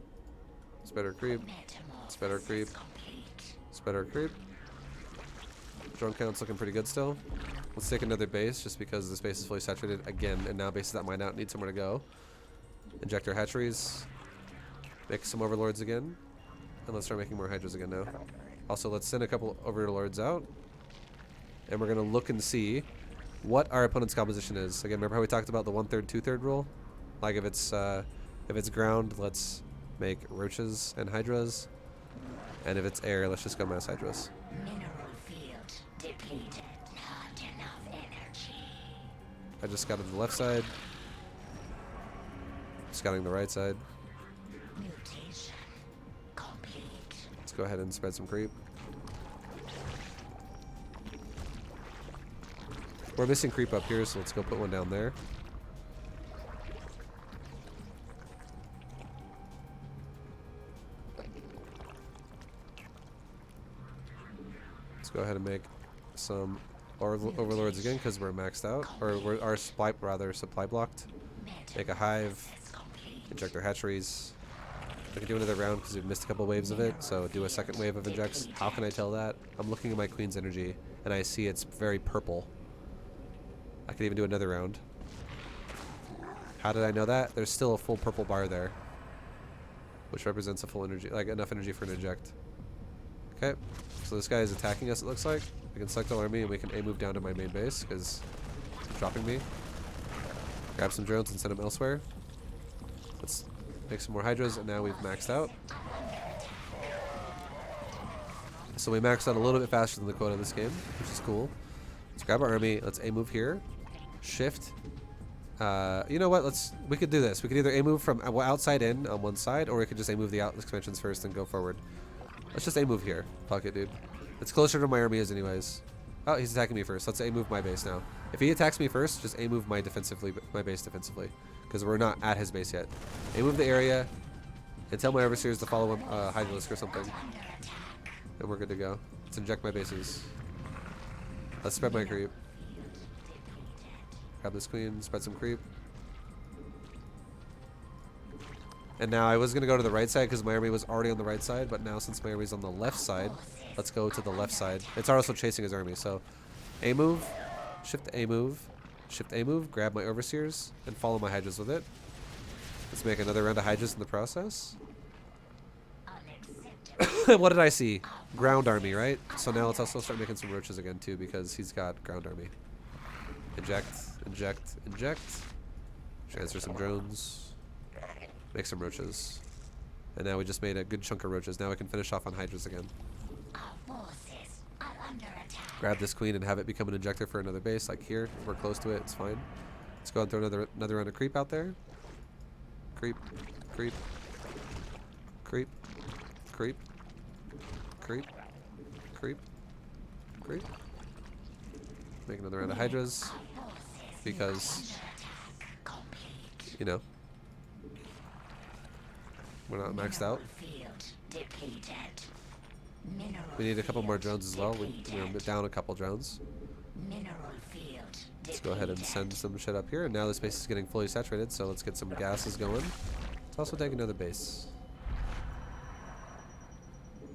Spread our creep. Spread our creep. Spread our creep. Drone count's looking pretty good still. Let's take another base just because this base is fully saturated again, and now bases that mine out need somewhere to go. Inject our hatcheries. Make some overlords again. And let's start making more hydras again now. Also, let's send a couple overlords out. And we're going to look and see what our opponent's composition is. Again, remember how we talked about the 1/3, 2/3 rule? Like if it's ground, let's make roaches and hydras. And if it's air, let's just go mass hydras. Mineral field depleted. Not enough energy. I just scouted the left side. Scouting the right side. Mutation complete. Let's go ahead and spread some creep. We're missing creep up here, so let's go put one down there. Let's go ahead and make some overlords again because we're maxed out, or our supply blocked. Make a hive. Inject our hatcheries. I can do another round because we've missed a couple waves of it, so do a second wave of injects. How can I tell that? I'm looking at my queen's energy, and I see it's very purple. I could even do another round. How did I know that? There's still a full purple bar there, which represents a full energy, like enough energy for an inject. Okay, so this guy is attacking us, it looks like. We can select all army, and we can move down to my main base because it's dropping me. Grab some drones and send them elsewhere. Let's make some more hydras, and now we've maxed out. So we maxed out a little bit faster than the quota this game, which is cool. Let's grab our army. Let's A move here. Shift. You know what? We could do this. We could either A move from outside in on one side, or we could just A move the expansions first and go forward. Let's just A move here. Fuck it, dude. It's closer to my army as anyways. Oh, he's attacking me first. Let's A move my base now. If he attacks me first, just A move my base defensively, because we're not at his base yet. A move the area, and tell my overseers to follow him, Hydralisk or something, and we're good to go. Let's inject my bases. Let's spread my creep. Grab this queen, spread some creep. And now I was going to go to the right side because my army was already on the right side, but now since my army's on the left side, let's go to the left side. It's also chasing his army, so A move, shift A move, shift A move, grab my overseers, and follow my hydras with it. Let's make another round of hydras in the process. What did I see? Ground army, right? So now let's also start making some roaches again too, because he's got ground army. Inject, inject, inject. Transfer some drones. Make some roaches. And now we just made a good chunk of roaches. Now we can finish off on hydras again. Our forces are under attack. Grab this queen and have it become an injector for another base, like here. We're close to it, it's fine. Let's go and throw another round of creep out there. Creep, creep, creep, creep, creep, creep, creep. Make another round of hydras, because, you know, we're not maxed out. We need a couple more drones as well. We're down a couple drones. Let's go ahead and send some shit up here. And now this base is getting fully saturated, so let's get some gases going. Let's also take another base.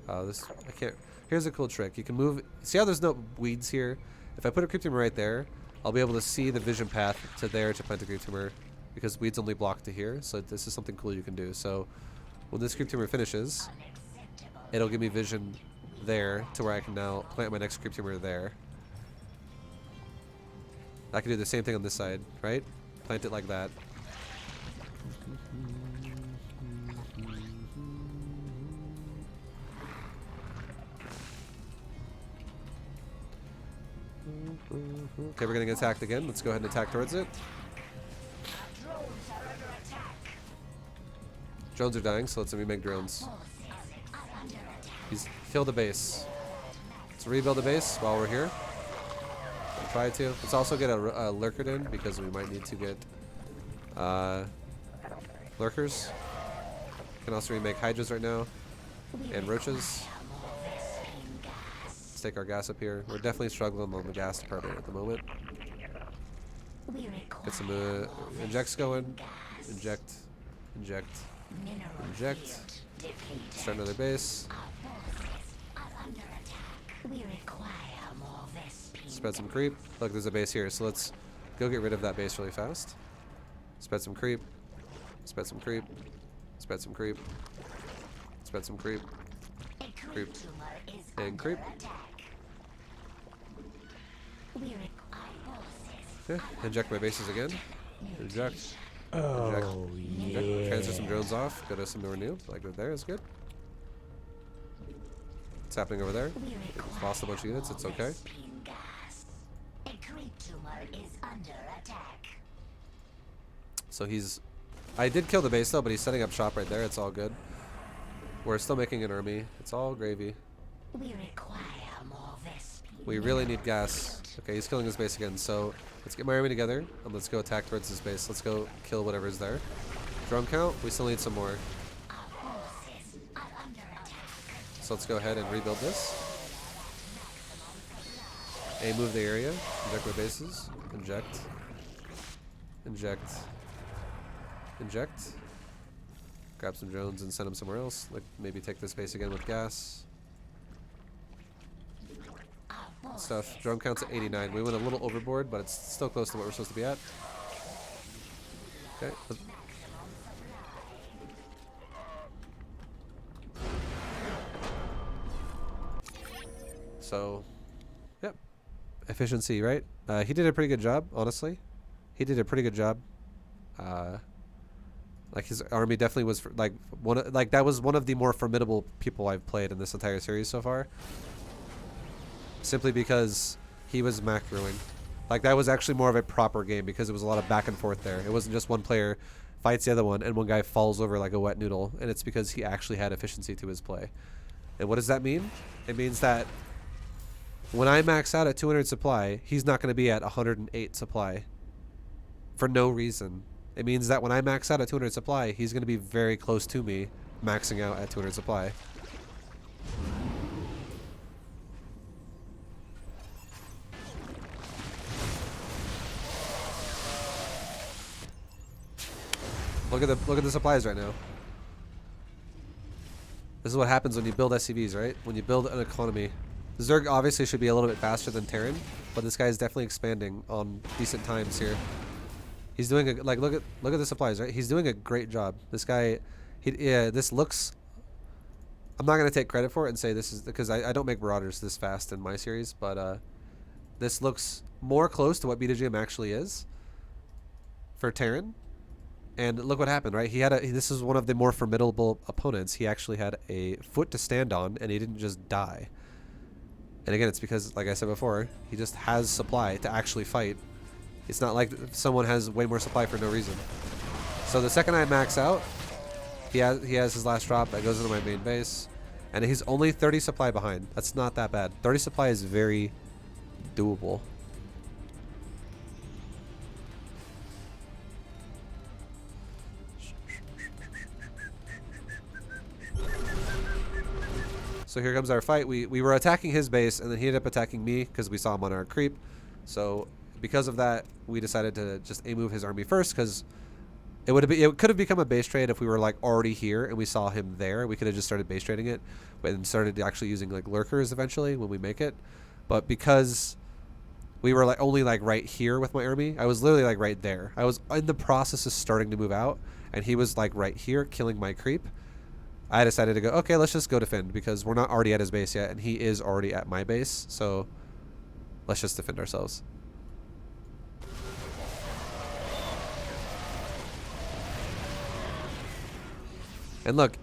I can't. Here's a cool trick. You can move. See how there's no weeds here? If I put a creep tumor right there, I'll be able to see the vision path to there to plant a creep tumor, because weeds only block to here. So this is something cool you can do. So when this creep tumor finishes, it'll give me vision there to where I can now plant my next creep tumor there. I can do the same thing on this side, right? Plant it like that. Okay, we're getting attacked again. Let's go ahead and attack towards it. Drones are dying, so let's remake drones. Forces are under attack. He's killed the base. Let's rebuild the base while we're here. I'll try to. Let's also get a lurker in because we might need to get lurkers. Can also remake hydras right now and roaches. Let's take our gas up here. We're definitely struggling on the gas department at the moment. We require Get some injects going. Inject. Inject. mineral Inject. field depleted. Start another base. Our forces are under attack. We require more Vespine Spread some creep. Look, there's a base here, so let's go get rid of that base really fast. Spread some creep. Spread some creep. Spread some creep. Spread some creep. A Creep. tumor is And under creep. attack. We require forces. Yeah, inject my bases again. Inject. Oh, Inject. yeah. Transfer some drones off. Go to some renew. Like that there is good. What's happening over there? We require Lost a bunch of units. It's okay. Vespine gas. A creep tumor is under attack. So he's... I did kill the base though, but he's setting up shop right there. It's all good. We're still making an army. It's all gravy. We require more Vespine. We really need gas. Okay, he's killing his base again. So let's get my army together and let's go attack towards his base. Let's go kill whatever's there. Drone count. We still need some more. Our forces are under attack. So let's go ahead and rebuild this. A, move the area. Inject my bases. Inject. Inject. Inject. Grab some drones and send them somewhere else. Like maybe take this base again with gas. Our Stuff. forces Drone count's at 89. We went a little overboard, but it's still close to what we're supposed to be at. Okay. So, yep. Efficiency, right? He did a pretty good job, honestly. He did a pretty good job. Like his army definitely was that was one of the more formidable people I've played in this entire series so far. Simply because he was macroing. Like that was actually more of a proper game because it was a lot of back and forth there. It wasn't just one player fights the other one and one guy falls over like a wet noodle, and it's because he actually had efficiency to his play. And what does that mean? It means that when I max out at 200 supply, he's not going to be at 108 supply for no reason. It means that when I max out at 200 supply, he's going to be very close to me maxing out at 200 supply. Look at the supplies right now. This is what happens when you build SCVs, right? When you build an economy. Zerg obviously should be a little bit faster than Terran, but this guy is definitely expanding on decent times here. He's doing a look at the supplies, right? He's doing a great job. This guy, this looks. I'm not gonna take credit for it and say this is because I don't make Marauders this fast in my series, but this looks more close to what B2GM actually is for Terran. And look what happened, right? This is one of the more formidable opponents. He actually had a foot to stand on, and he didn't just die. And again, it's because, like I said before, he just has supply to actually fight. It's not like someone has way more supply for no reason. So the second I max out, he has his last drop that goes into my main base, and he's only 30 supply behind. That's not that bad. 30 supply is very doable. So here comes our fight. We were attacking his base, and then he ended up attacking me because we saw him on our creep. So because of that, we decided to just A-move his army first because it could have become a base trade if we were like already here and we saw him there. We could have just started base trading it, but then started actually using like lurkers eventually when we make it. But because we were like only like right here with my army, I was literally like right there. I was in the process of starting to move out, and he was like right here killing my creep. I decided to go, okay, let's just go defend because we're not already at his base yet, and he is already at my base, so let's just defend ourselves. And look,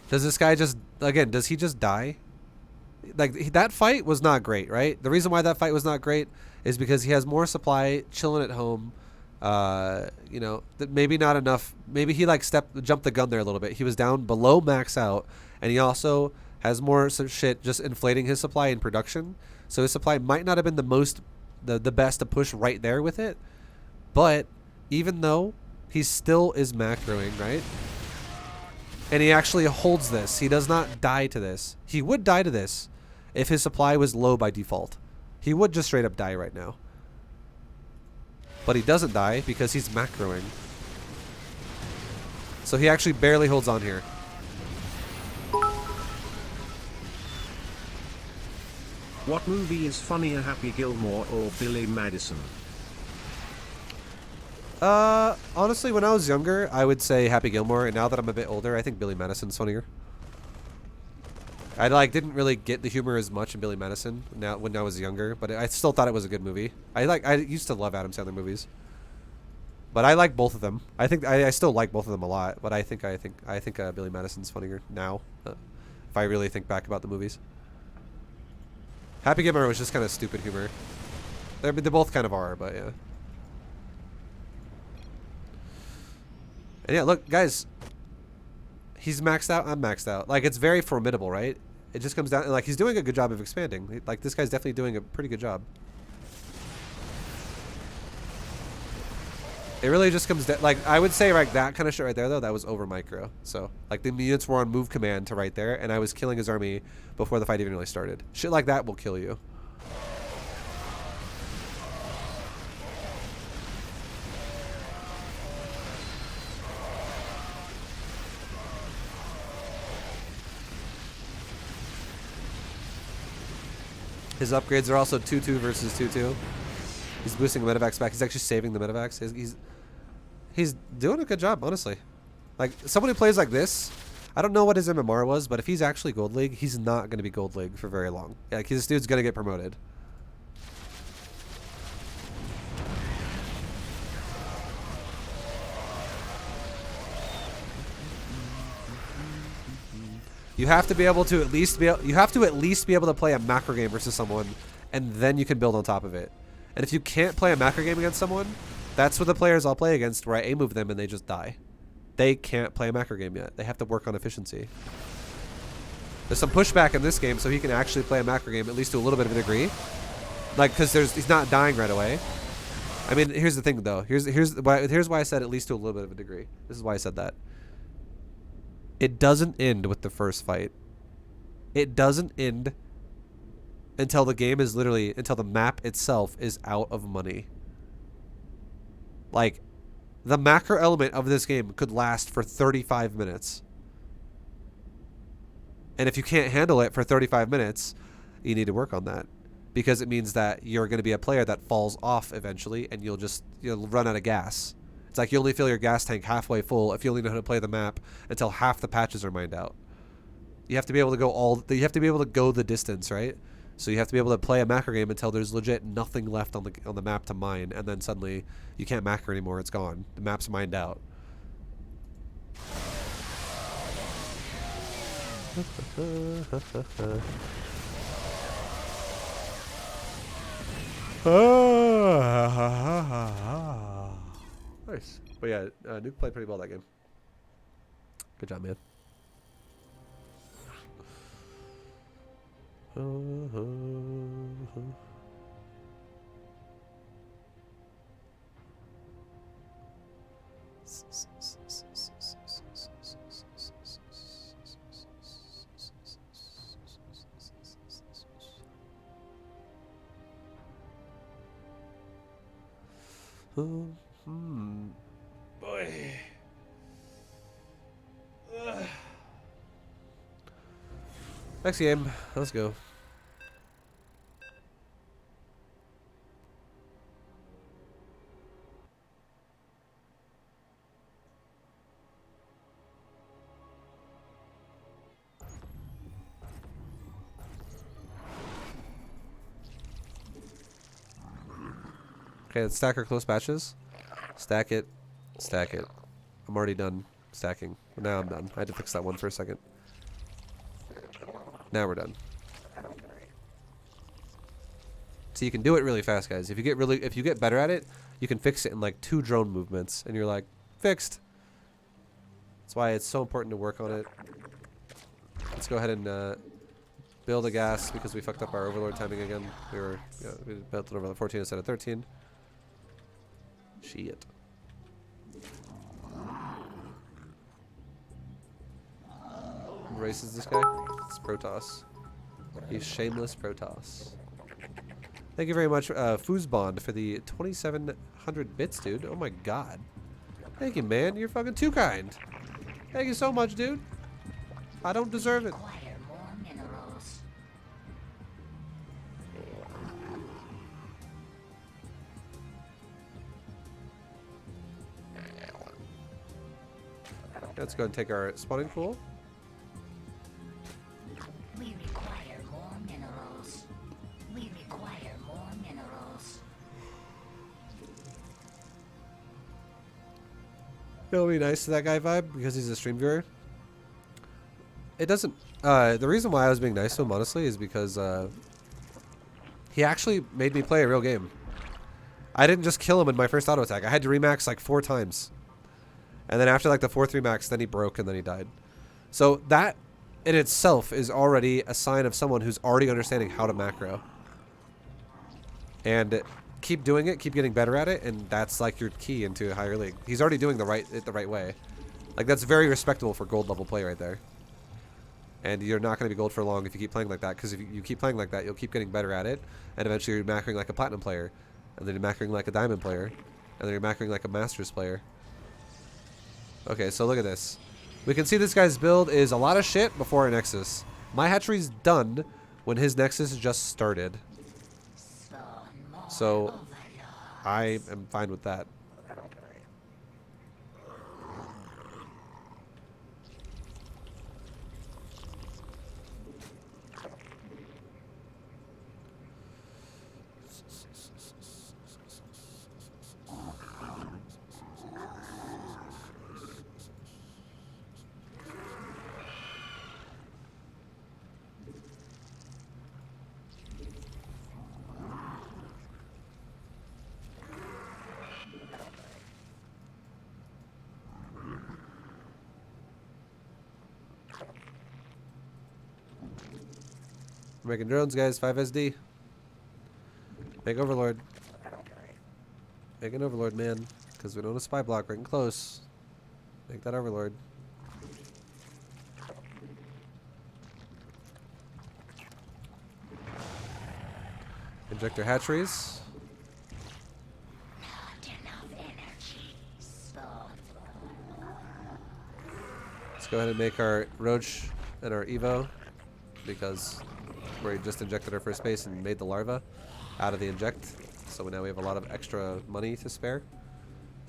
does this guy just, again, does he just die? Like, that fight was not great, right? The reason why that fight was not great is because he has more supply chilling at home. You know, maybe not enough. Maybe he like jumped the gun there a little bit. He was down below max out, and he also has more some shit just inflating his supply in production. So his supply might not have been the best to push right there with it. But even though he still is macroing, right? And he actually holds this. He does not die to this. He would die to this if his supply was low by default. He would just straight up die right now. But he doesn't die because he's macroing. So he actually barely holds on here. What movie is funnier, Happy Gilmore or Billy Madison? Honestly, when I was younger, I would say Happy Gilmore, and now that I'm a bit older, I think Billy Madison's funnier. I like didn't really get the humor as much in Billy Madison when I was younger, but I still thought it was a good movie. I used to love Adam Sandler movies, but I like both of them. I think I still like both of them a lot, but I think Billy Madison's funnier now, if I really think back about the movies. Happy Gilmore was just kind of stupid humor. They both kind of are, but yeah. And yeah, look, guys. He's maxed out. I'm maxed out. Like, it's very formidable, right? It just comes down... Like, he's doing a good job of expanding. Like, this guy's definitely doing a pretty good job. It really just comes down... Like, I would say, like, that kind of shit right there, though, that was over micro. So, like, the units were on move command to right there, and I was killing his army before the fight even really started. Shit like that will kill you. His upgrades are also 2-2 versus 2-2. He's boosting the medevacs back. He's actually saving the medevacs. He's doing a good job, honestly. Like, someone who plays like this, I don't know what his MMR was, but if he's actually Gold League, he's not going to be Gold League for very long. Like, this dude's going to get promoted. You have to be able to at least be able to play a macro game versus someone, and then you can build on top of it. And if you can't play a macro game against someone, that's what the players I'll play against, where I A-move them and they just die. They can't play a macro game yet. They have to work on efficiency. There's some pushback in this game, so he can actually play a macro game at least to a little bit of a degree. Like, because he's not dying right away. I mean, here's the thing though. Here's why I said at least to a little bit of a degree. This is why I said that. It doesn't end with the first fight. It doesn't end until the game is literally, until the map itself is out of money. Like, the macro element of this game could last for 35 minutes. And if you can't handle it for 35 minutes, you need to work on that. Because it means that you're going to be a player that falls off eventually, and you'll run out of gas. It's like you only fill your gas tank halfway full if you only know how to play the map until half the patches are mined out. You have to be able to go the distance, right? So you have to be able to play a macro game until there's legit nothing left on the map to mine, and then suddenly you can't macro anymore. It's gone. The map's mined out. Nice. But yeah, Nuke played pretty well that game. Good job, man. Boy. Next game. Let's go. Okay, let's stack our close batches. Stack it. Stack it. I'm already done stacking. Now I'm done. I had to fix that one for a second. Now we're done. So you can do it really fast, guys. If you get better at it, you can fix it in like 2 drone movements, and you're like, fixed. That's why it's so important to work on it. Let's go ahead and build a gas because we fucked up our overlord timing again. We built an overlord 14 instead of 13. Shit. Who races this guy? It's Protoss. He's shameless Protoss. Thank you very much, Foosbond, for the 2,700 bits, dude. Oh my god. Thank you, man. You're fucking too kind. Thank you so much, dude. I don't deserve it. Acquire more minerals. Let's go and take our spawning pool. We require more minerals. We require more minerals. It'll be nice to that guy vibe because he's a stream viewer. It doesn't. The reason why I was being nice to him, honestly, is because he actually made me play a real game. I didn't just kill him in my first auto attack. I had to remax like 4 times. And then after like the 4th remax, then he broke and then he died. So that in itself is already a sign of someone who's already understanding how to macro. And keep doing it, keep getting better at it, and that's like your key into a higher league. He's already doing it the right way. Like that's very respectable for gold level play right there. And you're not going to be gold for long if you keep playing like that, because if you keep playing like that, you'll keep getting better at it, and eventually you're macroing like a platinum player, and then you're macroing like a diamond player, and then you're macroing like a masters player. Okay, so look at this. We can see this guy's build is a lot of shit before a nexus. My hatchery's done when his nexus just started. So I am fine with that. We're making drones, guys. 5 SD. Make Overlord. Make an Overlord, man. Because we don't have a spy block. We're getting close. Make that Overlord. Injector hatcheries. Not enough energy. Let's go ahead and make our Roach and our Evo. Because we just injected our first base and made the larva out of the inject. So now we have a lot of extra money to spare.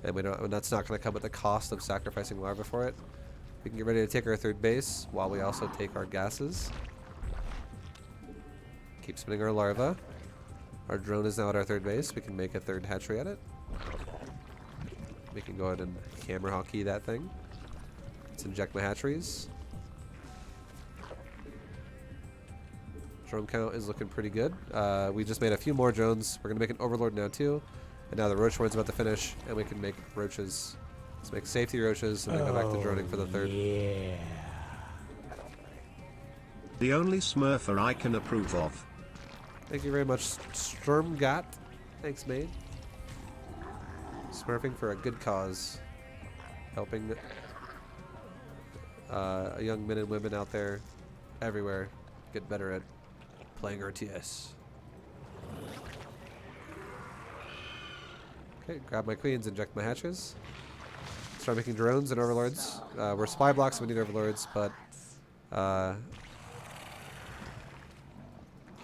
And that's not going to come at the cost of sacrificing larva for it. We can get ready to take our 3rd base while we also take our gases. Keep spinning our larva. Our drone is now at our 3rd base. We can make a 3rd hatchery at it. We can go ahead and camera hockey that thing. Let's inject my hatcheries. Drone count is looking pretty good. We just made a few more drones. We're going to make an Overlord now too. And now the Roach Ward's about to finish, and we can make roaches. Let's make safety roaches, and then go back to droning for the 3rd. Yeah. The only smurfer I can approve of. Thank you very much, Stormgat. Thanks, mate. Smurfing for a good cause. Helping young men and women out there everywhere get better at playing RTS. Okay, grab my queens, inject my hatches. Start making drones and overlords. We're spy blocks, so we need overlords, but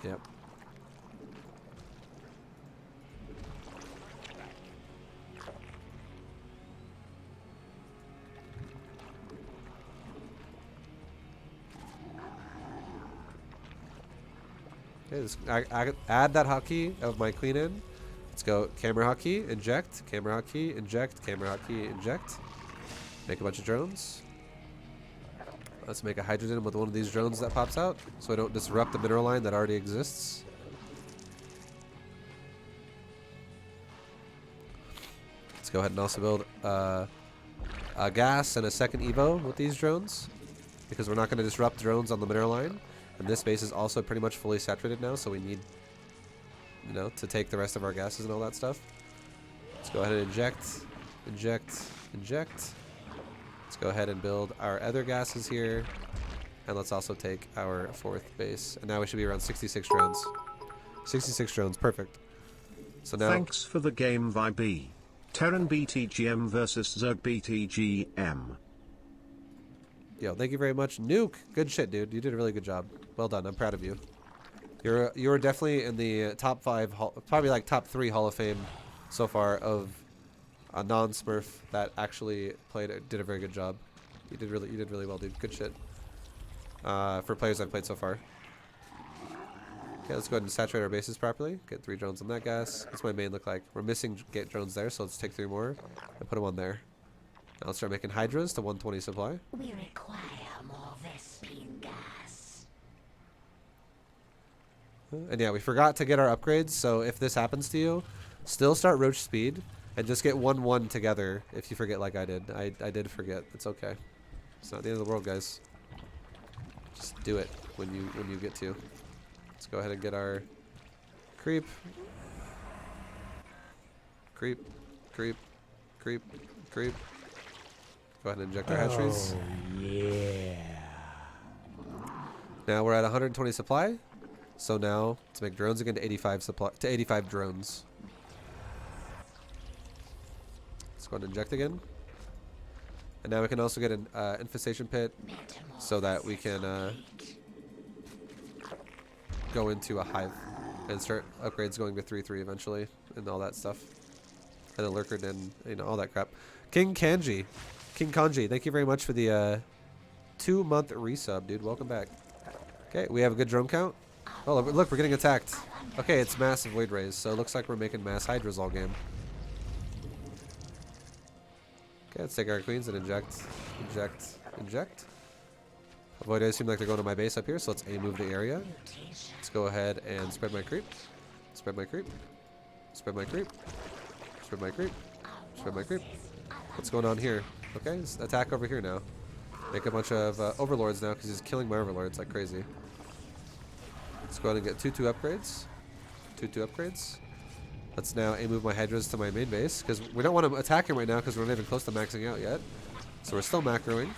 yep. Okay, add that hotkey of my queen in. Let's go camera hotkey, inject, camera hotkey, inject, camera hotkey, inject. Make a bunch of drones. Let's make a hydrogen with one of these drones that pops out so I don't disrupt the mineral line that already exists. Let's go ahead and also build a gas and a second Evo with these drones, because we're not going to disrupt drones on the mineral line. And this base is also pretty much fully saturated now, so we need, you know, to take the rest of our gases and all that stuff. Let's go ahead and inject, inject, inject. Let's go ahead and build our other gases here. And let's also take our fourth base. And now we should be around 66 drones. 66 drones, perfect. So now... Thanks for the game, Vibe. Terran B2GM versus Zerg B2GM. Yo, thank you very much. Nuke, good shit, dude. You did a really good job. Well done. I'm proud of you. You're definitely in the top 5, probably like top 3 Hall of Fame so far of a non-Smurf that actually did a very good job. You did really well, dude. Good shit. For players I've played so far. Okay, let's go ahead and saturate our bases properly. Get 3 drones on that gas. What's my main look like? We're missing get drones there, so let's take 3 more and put them on there. Now let's start making hydras to 120 supply. We require more Vespine gas. And yeah, we forgot to get our upgrades, so if this happens to you, still start roach speed and just get 1-1 together if you forget like I did. I did forget. It's okay. It's not the end of the world, guys. Just do it when you get to. Let's go ahead and get our creep. Creep. Creep. Creep. Creep. Go ahead and inject our hatcheries. Oh, yeah. Now we're at 120 supply. So now let's make drones again to 85 supply to 85 drones. Let's go ahead and inject again. And now we can also get an infestation pit so that we can go into a hive and start upgrades going to 3-3 eventually and all that stuff. And a lurker and, you know, all that crap. King Kanji, thank you very much for the 2-month resub, dude. Welcome back. Okay, we have a good drone count. Oh, look, we're getting attacked. Okay, it's massive Void Rays, so it looks like we're making mass hydras all game. Okay, let's take our queens and inject, inject, inject. Void Rays seem like they're going to my base up here, so let's A-move the area. Let's go ahead and spread my creep. Spread my creep. Spread my creep. Spread my creep. Spread my creep. What's going on here? Okay, let's attack over here now. Make a bunch of overlords now, because he's killing my overlords like crazy. Let's go ahead and get 2-2 upgrades. 2-2 upgrades. Let's now A-move my hydras to my main base, because we don't want to attack him right now, because we're not even close to maxing out yet. So we're still macroing.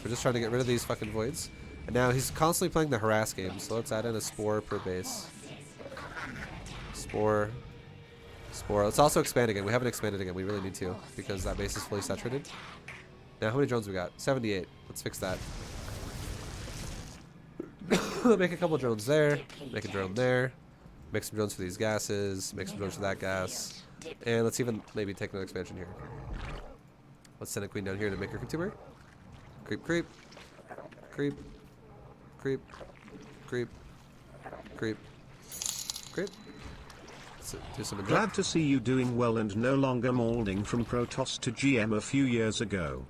We're just trying to get rid of these fucking voids. And now he's constantly playing the harass game, so let's add in a spore per base. Spore. Spore. Let's also expand again. We haven't expanded again. We really need to, because that base is fully saturated. Now, how many drones we got? 78. Let's fix that. Make a couple drones there. Make a drone there. Make some drones for these gases. Make some drones for that gas. And let's even maybe take another expansion here. Let's send a queen down here to make her consumer. Creep, creep. Creep. Creep. Creep. Creep. Creep. Let's do some inject. Glad to see you doing well and no longer molding from Protoss to GM a few years ago.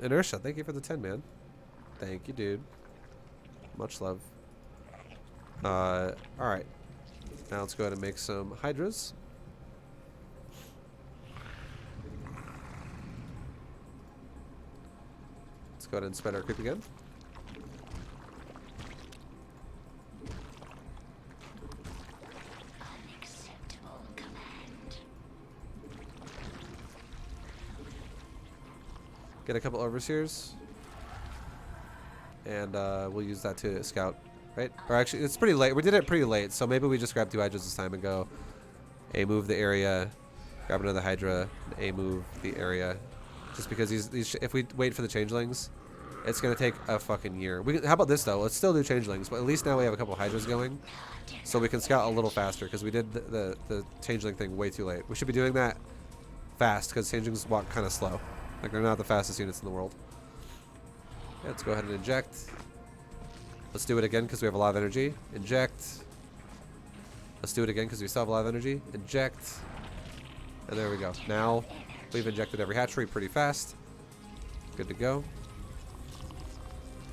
Inertia, thank you for the 10, man. Thank you, dude. Much love. Alright. Now let's go ahead and make some hydras. Let's go ahead and spread our creep again. Unacceptable command. Get a couple overseers. And we'll use that to scout, right? Or actually, it's pretty late. We did it pretty late, so maybe we just grab 2 hydras this time and go A-move the area, grab another hydra, and A-move the area. Just because if we wait for the changelings, it's going to take a fucking year. How about this, though? Let's still do changelings, but at least now we have a couple hydras going, so we can scout a little faster, because we did the changeling thing way too late. We should be doing that fast, because changelings walk kind of slow. Like, they're not the fastest units in the world. Yeah, let's go ahead and inject. Let's do it again because we have a lot of energy. Inject. Let's do it again because we still have a lot of energy. Inject. And there we go. Now we've injected every hatchery pretty fast. Good to go.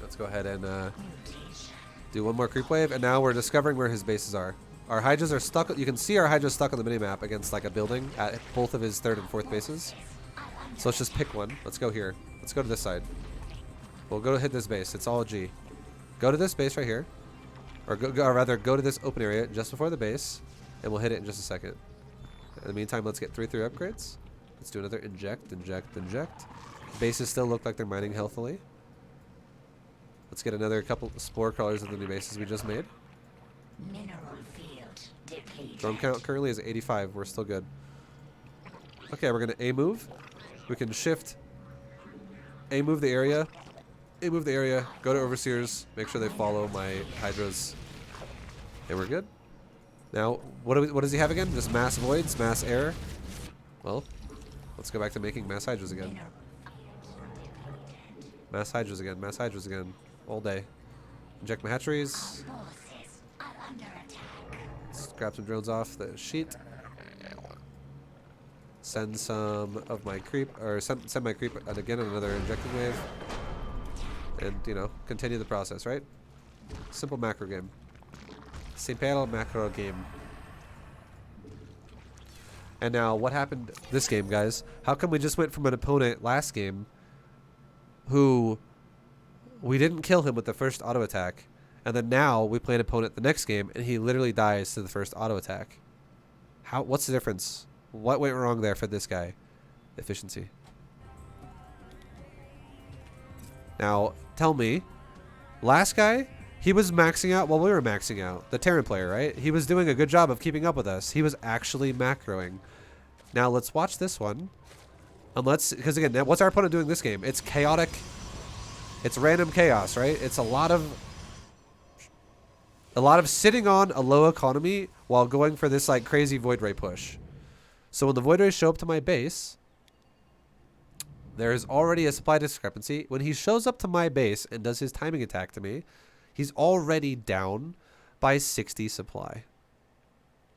Let's go ahead and do one more creep wave. And now we're discovering where his bases are. Our Hydras are stuck. You can see our Hydras stuck on the minimap against like a building at both of his 3rd and 4th bases. So let's just pick one. Let's go here. Let's go to this side. We'll go to hit this base. It's all G. Go to this base right here. Or rather, go to this open area just before the base. And we'll hit it in just a second. In the meantime, let's get 3/3 upgrades. Let's do another inject, inject, inject. Bases still look like they're mining healthily. Let's get another couple spore crawlers of the new bases we just made. Mineral field depleted. Drone count currently is 85. We're still good. Okay, we're going to A-move. We can shift. A-move the area. A-move the area. Go to Overseers. Make sure they follow my Hydras. And we're good. Now, what does he have again? Just mass voids, mass air. Well, let's go back to making mass Hydras again. Mass Hydras again. Mass Hydras again. All day. Inject my hatcheries. Forces are under attack. Let's grab some drones off the sheet. Send some of my creep, or send my creep again on another injecting wave. And, you know, continue the process, right? Simple macro game. Simple macro game. And now, what happened this game, guys? How come we just went from an opponent last game who we didn't kill him with the first auto attack, and then now we play an opponent the next game and he literally dies to the first auto attack? What's the difference? What went wrong there for this guy? Efficiency. Now, tell me, last guy, he was maxing out while we were maxing out. The Terran player, right? He was doing a good job of keeping up with us. He was actually macroing. Now, let's watch this one. Because again, what's our opponent doing this game? It's chaotic. It's random chaos, right? It's a lot of sitting on a low economy while going for this like crazy Void Ray push. So when the Void Rays show up to my base, there's already a supply discrepancy. When he shows up to my base and does his timing attack to me, he's already down by 60 supply.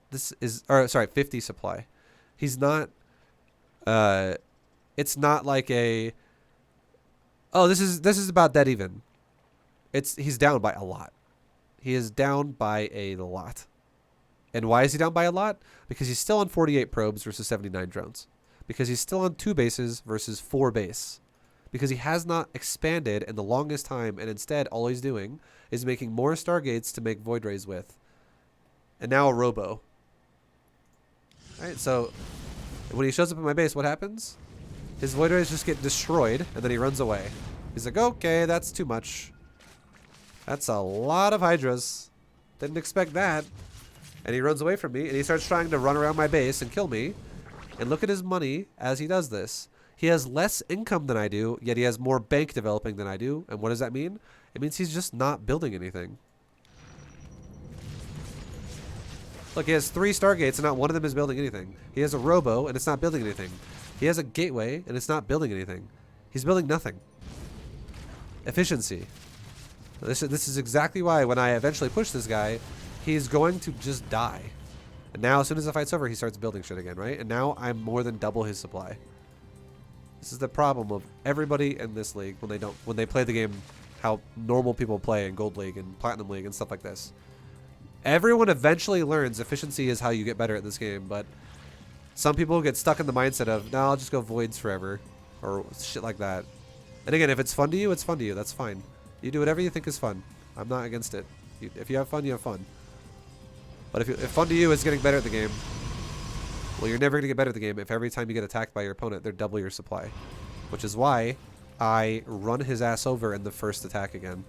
This is, or sorry, 50 supply. He's not, it's not like a, oh, this is about dead even. He's down by a lot. He is down by a lot. And why is he down by a lot? Because he's still on 48 probes versus 79 drones. Because he's still on 2 bases versus 4 base. Because he has not expanded in the longest time, and instead all he's doing is making more Stargates to make Void Rays with. And now a Robo. Alright, so when he shows up at my base, what happens? His Void Rays just get destroyed, and then he runs away. He's like, okay, that's too much. That's a lot of Hydras. Didn't expect that. And he runs away from me, and he starts trying to run around my base and kill me. And look at his money as he does this. He has less income than I do, yet he has more bank developing than I do. And what does that mean? It means he's just not building anything. Look, he has 3 Stargates, and not one of them is building anything. He has a Robo, and it's not building anything. He has a Gateway, and it's not building anything. He's building nothing. Efficiency. This is exactly why when I eventually push this guy, he's going to just die. And now as soon as the fight's over, he starts building shit again, right? And now I'm more than double his supply. This is the problem of everybody in this league when they play the game how normal people play in Gold League and Platinum League and stuff like this. Everyone eventually learns efficiency is how you get better at this game, but some people get stuck in the mindset of, no, I'll just go voids forever or shit like that. And again, if it's fun to you, it's fun to you. That's fine. You do whatever you think is fun. I'm not against it. If you have fun, you have fun. But if fun to you is getting better at the game, well, you're never going to get better at the game if every time you get attacked by your opponent, they're double your supply. Which is why I run his ass over in the first attack again.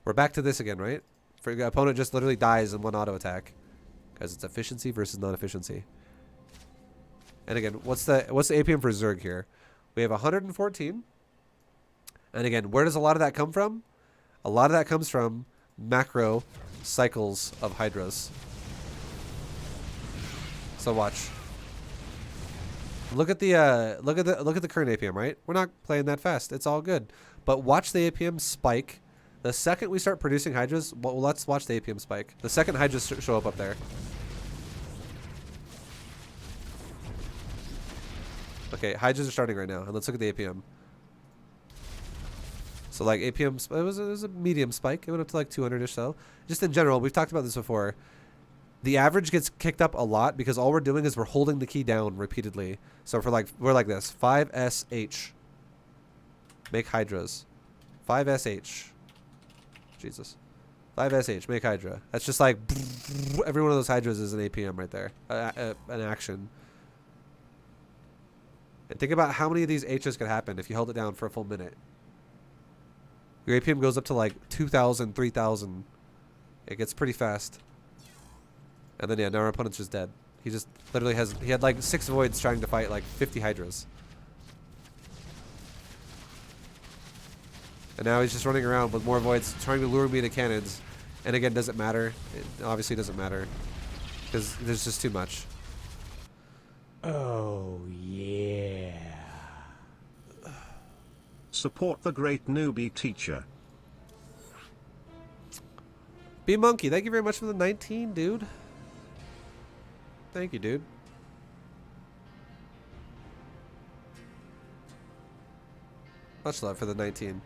We're back to this again, right? For the opponent just literally dies in one auto attack. Because it's efficiency versus non-efficiency. And again, what's the APM for Zerg here? We have 114. And again, where does a lot of that come from? A lot of that comes from macro cycles of Hydras. So watch. Look at the current APM, right? We're not playing that fast. It's all good. But watch the APM spike. The second we start producing Hydras, well, let's watch the APM spike. The second Hydras show up there. Okay, Hydras are starting right now, and let's look at the APM. So like APM, it was a medium spike. It went up to like 200-ish so. Just in general, we've talked about this before. The average gets kicked up a lot because all we're doing is we're holding the key down repeatedly. So for like, we're like this, 5SH. Make Hydras. 5SH. Jesus. 5SH, make Hydra. That's just like, every one of those Hydras is an APM right there. An action. And think about how many of these H's could happen if you held it down for a full minute. Your APM goes up to like 2,000, 3,000. It gets pretty fast. And then yeah, now our opponent's just dead. He just literally he had like 6 voids trying to fight like 50 Hydras. And now he's just running around with more voids trying to lure me into cannons. And again, doesn't matter. It obviously doesn't matter. Because there's just too much. Oh, yeah. Support the great newbie teacher. B Monkey, thank you very much for the 19, dude. Thank you, dude. Much love for the 19.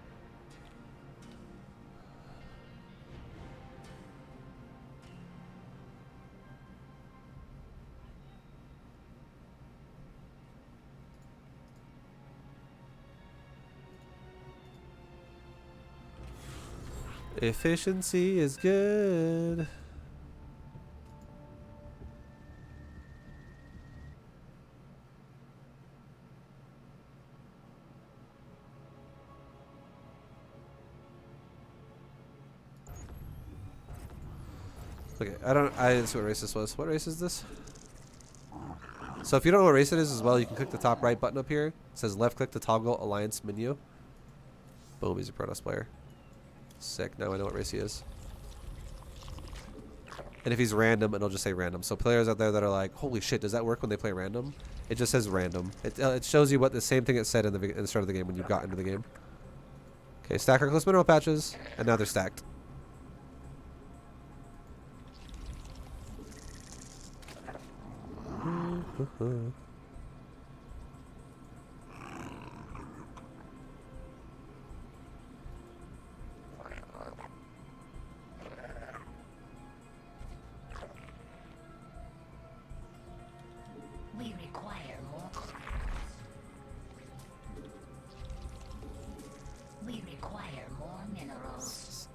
Efficiency is good. Okay, I didn't see what race this was. What race is this? So if you don't know what race it is as well, you can click the top right button up here. It says left click to toggle alliance menu. Boom, he's a Protoss player. Sick, now I know what race he is. And if he's random, it'll just say random. So players out there that are like, holy shit, does that work when they play random? It just says random. It shows you what the same thing it said in the start of the game when you got into the game. Okay, stack our close mineral patches, and now they're stacked. We require more. We require more minerals.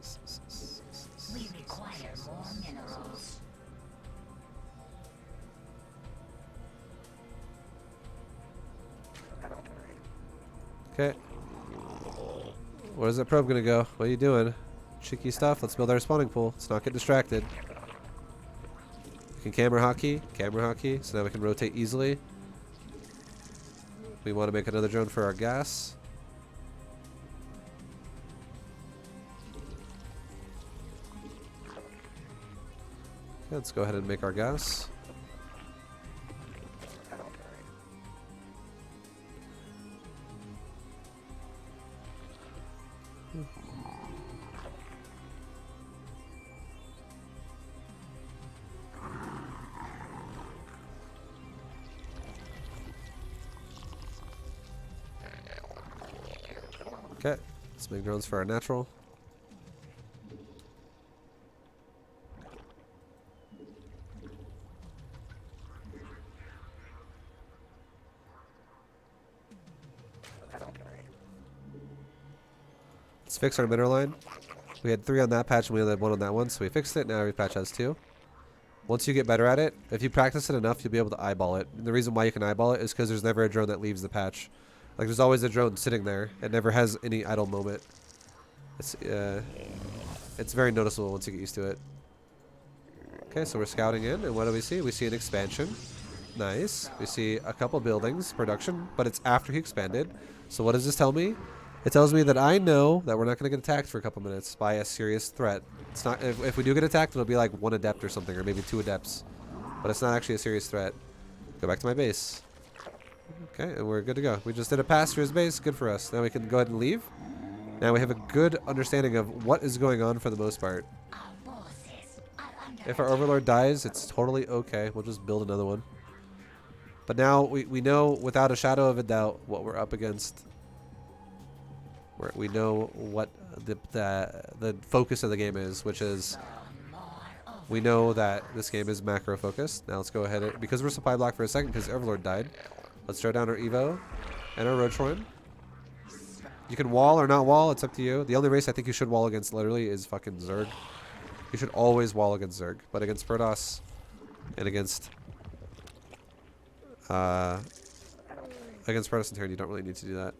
We require more minerals. Okay. Where's that probe gonna go? What are you doing? Cheeky stuff. Let's build our spawning pool. Let's not get distracted. We can camera hotkey. So now we can rotate easily. We want to make another drone for our gas. Okay, let's go ahead and make our gas. Okay, let's make drones for our natural. Let's fix our mineral line. We had 3 on that patch and we only had 1 on that one, so we fixed it. Now every patch has 2. Once you get better at it, if you practice it enough, you'll be able to eyeball it. And the reason why you can eyeball it is because there's never a drone that leaves the patch. Like, there's always a drone sitting there. It never has any idle moment. It's very noticeable once you get used to it. Okay, so we're scouting in, and what do we see? We see an expansion. Nice. We see a couple buildings, production, but it's after he expanded. So what does this tell me? It tells me that I know that we're not going to get attacked for a couple minutes by a serious threat. It's not. If we do get attacked, it'll be like 1 adept or something, or maybe 2 adepts. But it's not actually a serious threat. Go back to my base. Okay, and we're good to go. We just did a pass through his base. Good for us. Now we can go ahead and leave. Now we have a good understanding of what is going on for the most part. Our forces are under If our overlord dies, it's totally okay. We'll just build another one. But now we know without a shadow of a doubt what we're up against. We know what the focus of the game is, which is we know that this game is macro focused. Now let's go ahead because we're supply blocked for a second because Overlord died. Let's throw down our Evo and our Roachhorn. You can wall or not wall, it's up to you. The only race I think you should wall against literally is fucking Zerg. You should always wall against Zerg, but against Protoss and against Protoss and Terran you don't really need to do that.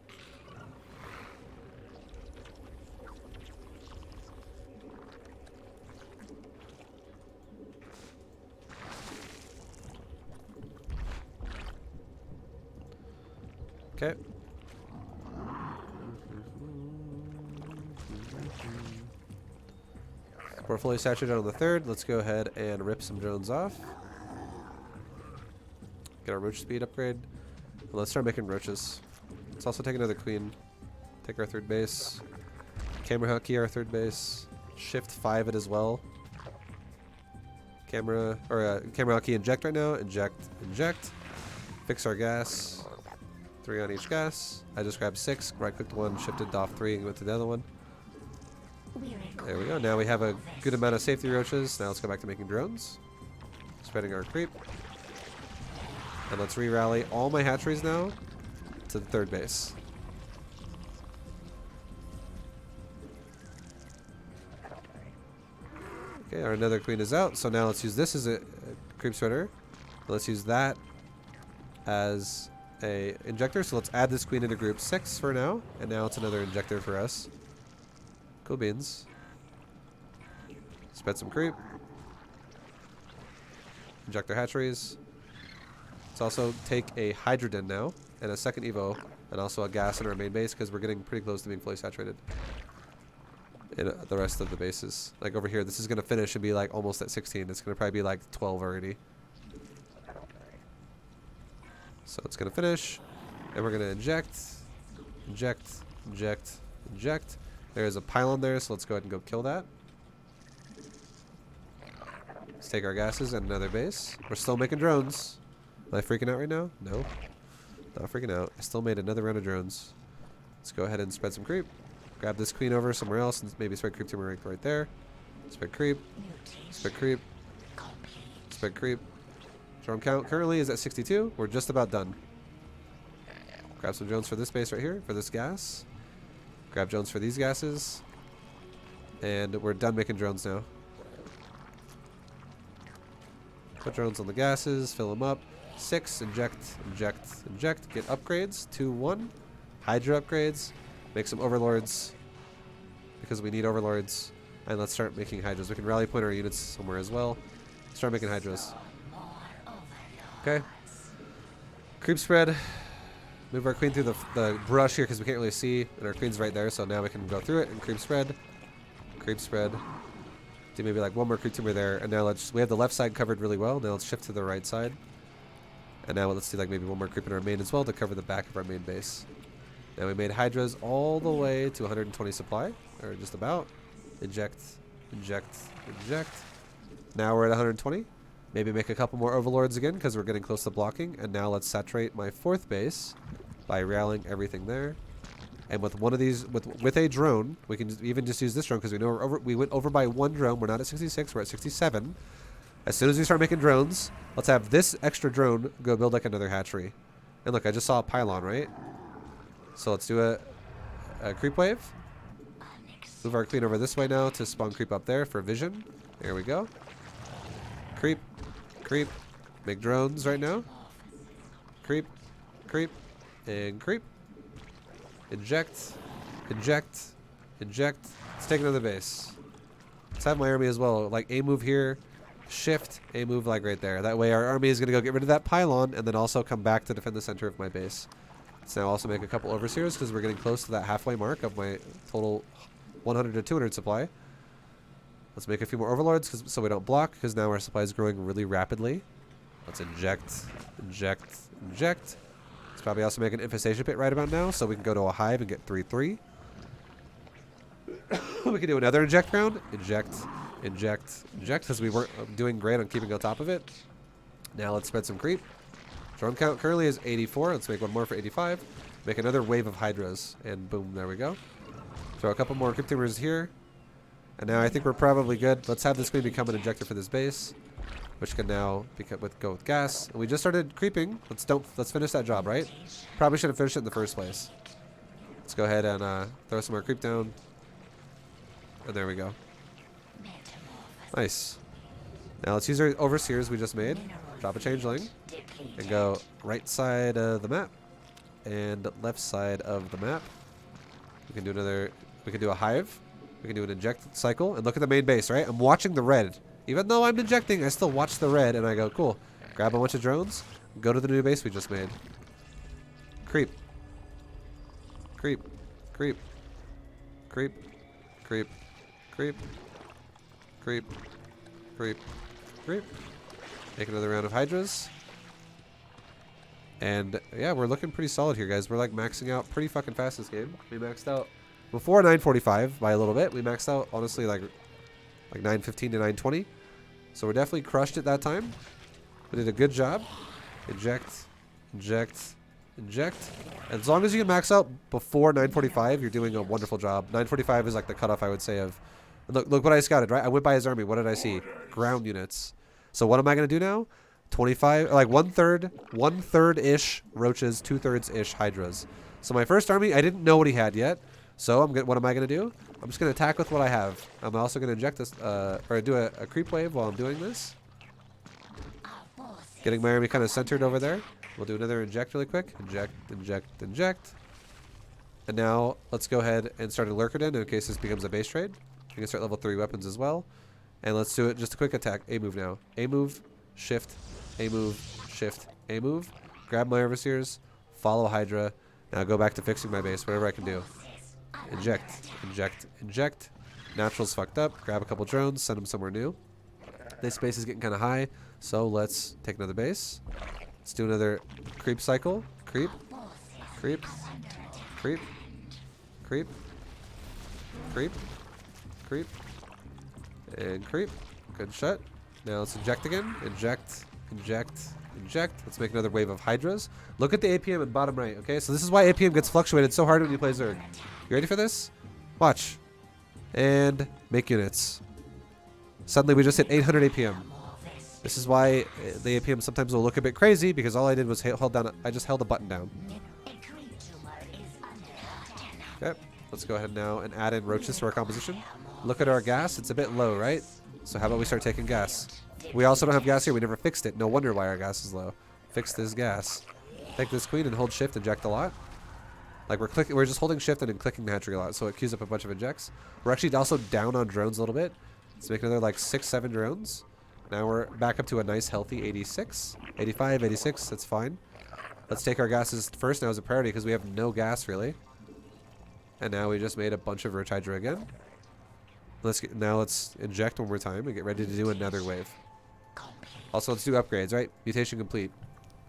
Okay. We're fully saturated on the third. Let's go ahead and rip some drones off. Get our roach speed upgrade. And let's start making roaches. Let's also take another queen. Take our third base. Camera hotkey our third base. Shift 5 it as well. Camera hotkey inject right now. Inject, inject. Fix our gas. 3 on each gas. I just grabbed 6. Right clicked one, shifted off 3 and went to the other one. There we go. Now we have a good amount of safety roaches. Now let's go back to making drones. Spreading our creep. And let's re-rally all my hatcheries now to the third base. Okay, our another queen is out. So now let's use this as a creep spreader. Let's use that as a injector. So let's add this queen into group 6 for now. And now it's another injector for us. Cool beans. Spread some creep. Inject our hatcheries. Let's also take a Hydrogen now, and a second Evo, and also a gas in our main base, because we're getting pretty close to being fully saturated in the rest of the bases. Like over here, this is going to finish and be like almost at 16. It's going to probably be like 12 already. So it's going to finish, and we're going to inject, inject, inject, inject. There's a pylon there, so let's go ahead and go kill that. Let's take our gases and another base. We're still making drones. Am I freaking out right now? No. Not freaking out. I still made another round of drones. Let's go ahead and spread some creep. Grab this queen over somewhere else and maybe spread creep to my right there. Spread creep. Spread creep. Spread creep. Drone count currently is at 62. We're just about done. Grab some drones for this base right here, for this gas. Grab drones for these gases. And we're done making drones now. Put drones on the gases, fill them up. 6, inject, inject, inject. Get upgrades. 2, 1. Hydra upgrades. Make some overlords, because we need overlords. And let's start making hydras. We can rally point our units somewhere as well. Start making hydras. Okay. Creep spread. Move our queen through the brush here because we can't really see. And our queen's right there, so now we can go through it and creep spread. Creep spread. Do maybe like one more creep tumor there. And now we have the left side covered really well. Now let's shift to the right side. And now let's do like maybe one more creep in our main as well to cover the back of our main base. Now we made hydras all the way to 120 supply, or just about. Inject, inject, inject. Now we're at 120. Maybe make a couple more overlords again because we're getting close to blocking. And now let's saturate my 4th base by rallying everything there. And with one of these, with a drone, we can even just use this drone because we know we went over by 1 drone. We're not at 66, we're at 67. As soon as we start making drones, let's have this extra drone go build like another hatchery. And look, I just saw a pylon, right? So let's do a creep wave. Move our queen over this way now to spawn creep up there for vision. There we go. Creep, creep. Make drones right now. Creep, creep, and creep. Inject, inject, inject. Let's take another base. Let's have my army as well. Like a move here, shift, a move like right there. That way our army is going to go get rid of that pylon and then also come back to defend the center of my base. Let's now also make a couple overseers because we're getting close to that halfway mark of my total 100 to 200 supply. Let's make a few more overlords so we don't block, because now our supply is growing really rapidly. Let's inject, inject, inject. Let's probably also make an infestation pit right about now so we can go to a hive and get 3-3. We can do another inject round. Inject, inject, inject, because we weren't doing great on keeping on top of it. Now let's spread some creep. Drone count currently is 84. Let's make one more for 85. Make another wave of hydras. And boom, there we go. Throw a couple more Crypt Tumors here. And now I think we're probably good. Let's have this queen become an injector for this base, which can now go with gas. And we just started creeping. Let's finish that job, right? Probably should have finished it in the first place. Let's go ahead and throw some more creep down. And there we go. Nice. Now let's use our overseers we just made. Drop a changeling. And go right side of the map. And left side of the map. We can do another... We can do a hive. We can do an inject cycle. And look at the main base, right? I'm watching the red. Even though I'm injecting, I still watch the red. And I go, cool. Grab a bunch of drones. Go to the new base we just made. Creep. Creep. Creep. Creep. Creep. Creep. Creep. Creep. Creep. Make another round of hydras. And yeah, we're looking pretty solid here, guys. We're like maxing out pretty fucking fast this game. We maxed out before 9:45 by a little bit. We maxed out honestly like 9:15 to 9:20. So we're definitely crushed it that time. We did a good job. Inject, inject, inject. As long as you can max out before 9:45, you're doing a wonderful job. 9:45 is like the cutoff, I would say, of... Look what I scouted, right? I went by his army. What did I see? Ground units. So what am I going to do now? 25, like one-third-ish roaches, two-thirds-ish hydras. So my first army, I didn't know what he had yet. So what am I going to do? I'm just going to attack with what I have. I'm also going to inject this, or do a creep wave while I'm doing this. Getting my army kind of centered over there. We'll do another inject really quick. Inject, inject, inject. And now let's go ahead and start a lurker in case this becomes a base trade. We can start level 3 weapons as well. And let's do it just a quick attack. A move now. A move, shift, A move, shift, A move. Grab my overseers, follow Hydra. Now go back to fixing my base, whatever I can do. Inject, inject, inject. Natural's fucked up. Grab a couple drones, send them somewhere new. This base is getting kind of high, so let's take another base. Let's do another creep cycle. Creep, creep, creep, creep, creep, creep, and creep. Good shot. Now let's inject again. Inject, inject, inject. Let's make another wave of hydras. Look at the APM in bottom right, okay? So this is why APM gets fluctuated so hard when you play Zerg. You ready for this? Watch. And make units. Suddenly we just hit 800 APM. This is why the APM sometimes will look a bit crazy, because all I did was hold down. I just held a button down. Okay, let's go ahead now and add in roaches to our composition. Look at our gas. It's a bit low, right? So how about we start taking gas? We also don't have gas here. We never fixed it. No wonder why our gas is low. Fix this gas. Take this queen and hold shift, inject a lot. Like we're just holding shift and then clicking the hatchery a lot, so it queues up a bunch of injects. We're actually also down on drones a little bit. Let's make another like 6-7 drones. Now we're back up to a nice healthy 86, 85, 86. That's fine. Let's take our gases first now as a priority because we have no gas really. And now we just made a bunch of Roach Hydra again. Now let's inject one more time and get ready to do another wave. Also, let's do upgrades, right? Mutation complete.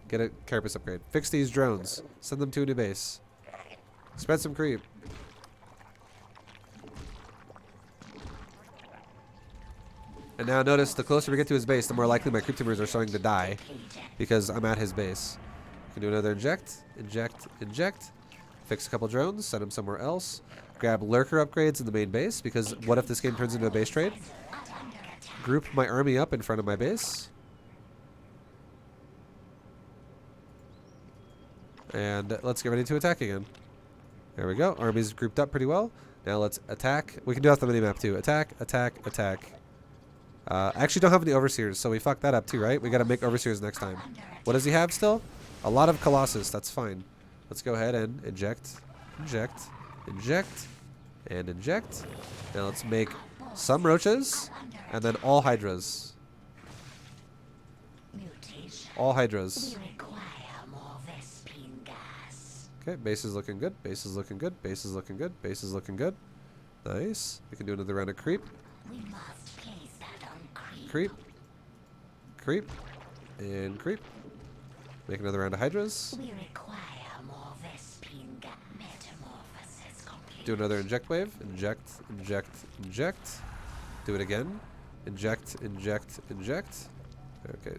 Get a carapace upgrade. Fix these drones. Send them to a new base. Spread some creep. And now notice the closer we get to his base, the more likely my creep tumors are starting to die because I'm at his base. We can do another inject, inject, inject. Fix a couple drones, send them somewhere else. Grab lurker upgrades in the main base because what if this game turns into a base trade? Group my army up in front of my base. And let's get ready to attack again. There we go. Army's grouped up pretty well. Now let's attack. We can do that on the minimap too. Attack, attack, attack. I actually don't have any overseers, so we fucked that up too, right? We gotta make overseers next time. What does he have still? A lot of Colossus. That's fine. Let's go ahead and inject, inject, inject, and inject. Now let's make some roaches, and then all hydras. All hydras. Okay, base is looking good. Base is looking good. Base is looking good. Base is looking good. Nice. We can do another round of creep. Creep. Creep. And creep. Make another round of hydras. Do another inject wave. Inject, inject, inject. Do it again. Inject, inject, inject. Okay.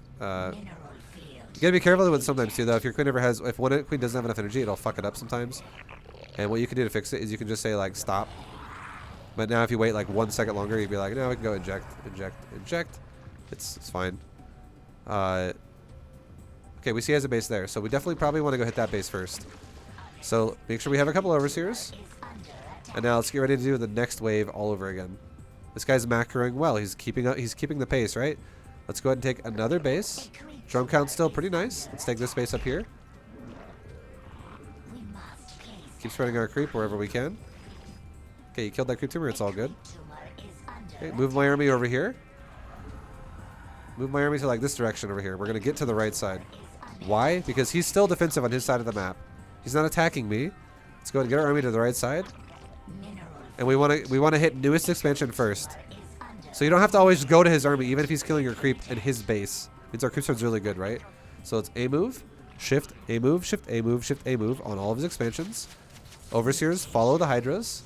You gotta be careful with it sometimes too, though. If your queen if one queen doesn't have enough energy, it'll fuck it up sometimes. And what you can do to fix it is you can just say like stop, But now if you wait like 1 second longer, you'd be like, no, we can go inject, inject, inject. It's fine. Okay, we see he has a base there, so we definitely probably want to go hit that base first. So make sure we have a couple overseers. And now let's get ready to do the next wave all over again. This guy's macroing well. He's keeping the pace, right? Let's go ahead and take another base. Drum count's still pretty nice. Let's take this base up here. Keep spreading our creep wherever we can. Okay, you killed that creep tumor. It's all good. Okay, move my army over here. Move my army to like this direction over here. We're going to get to the right side. Why? Because he's still defensive on his side of the map. He's not attacking me. Let's go ahead and get our army to the right side. And we want to hit newest expansion first. So you don't have to always go to his army, even if he's killing your creep in his base. Means our creep sword's really good, right? So it's A move, shift, A move, shift, A move, shift, A move on all of his expansions. Overseers, follow the Hydras.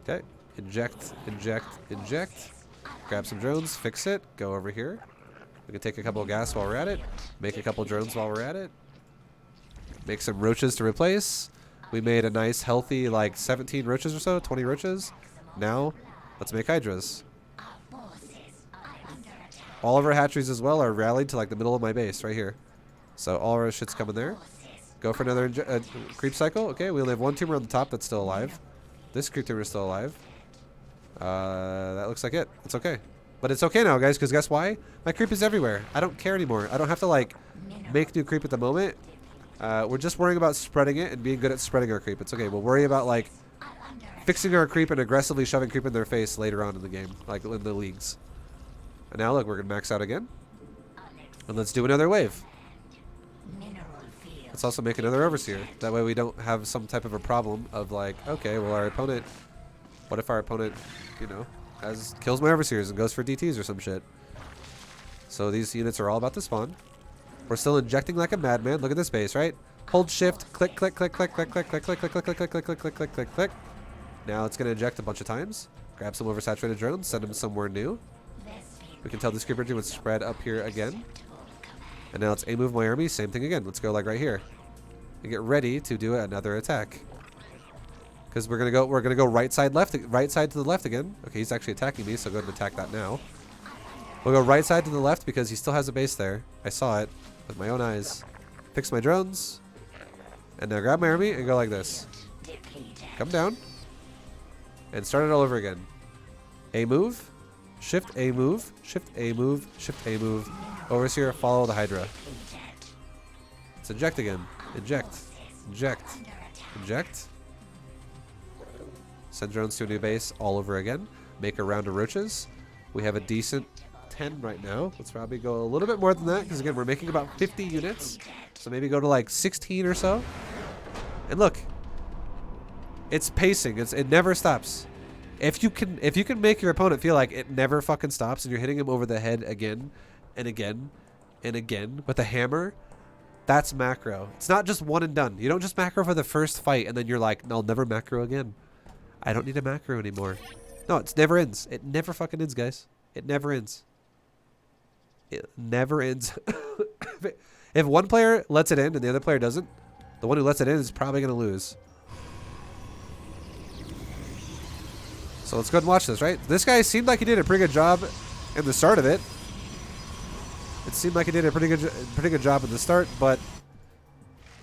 Okay. Inject, inject, inject. Grab some drones, fix it, go over here. We can take a couple of gas while we're at it. Make a couple of drones while we're at it. Make some roaches to replace. We made a nice healthy like 17 roaches or so, 20 roaches. Now, let's make Hydras. All of our hatcheries as well are rallied to like the middle of my base right here. So all our shit's coming there. Go for another creep cycle. Okay, we only have one tumor on the top that's still alive. This creep tumor is still alive. That looks like it. It's okay. But it's okay now, guys, because guess why? My creep is everywhere. I don't care anymore. I don't have to like make new creep at the moment. We're just worrying about spreading it and being good at spreading our creep. It's okay. We'll worry about like fixing our creep and aggressively shoving creep in their face later on in the game, like in the leagues. And now look, we're gonna max out again. And let's do another wave. Let's also make another overseer. That way we don't have some type of a problem of like, okay, well our opponent, what if our opponent, you know, kills my overseers and goes for DTs or some shit. So these units are all about to spawn. We're still injecting like a madman. Look at this base, right? Hold shift, click, click, click, click, click, click, click, click, click, click, click, click, click, click, click, click, click, click. Now it's gonna inject a bunch of times. Grab some oversaturated drones, send them somewhere new. We can tell this creeper would spread up here again. And now let's A move my army, same thing again. Let's go like right here. And get ready to do another attack. Because we're gonna go right side to the left again. Okay, he's actually attacking me, so go ahead and attack that now. We'll go right side to the left because he still has a base there. I saw it with my own eyes. Fix my drones. And now grab my army and go like this. Come down. And start it all over again. A move. Shift A move. Shift A move. Shift A move. Overseer, follow the Hydra. Let's inject again. Inject. Inject. Inject. Send drones to a new base all over again. Make a round of roaches. We have a decent 10 right now. Let's probably go a little bit more than that because again we're making about 50 units. So maybe go to like 16 or so. And look, it's pacing. It never stops. If you can make your opponent feel like it never fucking stops and you're hitting him over the head again and again and again with a hammer, that's macro. It's not just one and done. You don't just macro for the first fight and then you're like, no, I'll never macro again. I don't need a macro anymore. No, it never ends. It never fucking ends, guys. It never ends. It never ends. If one player lets it in and the other player doesn't, the one who lets it in is probably going to lose. So let's go ahead and watch this, right? This guy seemed like he did a pretty good job in the start of it. It seemed like he did a pretty good job at the start, but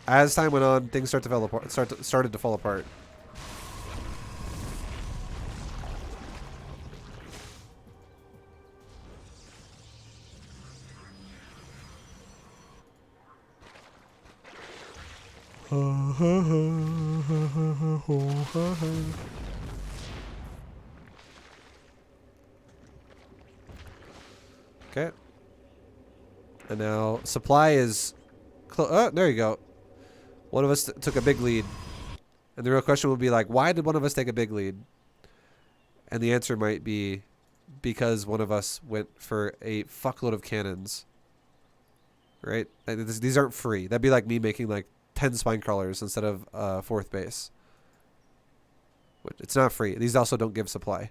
as time went on, things started to fall apart. Okay. And now supply is oh, there you go. One of us took a big lead. And the real question would be like, why did one of us take a big lead? And the answer might be because one of us went for a fuckload of cannons. Right? These aren't free. That'd be like me making like 10 spine crawlers instead of 4th base. It's not free. These also don't give supply.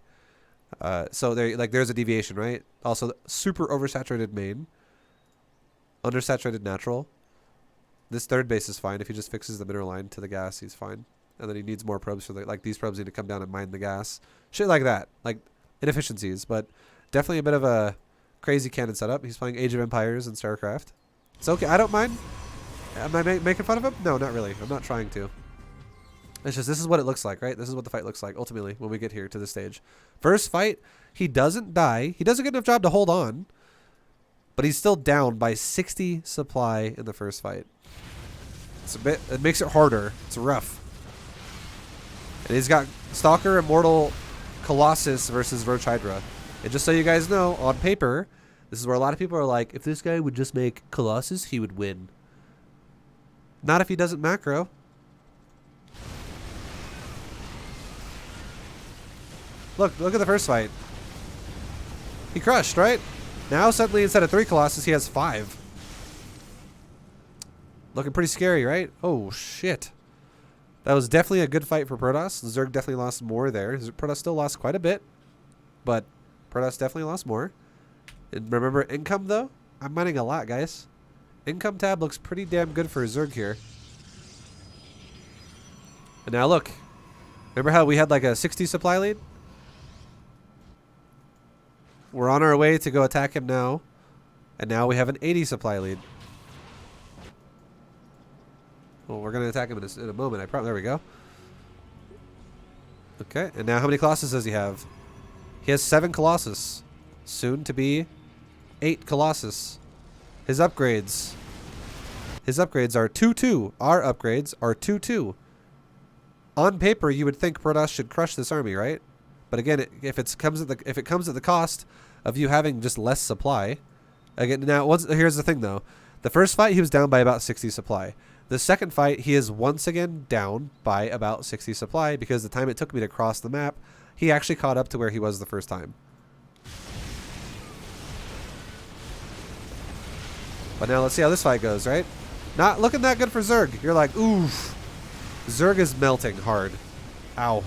So there's a deviation, right? Also, super oversaturated main. Undersaturated natural. This 3rd base is fine. If he just fixes the mineral line to the gas, he's fine. and then he needs more probes for like these probes need to come down and mine the gas. Shit like that. Like inefficiencies, but definitely a bit of a crazy cannon setup. He's playing Age of Empires and StarCraft. It's okay. I don't mind. Am I making fun of him? No, not really. I'm not trying to. It's just this is what it looks like, right? This is what the fight looks like ultimately when we get here to this stage. First fight, he doesn't die. He does a good enough job to hold on, but he's still down by 60 supply in the first fight. It's a bit. It makes it harder. It's rough. And he's got Stalker, Immortal, Colossus versus Roach Hydra. And just so you guys know, on paper, this is where a lot of people are like, if this guy would just make Colossus, he would win. Not if he doesn't macro. Look at the first fight. He crushed, right? Now suddenly instead of 3 Colossus, he has 5. Looking pretty scary, right? Oh, shit. That was definitely a good fight for Protoss. Zerg definitely lost more there. Protoss still lost quite a bit, but Protoss definitely lost more. And remember income, though? I'm mining a lot, guys. Income tab looks pretty damn good for Zerg here. And now look. Remember how we had like a 60 supply lead? We're on our way to go attack him now. And now we have an 80 supply lead. Well, we're going to attack him in a moment. There we go. Okay. And now how many Colossus does he have? He has 7 Colossus. Soon to be 8 Colossus. His upgrades. His upgrades are 2-2. Our upgrades are 2-2. On paper, you would think Protoss should crush this army, right? But again, if it comes at the cost of you having just less supply, again, now here's the thing though: the first fight he was down by about 60 supply. The second fight he is once again down by about 60 supply because the time it took me to cross the map, he actually caught up to where he was the first time. But now let's see how this fight goes, right? Not looking that good for Zerg. You're like, oof, Zerg is melting hard. Ow.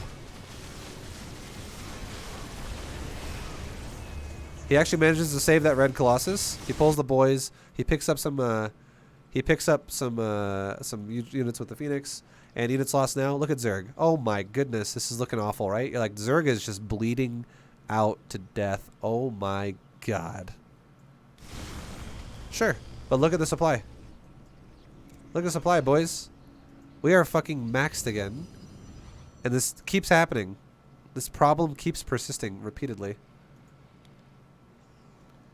He actually manages to save that red Colossus. He pulls the boys. He picks up some units with the Phoenix. And units lost now. Look at Zerg. Oh my goodness, this is looking awful, right? You're like, Zerg is just bleeding out to death. Oh my god. Sure, but look at the supply. Look at the supply, boys. We are fucking maxed again. And this keeps happening. This problem keeps persisting repeatedly.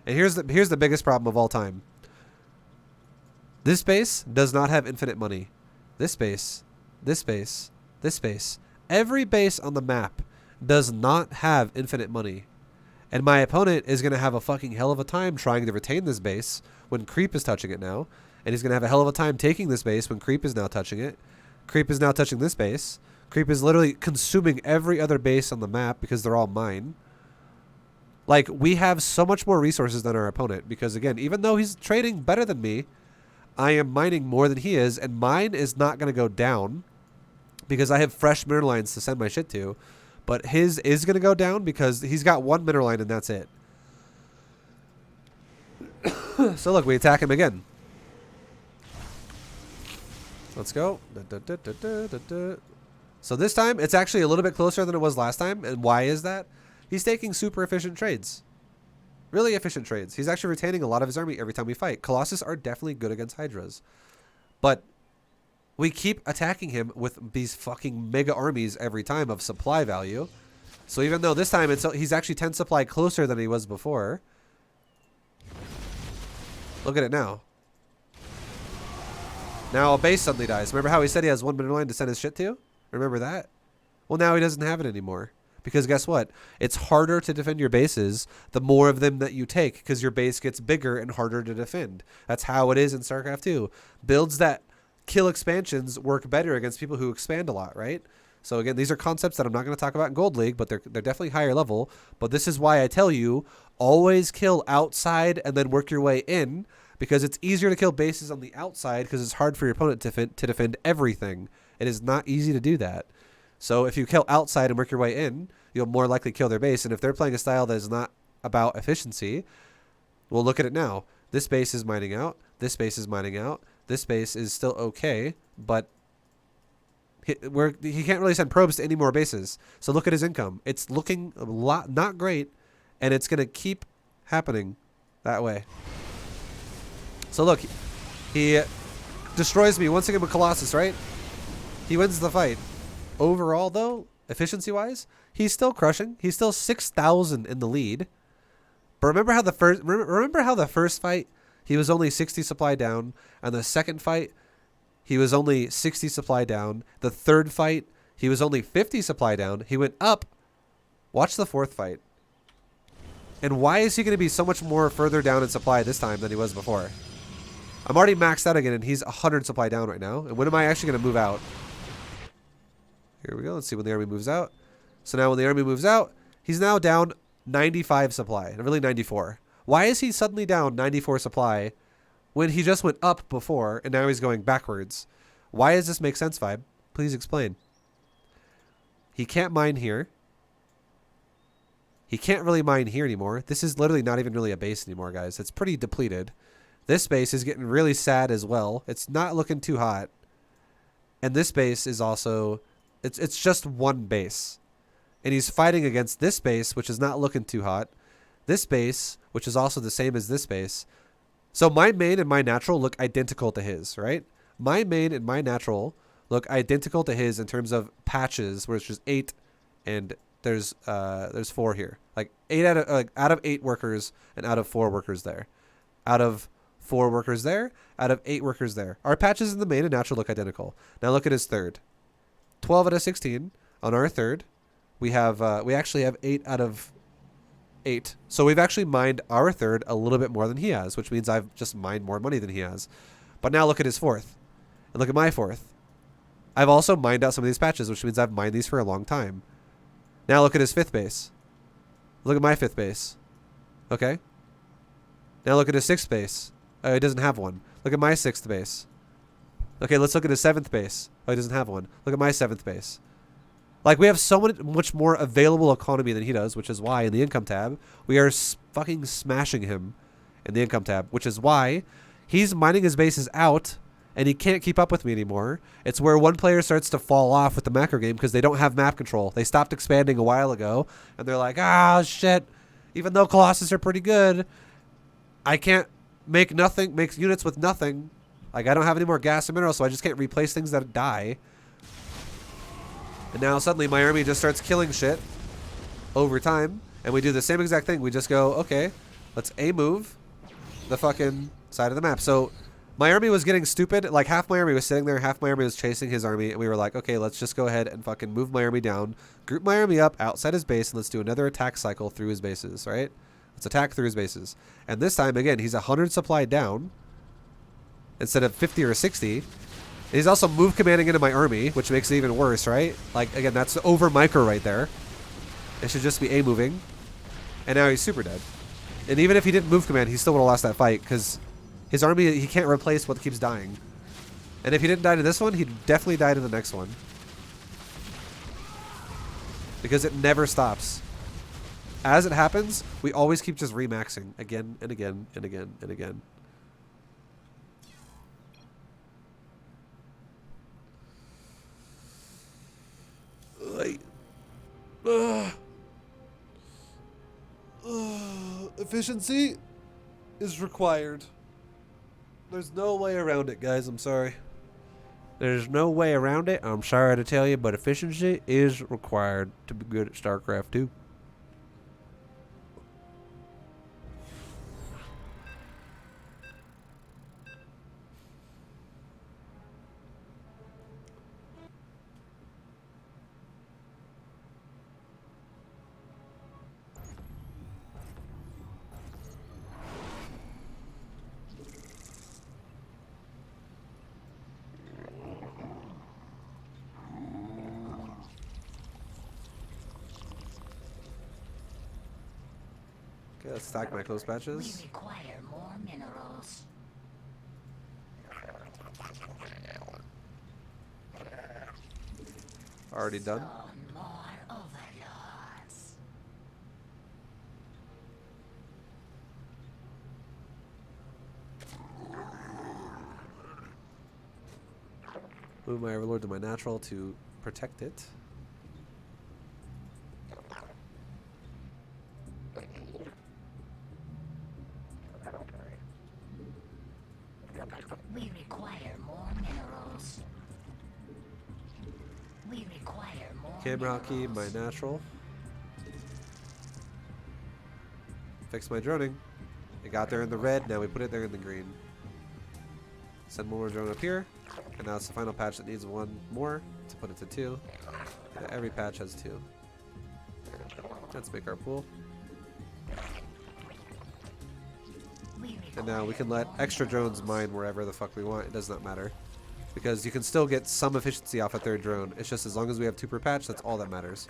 And here's the biggest problem of all time. This base does not have infinite money. This base, this base, this base. Every base on the map does not have infinite money. And my opponent is going to have a fucking hell of a time trying to retain this base when Creep is touching it now. And he's going to have a hell of a time taking this base when Creep is now touching it. Creep is now touching this base. Creep is literally consuming every other base on the map because they're all mine. Like, we have so much more resources than our opponent because, again, even though he's trading better than me, I am mining more than he is, and mine is not going to go down because I have fresh mineral lines to send my shit to. But his is going to go down because he's got 1 mineral line and that's it. So look, we attack him again. Let's go. So this time, it's actually a little bit closer than it was last time. And why is that? He's taking super efficient trades. Really efficient trades. He's actually retaining a lot of his army every time we fight. Colossus are definitely good against Hydras. But we keep attacking him with these fucking mega armies every time of supply value. So even though this time he's actually 10 supply closer than he was before. Look at it now. Now a base suddenly dies. Remember how he said he has 1 mineral line to send his shit to? Remember that? Well, now he doesn't have it anymore. Because guess what? It's harder to defend your bases the more of them that you take because your base gets bigger and harder to defend. That's how it is in StarCraft 2. Builds that kill expansions work better against people who expand a lot, right? So again, these are concepts that I'm not going to talk about in Gold League, but they're definitely higher level. But this is why I tell you, always kill outside and then work your way in because it's easier to kill bases on the outside because it's hard for your opponent to defend everything. It is not easy to do that. So if you kill outside and work your way in, you'll more likely kill their base. And if they're playing a style that is not about efficiency, well, look at it now. This base is mining out. This base is mining out. This base is still okay, but he can't really send probes to any more bases. So look at his income. It's looking a lot not great, and it's gonna keep happening that way. So look, he destroys me once again with Colossus, right? He wins the fight. Overall, though, efficiency-wise, he's still crushing. He's still 6,000 in the lead. But remember how the first fight he was only 60 supply down, and the second fight he was only 60 supply down. The third fight he was only 50 supply down. He went up. Watch the fourth fight. And why is he going to be so much more further down in supply this time than he was before? I'm already maxed out again, and he's 100 supply down right now. And when am I actually going to move out? Here we go. Let's see when the army moves out. So now when the army moves out, he's now down 95 supply. Really 94. Why is he suddenly down 94 supply when he just went up before and now he's going backwards? Why does this make sense, Vibe? Please explain. He can't mine here. He can't really mine here anymore. This is literally not even really a base anymore, guys. It's pretty depleted. This base is getting really sad as well. It's not looking too hot. And this base is also... It's just one base. And he's fighting against this base, which is not looking too hot. This base, which is also the same as this base. So my main and my natural look identical to his, right? My main and my natural look identical to his in terms of patches, where it's just 8 and there's 4 here. Like 8 out of 8 workers and out of 4 workers there. Out of 4 workers there, out of 8 workers there. Our patches in the main and natural look identical. Now look at his third. 12 out of 16 on our third. We actually have 8 out of 8. So we've actually mined our third a little bit more than he has, which means I've just mined more money than he has. But now look at his fourth. And look at my fourth. I've also mined out some of these patches, which means I've mined these for a long time. Now look at his fifth base. Look at my fifth base. Okay. Now look at his sixth base. Oh, he doesn't have one. Look at my sixth base. Okay, let's look at his seventh base. Oh, he doesn't have one. Look at my seventh base. Like, we have so much more available economy than he does, which is why in the income tab, we are fucking smashing him in the income tab, which is why he's mining his bases out, and he can't keep up with me anymore. It's where one player starts to fall off with the macro game because they don't have map control. They stopped expanding a while ago, and they're like, ah, shit, even though Colossus are pretty good, I can't make units with nothing. Like, I don't have any more gas and minerals, so I just can't replace things that die. And now suddenly my army just starts killing shit over time. And we do the same exact thing. We just go, okay, let's A-move the fucking side of the map. So my army was getting stupid. Like, half my army was sitting there, half my army was chasing his army. And we were like, okay, let's just go ahead and fucking move my army down, group my army up outside his base, and let's do another attack cycle through his bases, right? Let's attack through his bases. And this time, again, he's 100 supply down instead of 50 or 60. And he's also move commanding into my army, which makes it even worse, right? Like, again, that's over micro right there. It should just be A moving. And now he's super dead. And even if he didn't move command, he still would have lost that fight because his army, he can't replace what keeps dying. And if he didn't die to this one, he'd definitely die to the next one. Because it never stops. As it happens, we always keep just remaxing again and again and again and again. Efficiency is required. There's no way around it, guys. I'm sorry. There's no way around it. I'm sorry to tell you, but efficiency is required to be good at StarCraft 2. Okay, let's stack my close patches. We require more minerals. Already done. More overlords. move my Overlord to my natural to protect it. We require more minerals. We require more Camera hotkey, my minerals. natural. Fix my droning. It got there in the red, now we put it there in the green. Send one more drone up here. And now it's the final patch that needs one more to put it to 2. Yeah, every patch has 2. Let's make our pool. And now we can let extra drones mine wherever the fuck we want. It does not matter. Because you can still get some efficiency off a third drone. It's just as long as we have 2 per patch, that's all that matters.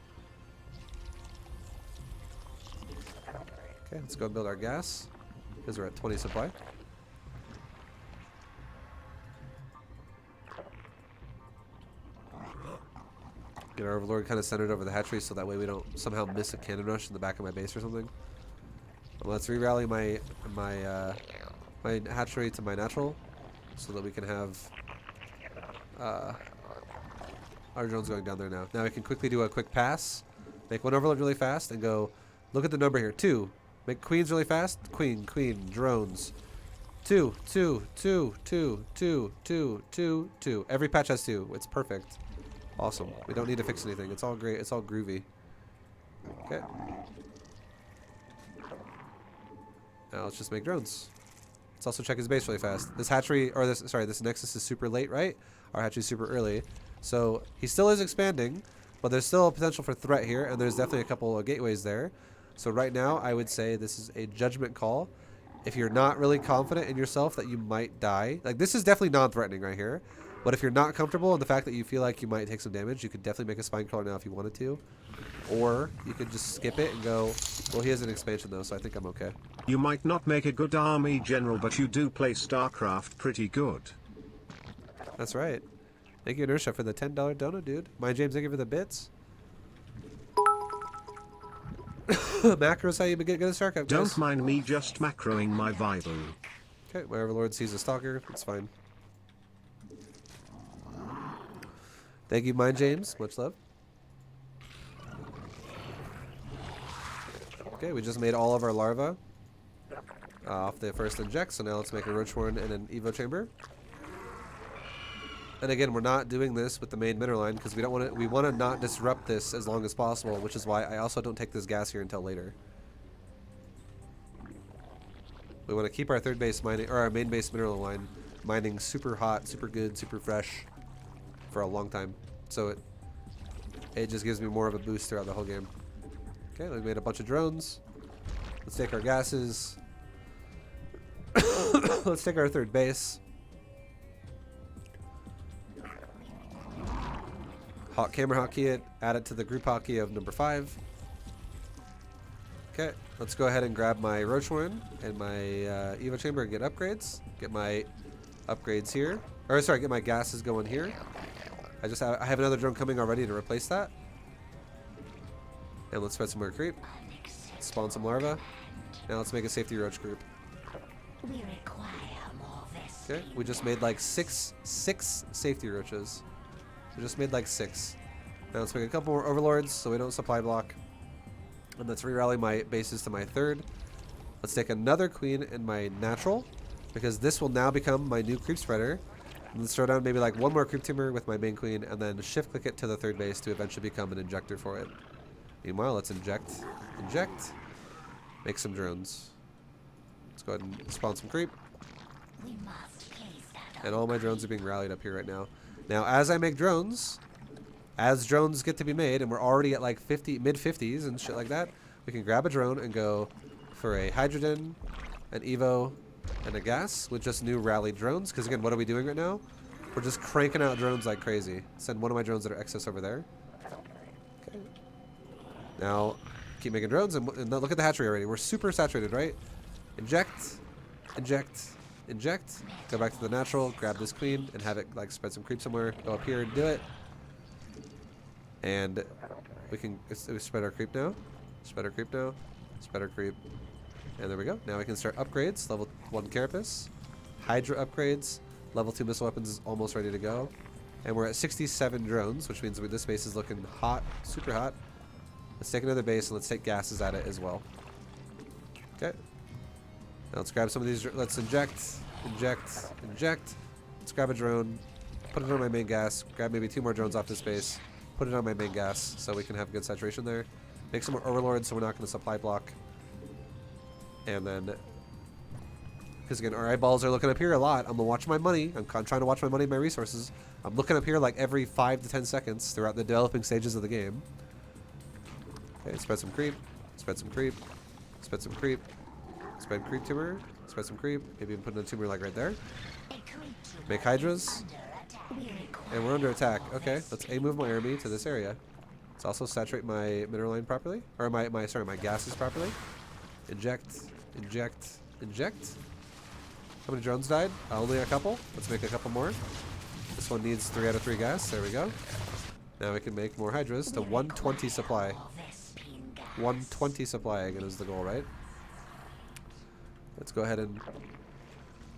Okay, let's go and build our gas. Because we're at 20 supply. Get our Overlord kind of centered over the hatchery so that way we don't somehow miss a cannon rush in the back of my base or something. Well, let's re-rally my hatchery to my natural so that we can have our drones going down there now. Now we can quickly do a quick pass, make one Overlord really fast, and go, look at the number here, 2. Make queens really fast, queen, drones. 2, 2, 2, 2, 2, 2, 2, 2. Every patch has 2. It's perfect. Awesome. We don't need to fix anything. It's all great. It's all groovy. Okay. Now let's just make drones. Let's also check his base really fast. This hatchery, or this nexus is super late, right? Our hatchery is super early. So he still is expanding, but there's still a potential for threat here, and there's definitely a couple of gateways there. So right now, I would say this is a judgment call. If you're not really confident in yourself that you might die, like this is definitely non-threatening right here. But if you're not comfortable in the fact that you feel like you might take some damage, you could definitely make a spine crawler now if you wanted to. Or you could just skip it and go, well, he has an expansion though, so I think I'm okay. You might not make a good army general, but you do play StarCraft pretty good. That's right. Thank you, Inertia, for the $10 donut, dude. My James, thank you for the bits. Macros, how you been getting good at StarCraft, guys? Don't mind me just macroing my Bible. Okay, my Overlord sees a stalker. It's fine. Thank you, Mind James. Much love. Okay, we just made all of our larvae off the first inject, so now let's make a roach horn and an evo chamber. And again, we're not doing this with the main mineral line because we don't want to. We want to not disrupt this as long as possible, which is why I also don't take this gas here until later. We want to keep our third base mining, or our main base mineral line mining super hot, super good, super fresh for a long time. So it just gives me more of a boost throughout the whole game. Okay, we made a bunch of drones. Let's take our gases. Let's take our third base. Camera hotkey it, add it to the group hotkey of number 5. Okay, let's go ahead and grab my roach horn and my evo chamber and get upgrades. Get my upgrades here. Or sorry, get my gases going here. I have another drone coming already to replace that. And let's spread some more creep. Spawn some larvae. Now let's make a safety roach group. We require more vessels. Okay, we just made like six safety roaches. We just made like 6. Now let's make a couple more overlords so we don't supply block. And let's re-rally my bases to my third. Let's take another queen in my natural, because this will now become my new creep spreader. And let's throw down maybe like one more creep teamer with my main queen, and then shift click it to the third base to eventually become an injector for it. Meanwhile, let's inject, make some drones. Let's go ahead and spawn some creep. We must place that And all my drones are being rallied up here right now. Now, as I make drones, as drones get to be made, and we're already at like mid 50s and shit like that, we can grab a drone and go for a hydrogen, an evo, and a gas with just new rallied drones. Because again, what are we doing right now? We're just cranking out drones like crazy. Send one of my drones that are excess over there. Okay. Now, keep making drones, and look at the hatchery already. We're super saturated, right? Inject, inject, inject. Go back to the natural, grab this queen, and have it like spread some creep somewhere. Go up here and do it. And we can spread our creep now. Spread our creep now. Spread our creep. And there we go. Now we can start upgrades. Level 1 carapace. Hydra upgrades. Level 2 missile weapons is almost ready to go. And we're at 67 drones, which means this base is looking hot, super hot. Let's take another base and let's take gases at it as well. Okay. Now let's grab some of these. Let's inject, inject, inject. Let's grab a drone, put it on my main gas, grab maybe 2 more drones off this base, put it on my main gas so we can have good saturation there. Make some more overlords so we're not going to supply block. And then, because again, our eyeballs are looking up here a lot. I'm going to watch my money. I'm trying to watch my money and my resources. I'm looking up here like every 5 to 10 seconds throughout the developing stages of the game. Okay, spread some creep, spread some creep, spread some creep, spread creep tumor, spread some creep, maybe even put in a tumor like right there. Make hydras, and we're under attack. Okay, let's move my army to this area. Let's also saturate my mineral line properly, or my gases properly. Inject, inject, inject. How many drones died? Only a couple. Let's make a couple more. This one needs 3 out of 3 gas. There we go. Now we can make more hydras to 120 supply. 120 supply again is the goal, right? Let's go ahead and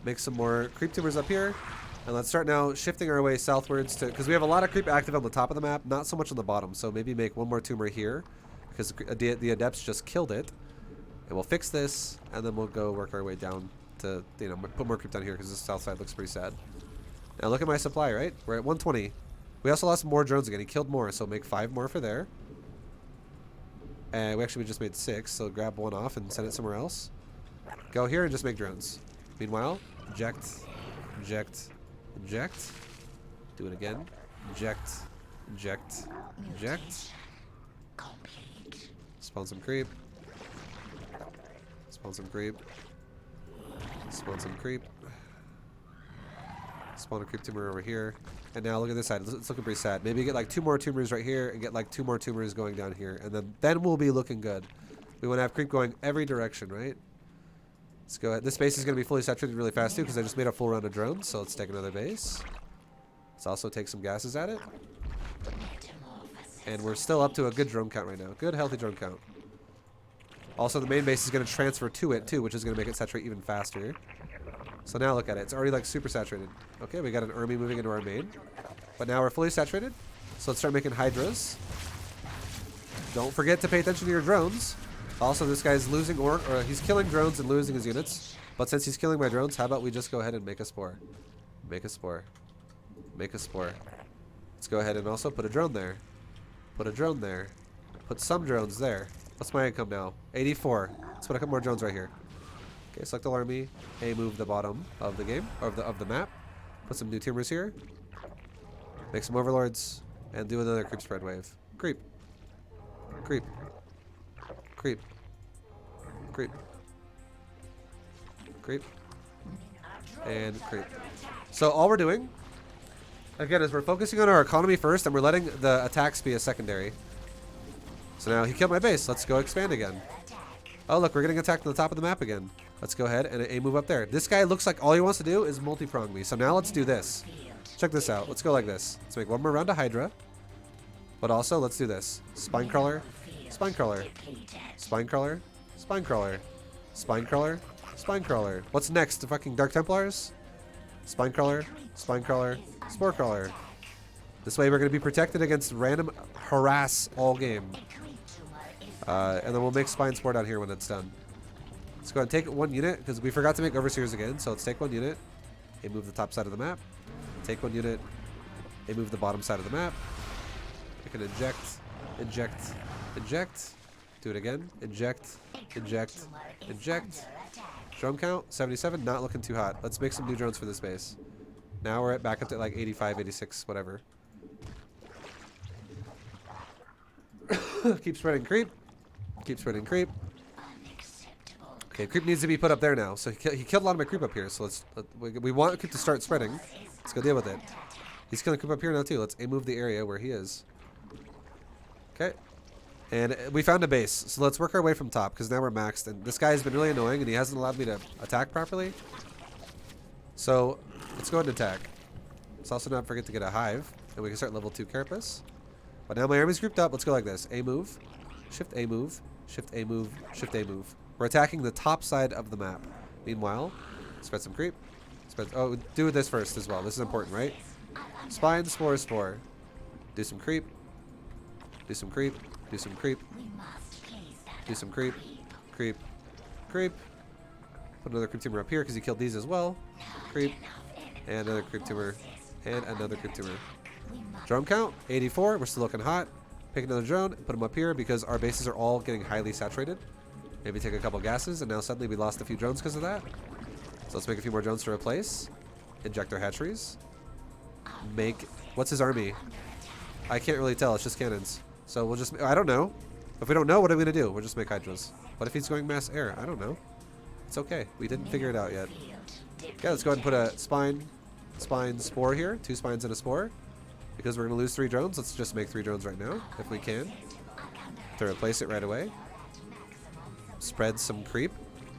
make some more creep tumors up here. And let's start now shifting our way southwards to, because we have a lot of creep active on the top of the map, not so much on the bottom. So maybe make 1 more tumor here, because the adepts just killed it. And we'll fix this, and then we'll go work our way down to, you know, put more creep down here, because this south side looks pretty sad. Now look at my supply, right? We're at 120. We also lost more drones again. He killed more, so make 5 more for there. And we just made 6, so grab 1 off and send it somewhere else. Go here and just make drones. Meanwhile, inject, inject, inject. Do it again. Inject, inject, inject. Spawn some creep. Spawn some creep. Spawn some creep. Spawn a creep tumor over here. And now look at this side. It's looking pretty sad. Maybe get like 2 more tumors right here and get like 2 more tumors going down here. And then we'll be looking good. We want to have creep going every direction, right? Let's go ahead. This base is going to be fully saturated really fast too because I just made a full round of drones. So let's take another base. Let's also take some gases at it. And we're still up to a good drone count right now. Good, healthy drone count. Also, the main base is going to transfer to it too, which is going to make it saturate even faster. So now look at it. It's already like super saturated. Okay, we got an army moving into our main. But now we're fully saturated. So let's start making hydras. Don't forget to pay attention to your drones. Also, this guy's losing or he's killing drones and losing his units. But since he's killing my drones, how about we just go ahead and make a spore? Make a spore. Make a spore. Let's go ahead and also put a drone there. Put a drone there. Put some drones there. What's my income now? 84. Let's put a couple more drones right here. Okay, select all army. Move the bottom of the game, of the map. Put some new tumors here. Make some overlords, and do another creep spread wave. Creep. Creep. Creep. Creep. Creep. And creep. So all we're doing, again, is we're focusing on our economy first, and we're letting the attacks be a secondary. So now he killed my base. Let's go expand again. Oh, look, we're getting attacked on the top of the map again. Let's go ahead and move up there. This guy looks like all he wants to do is multi-prong me. So now let's do this. Check this out. Let's go like this. Let's make 1 more round of Hydra. But also, let's do this. Spine crawler. Spine crawler. Spine crawler. Spine crawler. Spine crawler. Spine crawler. What's next? The fucking Dark Templars? Spine crawler. Spine crawler. Spore crawler. This way we're going to be protected against random harass all game. And then we'll make Spine Spore down here when it's done. Let's go ahead and take 1 unit, because we forgot to make Overseers again. So let's take 1 unit. And move the top side of the map. Take 1 unit. And move the bottom side of the map. We can inject. Inject. Inject. Do it again. Inject. Inject. Inject. Drone count, 77. Not looking too hot. Let's make some new drones for this base. Now we're back up to like 85, 86, whatever. Keep spreading creep. Keep spreading creep. Okay, creep needs to be put up there now. So he killed a lot of my creep up here. So we want creep to start spreading. Let's go deal with it. He's killing creep up here now too. Let's move the area where he is. Okay. And we found a base. So let's work our way from top, because now we're maxed. And this guy has been really annoying, and he hasn't allowed me to attack properly. So let's go ahead and attack. Let's also not forget to get a hive, and we can start level 2 carapace. But now my army's grouped up. Let's go like this. A move. Shift A move. Shift A move. Shift A move. We're attacking the top side of the map. Meanwhile, spread some creep. Spread. Oh, do this first as well. This is important, right? Spine, spore, spore. Do some creep. Do some creep. Do some creep. We must place that Do some creep. Creep. Creep. Put another creep tumor up here because he killed these as well. Creep. And another creep tumor. And another creep tumor. Drone count, 84. We're still looking hot. Pick another drone and put them up here because our bases are all getting highly saturated. Maybe take a couple gases, and now suddenly we lost a few drones because of that. So let's make a few more drones to replace. Inject our hatcheries. Make... What's his army? I can't really tell. It's just cannons. So we'll just... I don't know. If we don't know, what are we going to do? We'll just make hydras. What if he's going mass air? I don't know. It's okay. We didn't figure it out yet. Yeah, let's go ahead and put a spine spore here. 2 spines and a spore. Because we're going to lose 3 drones, let's just make 3 drones right now, if we can. To replace it right away. Spread some creep.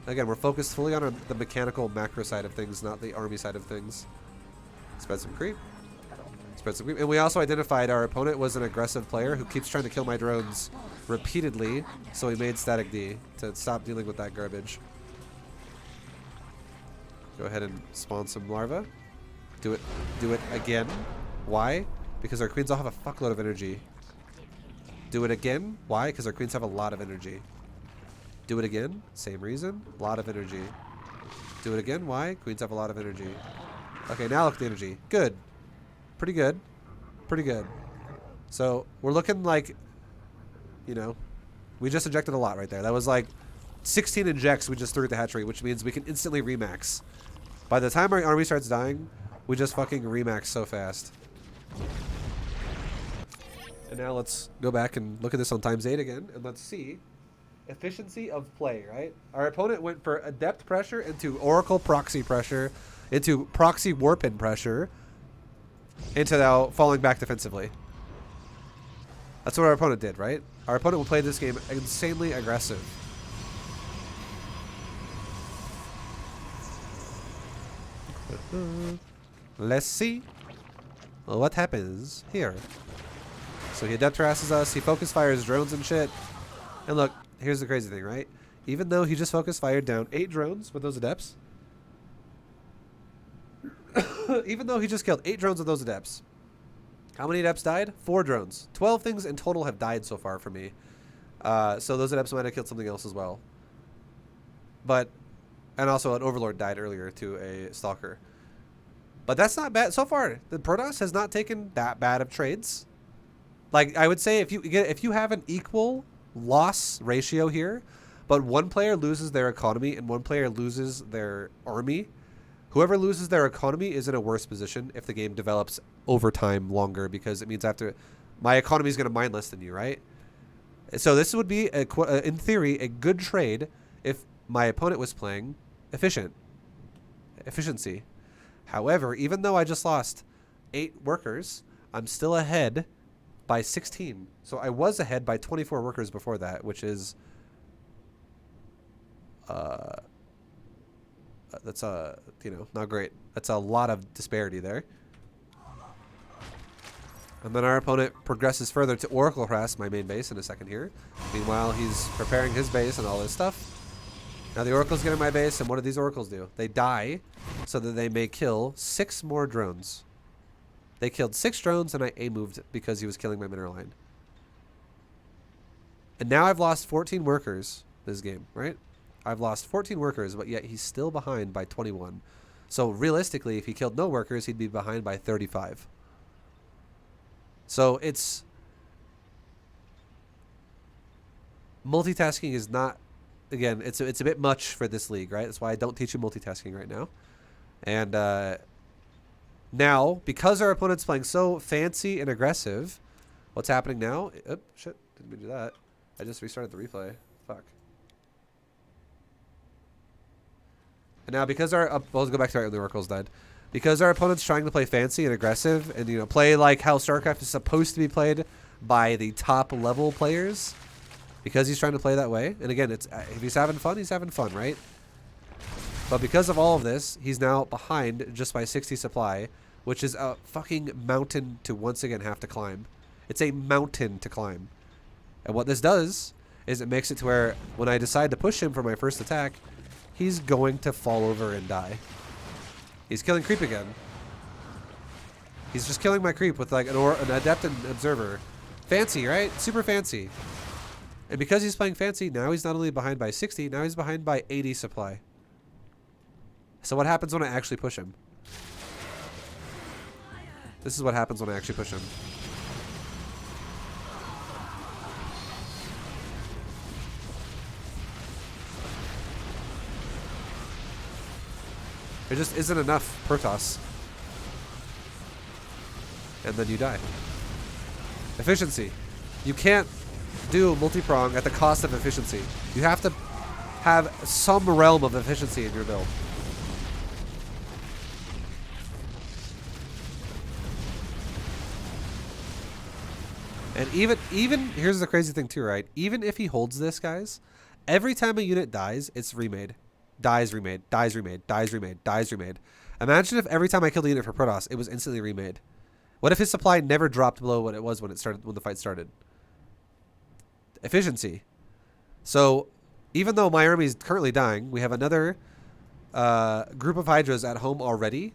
Again, we're focused fully on the mechanical macro side of things, not the army side of things. Spread some creep. Spread some creep. And we also identified our opponent was an aggressive player who keeps trying to kill my drones repeatedly, so we made static D to stop dealing with that garbage. Go ahead and spawn some larvae. Do it again. Why? Because our queens all have a fuckload of energy. Do it again. Why? Because our queens have a lot of energy. Do it again. Same reason. A lot of energy. Do it again. Why? Queens have a lot of energy. Okay, now look at the energy. Good. Pretty good. Pretty good. So we're looking like, you know, we just injected a lot right there. That was like 16 injects we just threw at the hatchery, which means we can instantly remax. By the time our army starts dying, we just fucking remax so fast. And now let's go back and look at this on ×8 again, and let's see efficiency of play, right? Our opponent went for adept pressure into oracle proxy pressure, into proxy warp-in pressure, into now falling back defensively. That's what our opponent did, right? Our opponent will play this game insanely aggressive. Let's see what happens here. So he adept harasses us, he focus fires drones and shit. And look, here's the crazy thing, right? Even though he just focus fired down 8 drones with those adepts, even though he just killed 8 drones with those adepts, how many adepts died? 4 drones. 12 things in total have died so far for me. So those adepts might have killed something else as well. But, and also an overlord died earlier to a stalker. But that's not bad so far. The Protoss has not taken that bad of trades. Like I would say, if you have an equal loss ratio here, but one player loses their economy and one player loses their army, whoever loses their economy is in a worse position if the game develops over time longer, because it means after my economy is going to mine less than you, right? So this would be in theory a good trade if my opponent was playing efficiency. However, even though I just lost 8 workers, I'm still ahead by 16. So I was ahead by 24 workers before that, which is that's you know, not great. That's a lot of disparity there. And then our opponent progresses further to oracle harass my main base in a second here. Meanwhile, he's preparing his base and all this stuff. Now the oracles get in my base, and what do these oracles do? They die so that they may kill 6 more drones. They killed 6 drones, and I A-moved because he was killing my mineral line. And now I've lost 14 workers this game, right? I've lost 14 workers, but yet he's still behind by 21. So realistically, if he killed no workers, he'd be behind by 35. So it's... multitasking is not... Again, it's a bit much for this league, right? That's why I don't teach you multitasking right now. And now, because our opponent's playing so fancy and aggressive, what's happening now? Oh, shit. Didn't mean to do that. I just restarted the replay. Fuck. And now, because our... let's go back to the oracles died. Because our opponent's trying to play fancy and aggressive and, you know, play like how StarCraft is supposed to be played by the top level players... Because he's trying to play that way. And again, it's if he's having fun, right? But because of all of this, he's now behind just by 60 supply, which is a fucking mountain to once again have to climb. It's a mountain to climb. And what this does is it makes it to where when I decide to push him for my first attack, he's going to fall over and die. He's killing creep again. He's just killing my creep with like an adept and observer. Fancy, right? Super fancy. And because he's playing fancy, now he's not only behind by 60, now he's behind by 80 supply. So what happens when I actually push him? This is what happens when I actually push him. There just isn't enough Protoss. And then you die. Efficiency. You can't do multi-prong at the cost of efficiency. You have to have some realm of efficiency in your build. And even here's the crazy thing too, right? Even if he holds this, guys, every time a unit dies, it's remade. Dies remade, dies remade, dies remade, dies remade. Imagine if every time I killed a unit for Protoss, it was instantly remade. What if his supply never dropped below what it was when the fight started? Efficiency. So even though my army is currently dying, we have another group of Hydras at home already,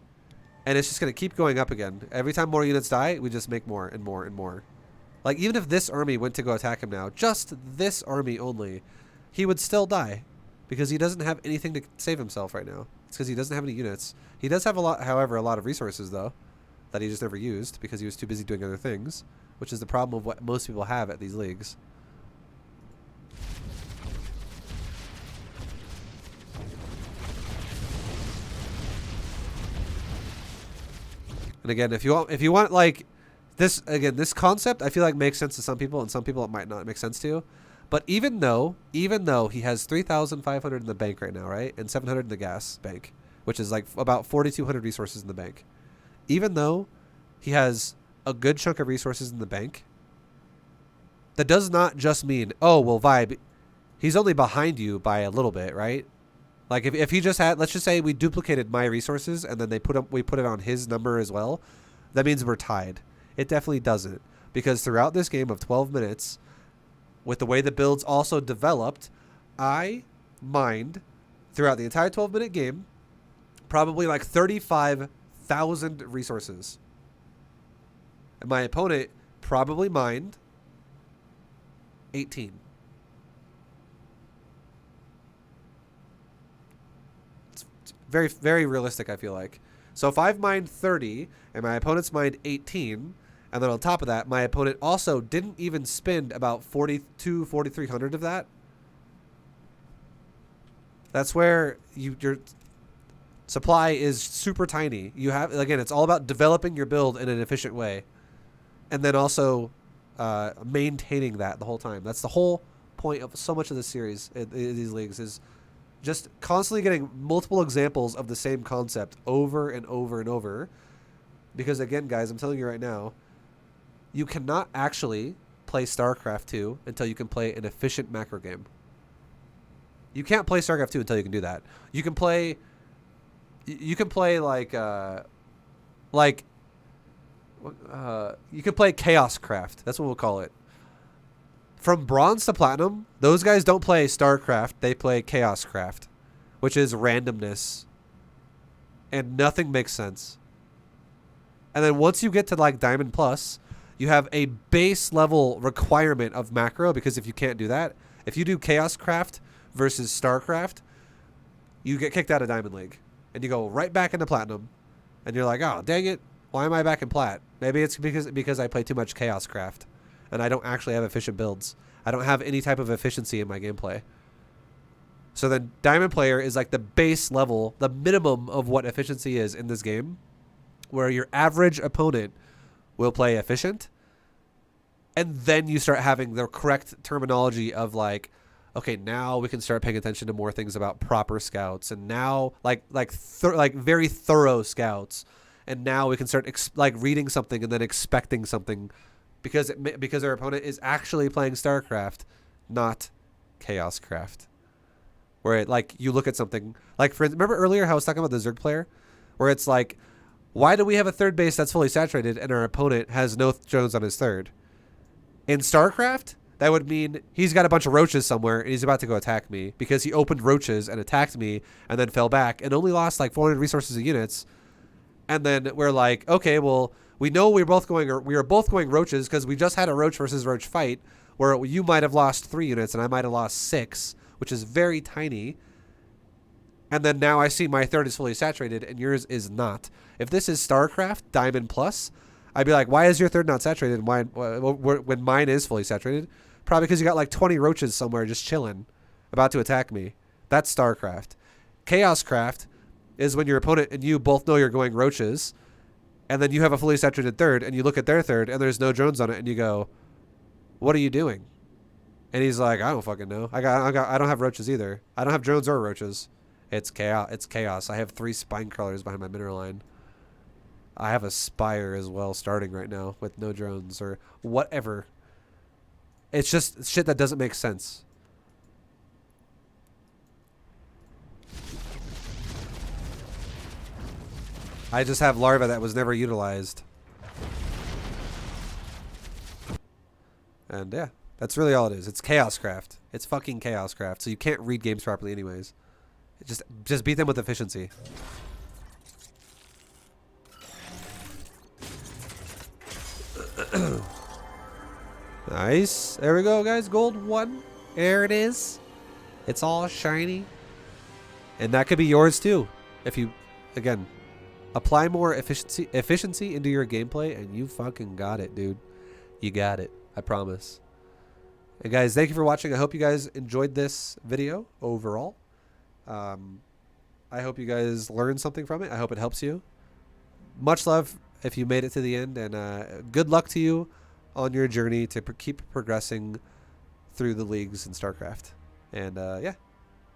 and it's just going to keep going up again. Every time more units die, we just make more and more and more. Like, even if this army went to go attack him now, just this army only, he would still die. Because he doesn't have anything to save himself right now. It's because he doesn't have any units. He does have however, a lot of resources, though, that he just never used because he was too busy doing other things, which is the problem of what most people have at these leagues. And again, if you want like this, again, this concept I feel like makes sense to some people, and some people it might not make sense to. But even though he has 3,500 in the bank right now, right, and 700 in the gas bank, which is like about 4,200 resources in the bank, even though he has a good chunk of resources in the bank, that does not just mean, oh, well, Vibe, he's only behind you by a little bit, right? Like if he just had, let's just say we duplicated my resources and then we put it on his number as well, that means we're tied. It definitely doesn't, because throughout this game of 12 minutes, with the way the builds also developed, I mined throughout the entire 12-minute game probably like 35,000 resources. And my opponent probably mined 18. It's very, very realistic, I feel like. So if I've mined 30 and my opponent's mined 18, and then on top of that, my opponent also didn't even spend about 4,300 of that. That's where your supply is super tiny. You have, again, it's all about developing your build in an efficient way, and then also maintaining that the whole time. That's the whole point of so much of this series in these leagues, is just constantly getting multiple examples of the same concept over and over and over. Because again, guys, I'm telling you right now, you cannot actually play StarCraft 2 until you can play an efficient macro game. You can't play StarCraft 2 until you can do that. You can play you can play Chaoscraft. That's what we'll call it. From Bronze to Platinum, those guys don't play StarCraft, they play Chaoscraft, which is randomness. And nothing makes sense. And then once you get to like Diamond Plus, you have a base level requirement of macro, because if you can't do that, if you do Chaoscraft versus StarCraft, you get kicked out of Diamond League. And you go right back into Platinum. And you're like, oh, dang it. Why am I back in Plat? Maybe it's because I play too much Chaoscraft. And I don't actually have efficient builds. I don't have any type of efficiency in my gameplay. So then Diamond Player is like the base level, the minimum of what efficiency is in this game, where your average opponent will play efficient, and then you start having the correct terminology of like, okay, now we can start paying attention to more things about proper scouts, and now like very thorough scouts, and now we can start reading something and then expecting something, because our opponent is actually playing StarCraft, not Chaoscraft, where you look at something like, remember earlier how I was talking about the Zerg player, where it's like, why do we have a third base that's fully saturated and our opponent has no drones on his third? In StarCraft, that would mean he's got a bunch of roaches somewhere and he's about to go attack me because he opened roaches and attacked me and then fell back and only lost like 400 resources of units. And then we're like, okay, well, We know we are both going roaches because we just had a roach versus roach fight where you might have lost 3 units and I might have lost 6, which is very tiny. And then now I see my third is fully saturated and yours is not. If this is StarCraft Diamond Plus, I'd be like, why is your third not saturated when mine is fully saturated? Probably because you got like 20 roaches somewhere just chilling, about to attack me. That's StarCraft. Chaoscraft is when your opponent and you both know you're going roaches, and then you have a fully saturated third, and you look at their third, and there's no drones on it, and you go, what are you doing? And he's like, I don't fucking know. I don't have roaches either. I don't have drones or roaches. It's chaos. It's chaos. I have 3 spine crawlers behind my mineral line. I have a spire as well starting right now with no drones or whatever. It's just shit that doesn't make sense. I just have larva that was never utilized. And yeah, that's really all it is. It's Chaoscraft. It's fucking Chaoscraft. So you can't read games properly anyways. Just beat them with efficiency. Nice. There we go, guys. Gold 1. There it is. It's all shiny. And that could be yours too. If you, again, apply more efficiency into your gameplay, and you fucking got it, dude. You got it. I promise. And guys, thank you for watching. I hope you guys enjoyed this video overall. I hope you guys learned something from it. I hope it helps you. Much love if you made it to the end, and good luck to you on your journey to keep progressing through the leagues in StarCraft. And yeah.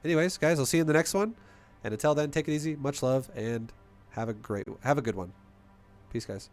Anyways, guys, I'll see you in the next one. And until then, take it easy. Much love, and have a good one. Peace, guys.